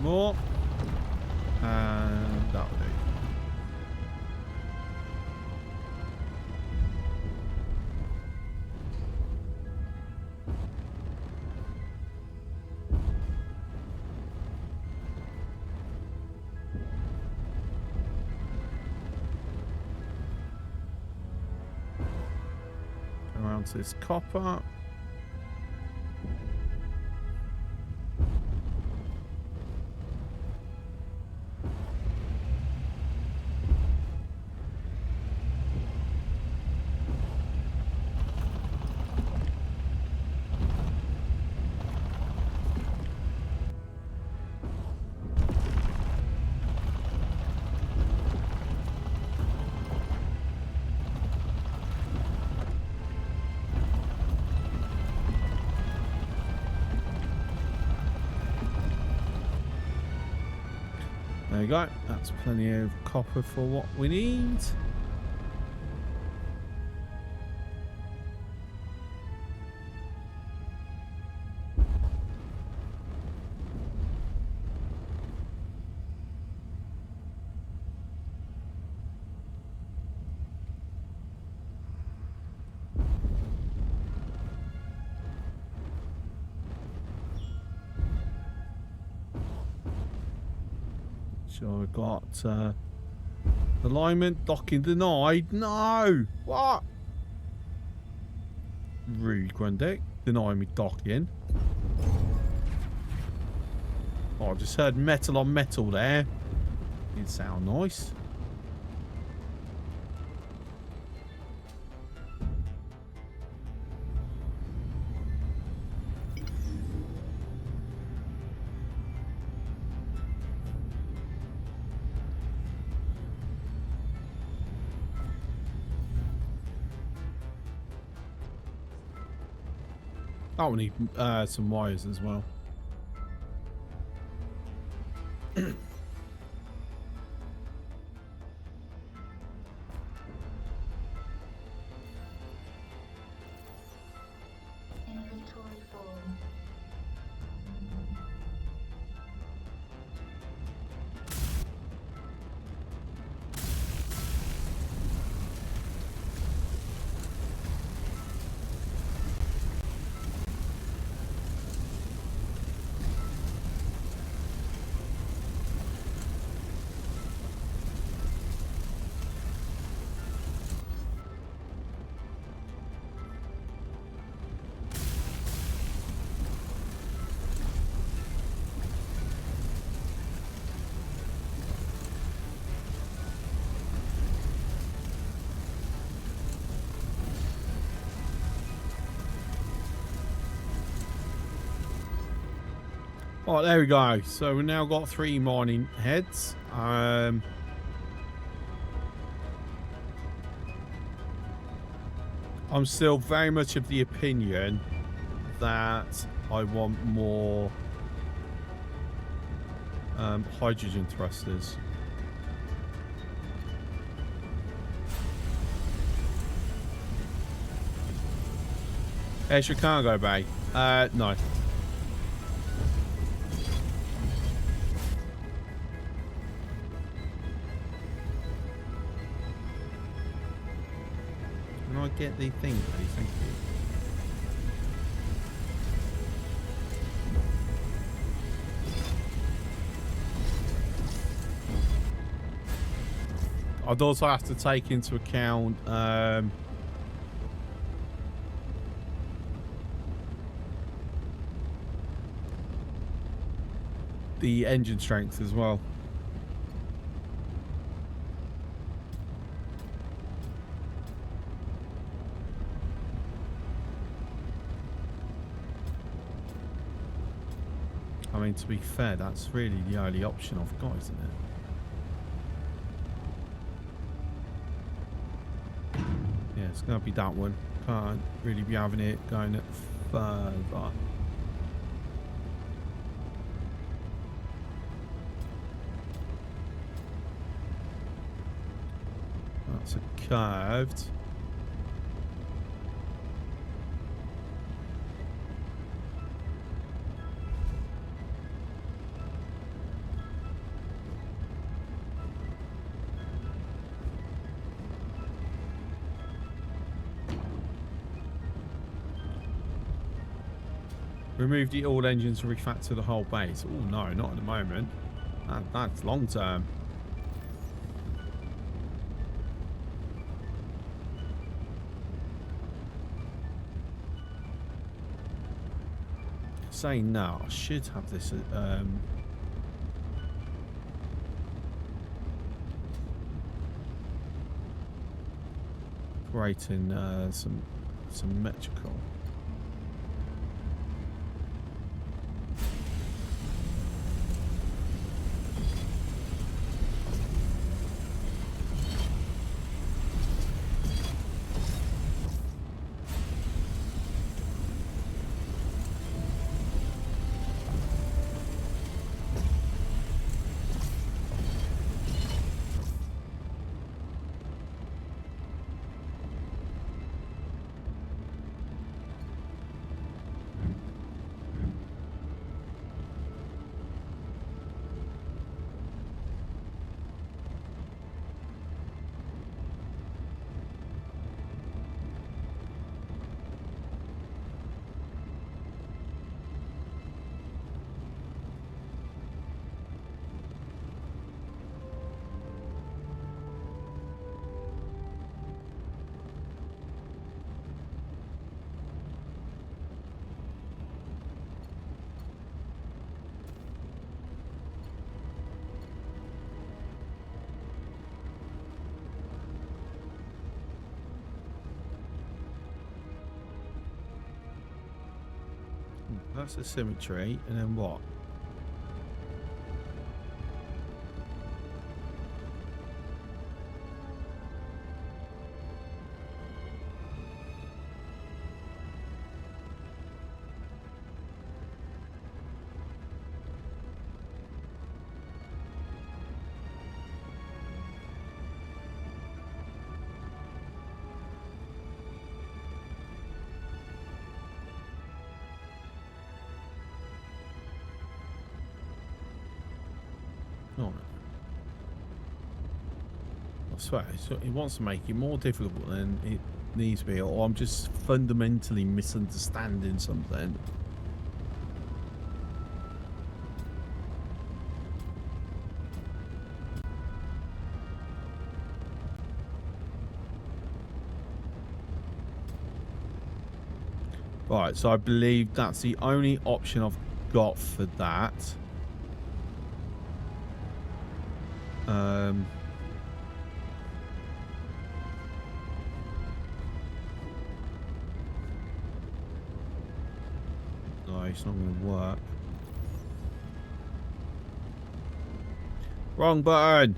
More. And that'll do. Go around to this copper. There you go. That's plenty of copper for what we need. So I've got alignment, docking denied. No! What? Rude, Grundy. Denying me docking. Oh, I just heard metal on metal there. Didn't sound nice. Oh, we need some wires as well. Inventory full. Right, there we go. So we've now got 3 mining heads. I'm still very much of the opinion that I want more hydrogen thrusters. Extra cargo bay? No. Can I get the thing, please? Thank you. I'd also have to take into account the engine strength as well. I mean, to be fair, that's really the only option I've got, isn't it? Yeah, it's going to be that one. Can't really be having it going it further. That's a curved. Remove the all engines and refactor the whole base. Oh no, not at the moment. That's long term. Saying no, I should have this. Creating some symmetrical. That's the symmetry, and then what? No. I swear, it wants to make it more difficult than it needs to be, or I'm just fundamentally misunderstanding something. Right, so I believe that's the only option I've got for that. No, it's not going to work. Wrong button.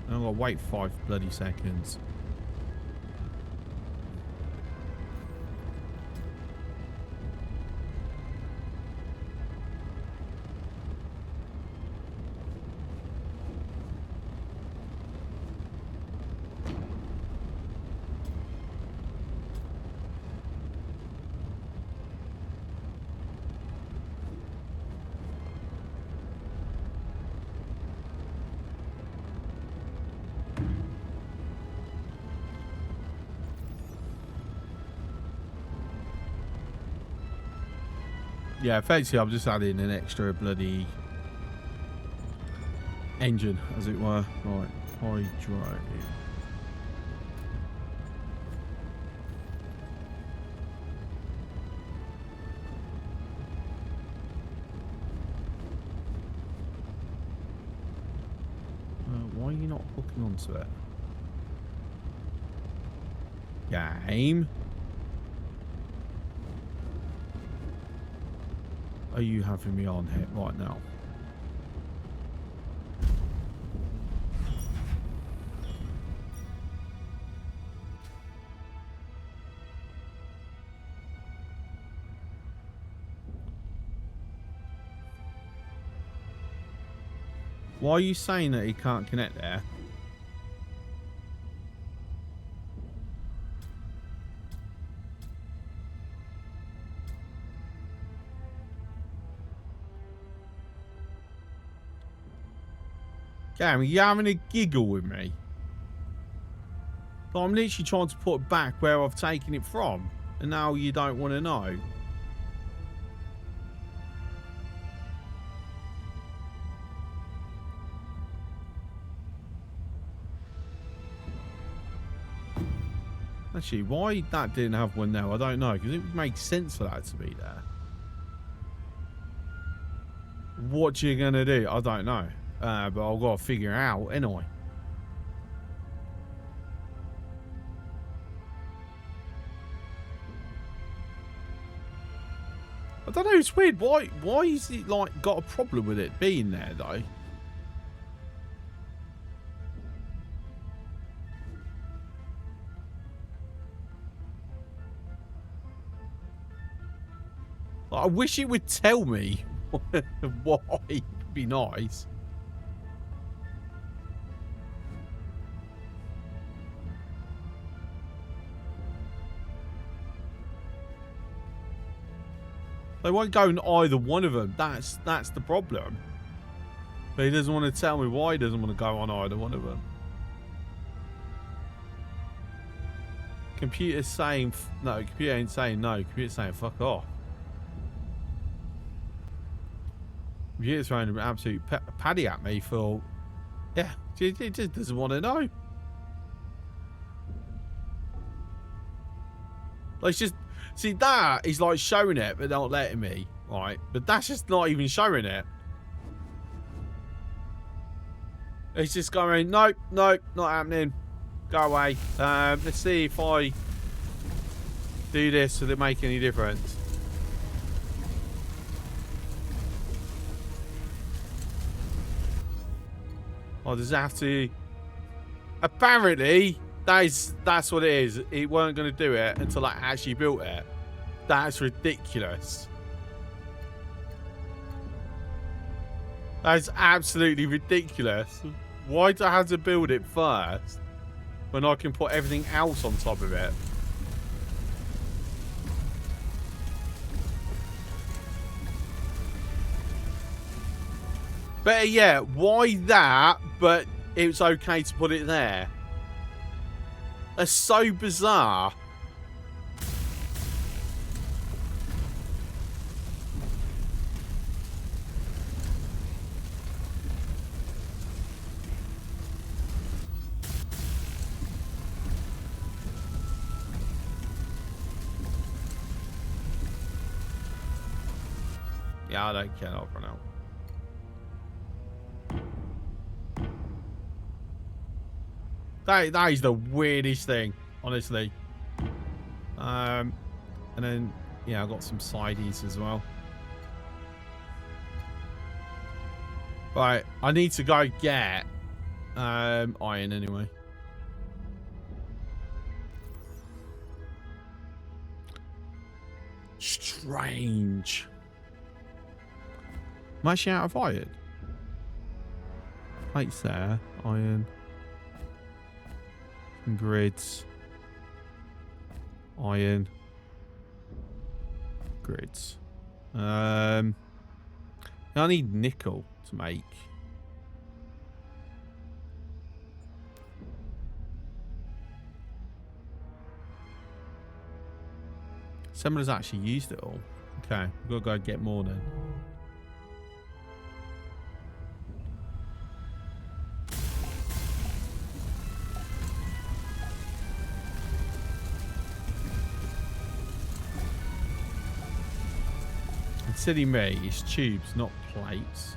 I've got to wait 5 bloody seconds. Yeah, effectively, I'm just adding an extra bloody engine, as it were. Right, hydraulic. Why are you not hooking onto it? Game. Are you having me on here right now? Why are you saying that he can't connect there? Damn, are you having a giggle with me? Like, I'm literally trying to put it back where I've taken it from, and now you don't want to know. Actually, why that didn't have one now, I don't know, because it would make sense for that to be there. What you gonna do? I don't know. But I've got to figure it out anyway. I don't know, it's weird. Why is it like got a problem with it being there though? Like, I wish it would tell me why. It'd be nice. They won't go in either one of them. That's the problem. But he doesn't want to tell me why he doesn't want to go on either one of them. Computer's saying no. Computer ain't saying no. Computer's saying fuck off. Computer's throwing an absolute paddy at me for, yeah, it just doesn't want to know. Like, it's just, see, that is like showing it, but not letting me, right? But that's just not even showing it. It's just going, nope, nope, not happening. Go away. Let's see if I do this, will it make any difference? Oh, does it have to? Apparently, that's what it is. It weren't going to do it until I actually built it. That's ridiculous. That's absolutely ridiculous. Why do I have to build it first when I can put everything else on top of it? Better yet, why that, but it's okay to put it there? That's so bizarre. Yeah, I don't care for now. That is the weirdest thing, honestly. And then, yeah, I've got some sideys as well. Right, I need to go get Iron anyway. Strange. I'm actually out of iron. Plates there. Iron. Some grids. Iron. Grids. I need nickel to make. Someone has actually used it all. Okay, we've got to go get more then. And silly me, it's tubes, not plates.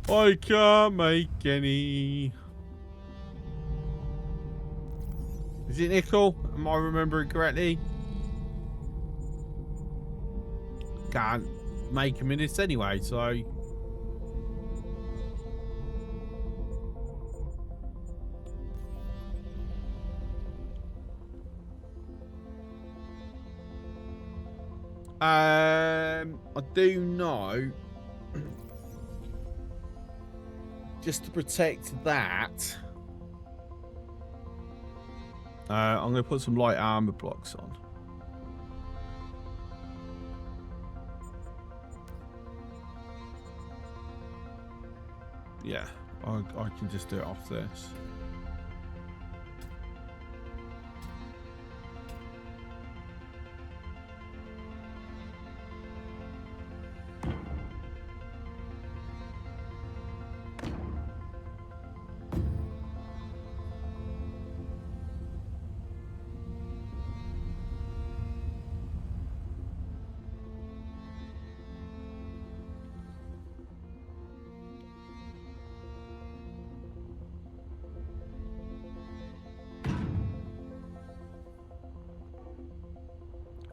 I can't make any. Is it nickel? Am I remembering correctly? Can't make them in this anyway, so. I do know. Just to protect that, I'm going to put some light armor blocks on. Yeah, I can just do it off this.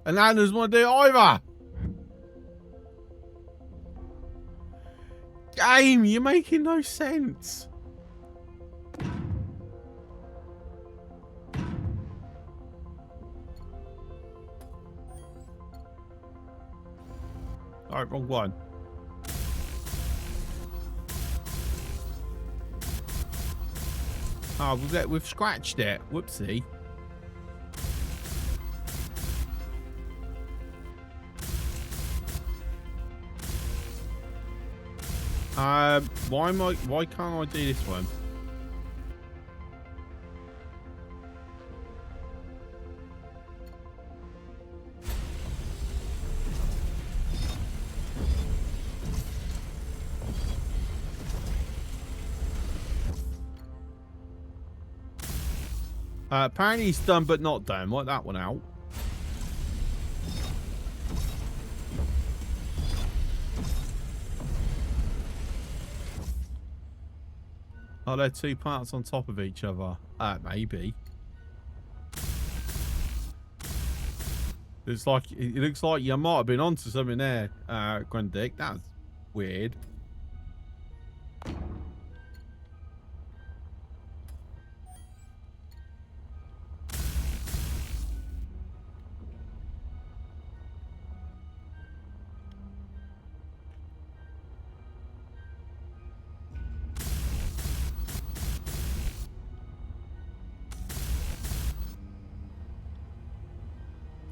And that doesn't want to do it either. Game, you're making no sense. Alright, wrong one. Oh, we've scratched it. Whoopsie. Why can't I do this one? Apparently it's done but not done. Work that one out. Are there two parts on top of each other? Maybe. It's like it looks like you might have been onto something there, Grundick. That's weird.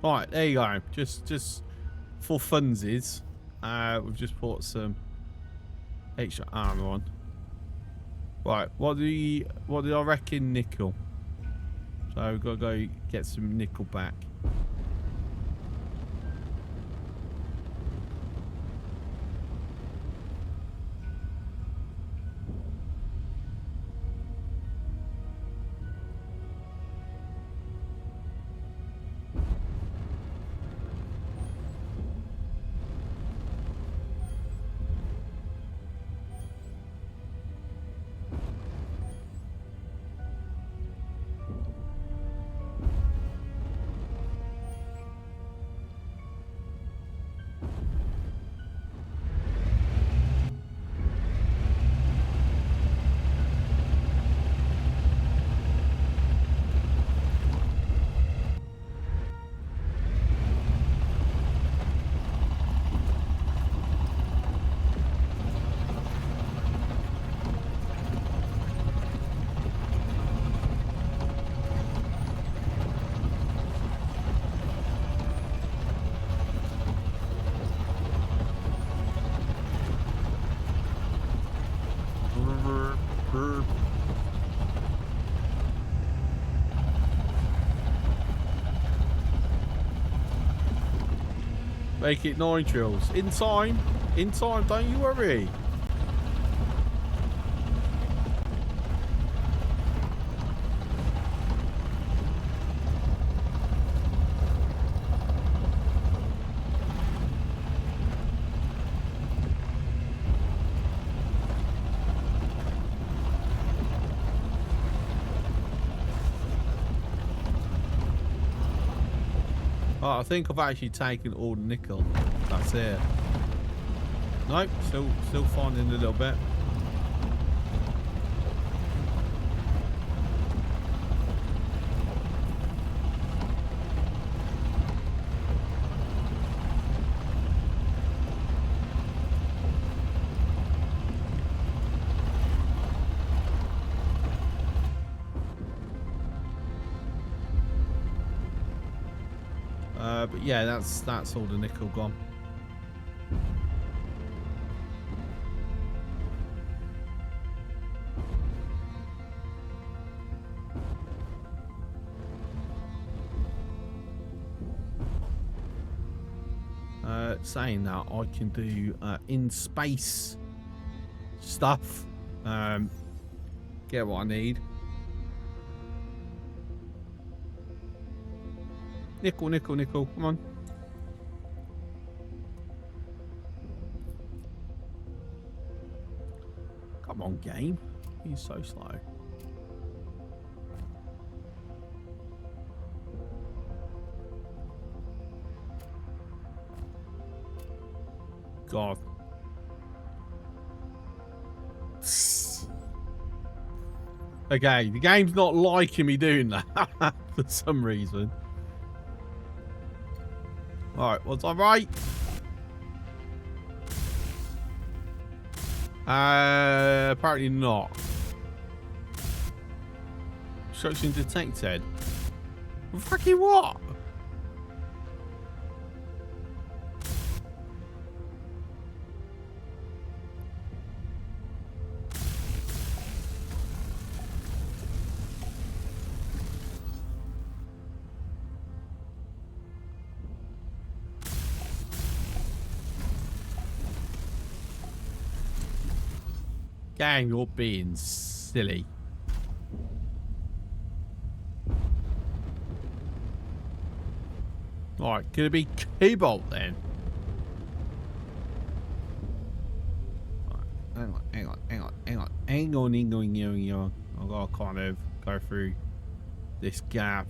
Right, there you go. Just for funsies, we've just put some extra armor on. Right, what did I reckon nickel? So we've got to go get some nickel back. Make it 9 trills. In time. In time, don't you worry. Oh, I think I've actually taken all the nickel. That's it. Nope, still finding a little bit. But yeah, that's all the nickel gone. Saying that, I can do in space stuff. Get what I need. Nickel, nickel, nickel. Come on. Come on, game. He's so slow. God. Okay, the game's not liking me doing that for some reason. Alright, was I right? Apparently not. Instruction detected. Fucking what? Gang, you're being silly. Alright, could it be cobalt then? Right, hang on. I've got to kind of go through this gap.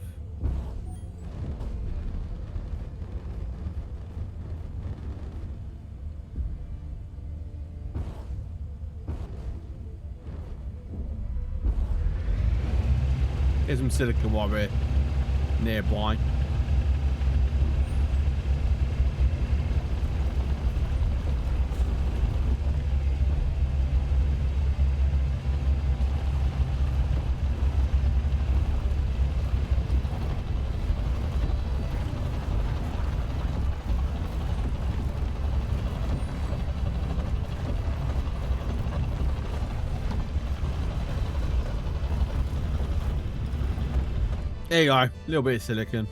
Get some silicon while we're nearby. There you go, a little bit of silicon.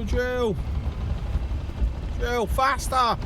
Jill, faster!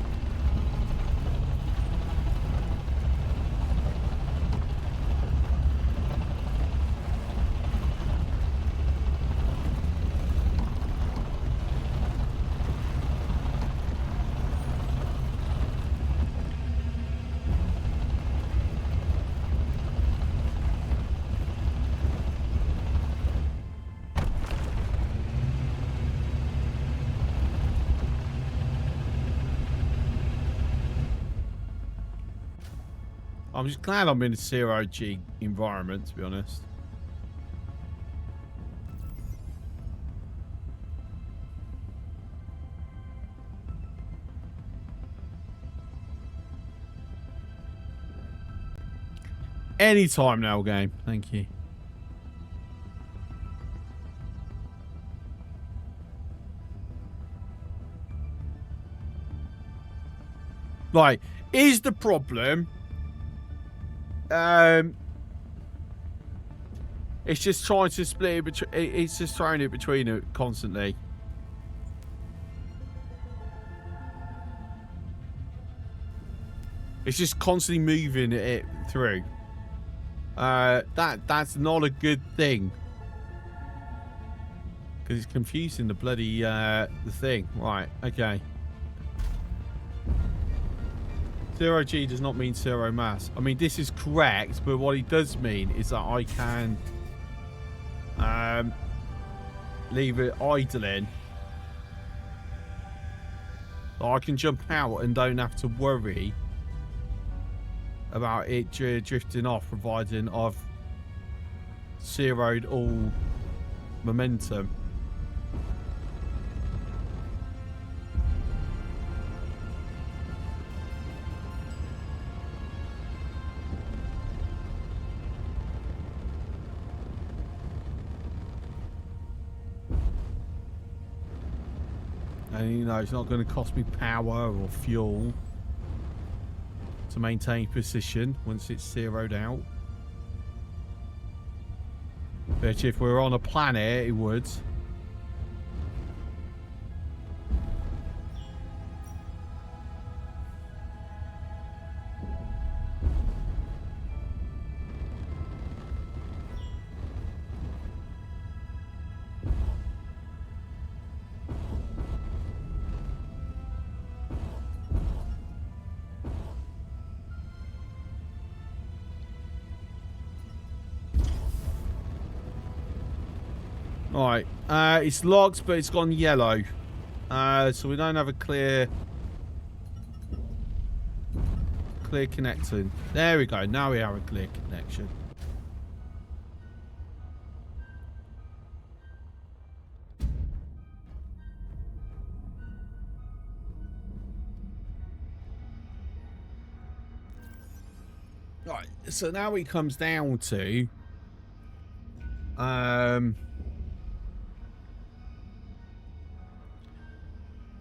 I'm just glad I'm in a zero-G environment, to be honest. Anytime now, game. Thank you. Right. Is the problem... it's just trying to split it between... It's just throwing it between it constantly. It's just constantly moving it through. That's not a good thing. Because it's confusing the bloody the thing. Right, okay. 0G does not mean 0 mass. I mean, this is correct, but what it does mean is that I can leave it idling. I can jump out and don't have to worry about it drifting off, providing I've zeroed all momentum. And you know, it's not going to cost me power or fuel to maintain position once it's zeroed out. But if we're on a planet, it would. Right, it's locked, but it's gone yellow. So we don't have a clear connection. There we go. Now we have a clear connection. Right, so now it comes down to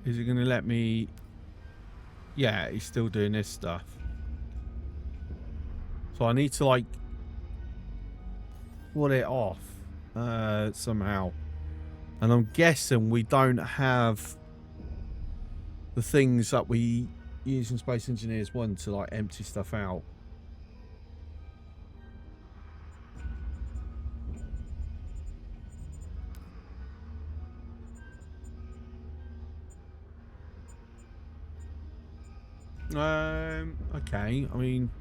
is it going to let me... Yeah, he's still doing this stuff. So I need to, like, pull it off somehow. And I'm guessing we don't have the things that we use in Space Engineers 1 to, like, empty stuff out. Okay. I mean,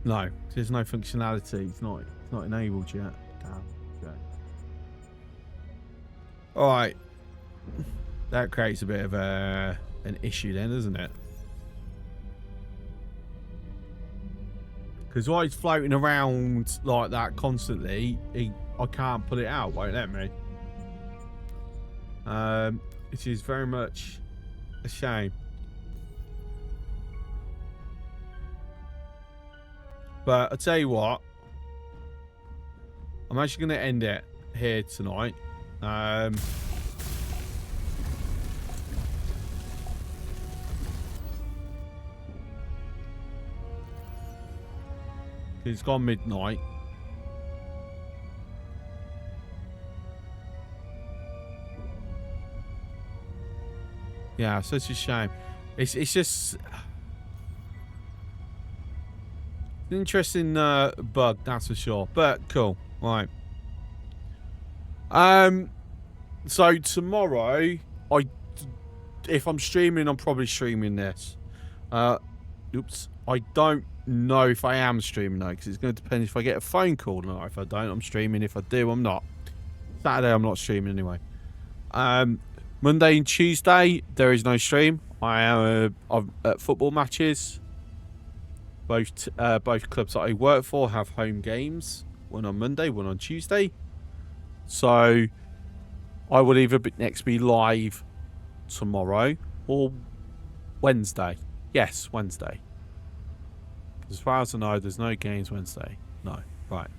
no, there's no functionality. It's not enabled yet. Damn. Okay. All right. That creates a bit of an issue then, doesn't it? Because while it's floating around like that constantly, I can't put it out. Won't let me. Which is very much a shame. But I'll tell you what, I'm actually going to end it here tonight. It's gone midnight. Yeah, such a shame. It's just... Interesting bug, that's for sure. But cool, right. So tomorrow, if I'm streaming, I'm probably streaming this. Oops, I don't know if I am streaming though, because it's going to depend if I get a phone call or not. If I don't, I'm streaming. If I do, I'm not. Saturday, I'm not streaming anyway. Monday and Tuesday, there is no stream. I am at football matches. Both clubs that I work for have home games. One on Monday, one on Tuesday. So I will either be live tomorrow or Wednesday. Yes, Wednesday. As far as I know, there's no games Wednesday. No. Right.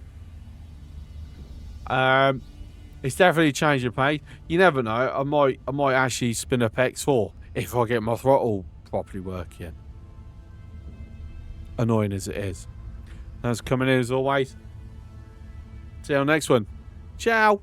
It's definitely a change of pace. You never know. I might actually spin up X4 if I get my throttle properly working. Annoying as it is. Thanks for coming in as always. See you on the next one. Ciao.